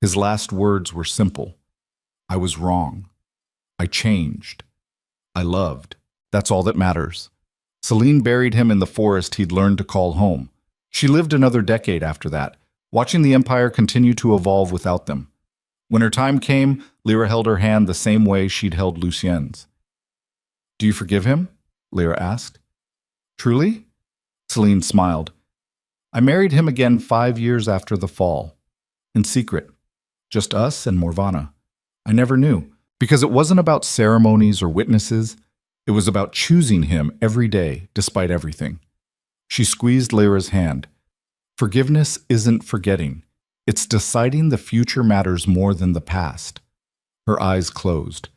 His last words were simple. I was wrong. I changed. I loved. That's all that matters. Celine buried him in the forest he'd learned to call home. She lived another decade after that, watching the empire continue to evolve without them. When her time came, Lyra held her hand the same way she'd held Lucien's. Do you forgive him? Lyra asked. Truly? Celine smiled. I married him again 5 years after the fall. In secret. Just us and Morvana. I never knew, because it wasn't about ceremonies or witnesses. It was about choosing him every day, despite everything. She squeezed Lyra's hand. Forgiveness isn't forgetting. It's deciding the future matters more than the past. Her eyes closed.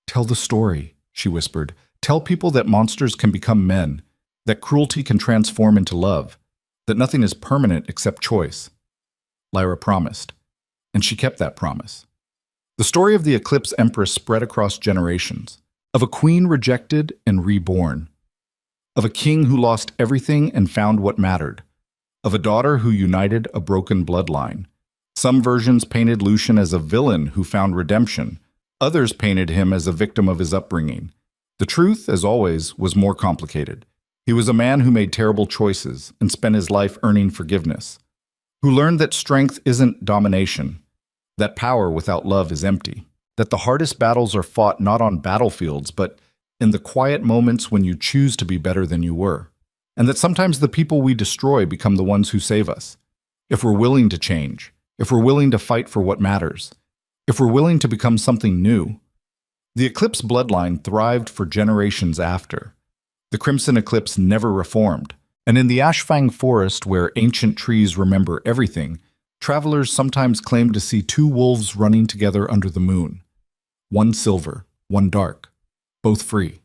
Tell the story, she whispered. Tell people that monsters can become men, that cruelty can transform into love, that nothing is permanent except choice. Lyra promised, and she kept that promise. The story of the Eclipse Empress spread across generations, of a queen rejected and reborn, of a king who lost everything and found what mattered, of a daughter who united a broken bloodline. Some versions painted Lucien as a villain who found redemption. Others painted him as a victim of his upbringing. The truth, as always, was more complicated. He was a man who made terrible choices and spent his life earning forgiveness, who learned that strength isn't domination, that power without love is empty, that the hardest battles are fought not on battlefields, but in the quiet moments when you choose to be better than you were, and that sometimes the people we destroy become the ones who save us, if we're willing to change, if we're willing to fight for what matters, if we're willing to become something new. The Eclipse bloodline thrived for generations after. The Crimson Eclipse never reformed, and in the Ashfang forest where ancient trees remember everything, travelers sometimes claim to see two wolves running together under the moon. One silver, one dark, both free.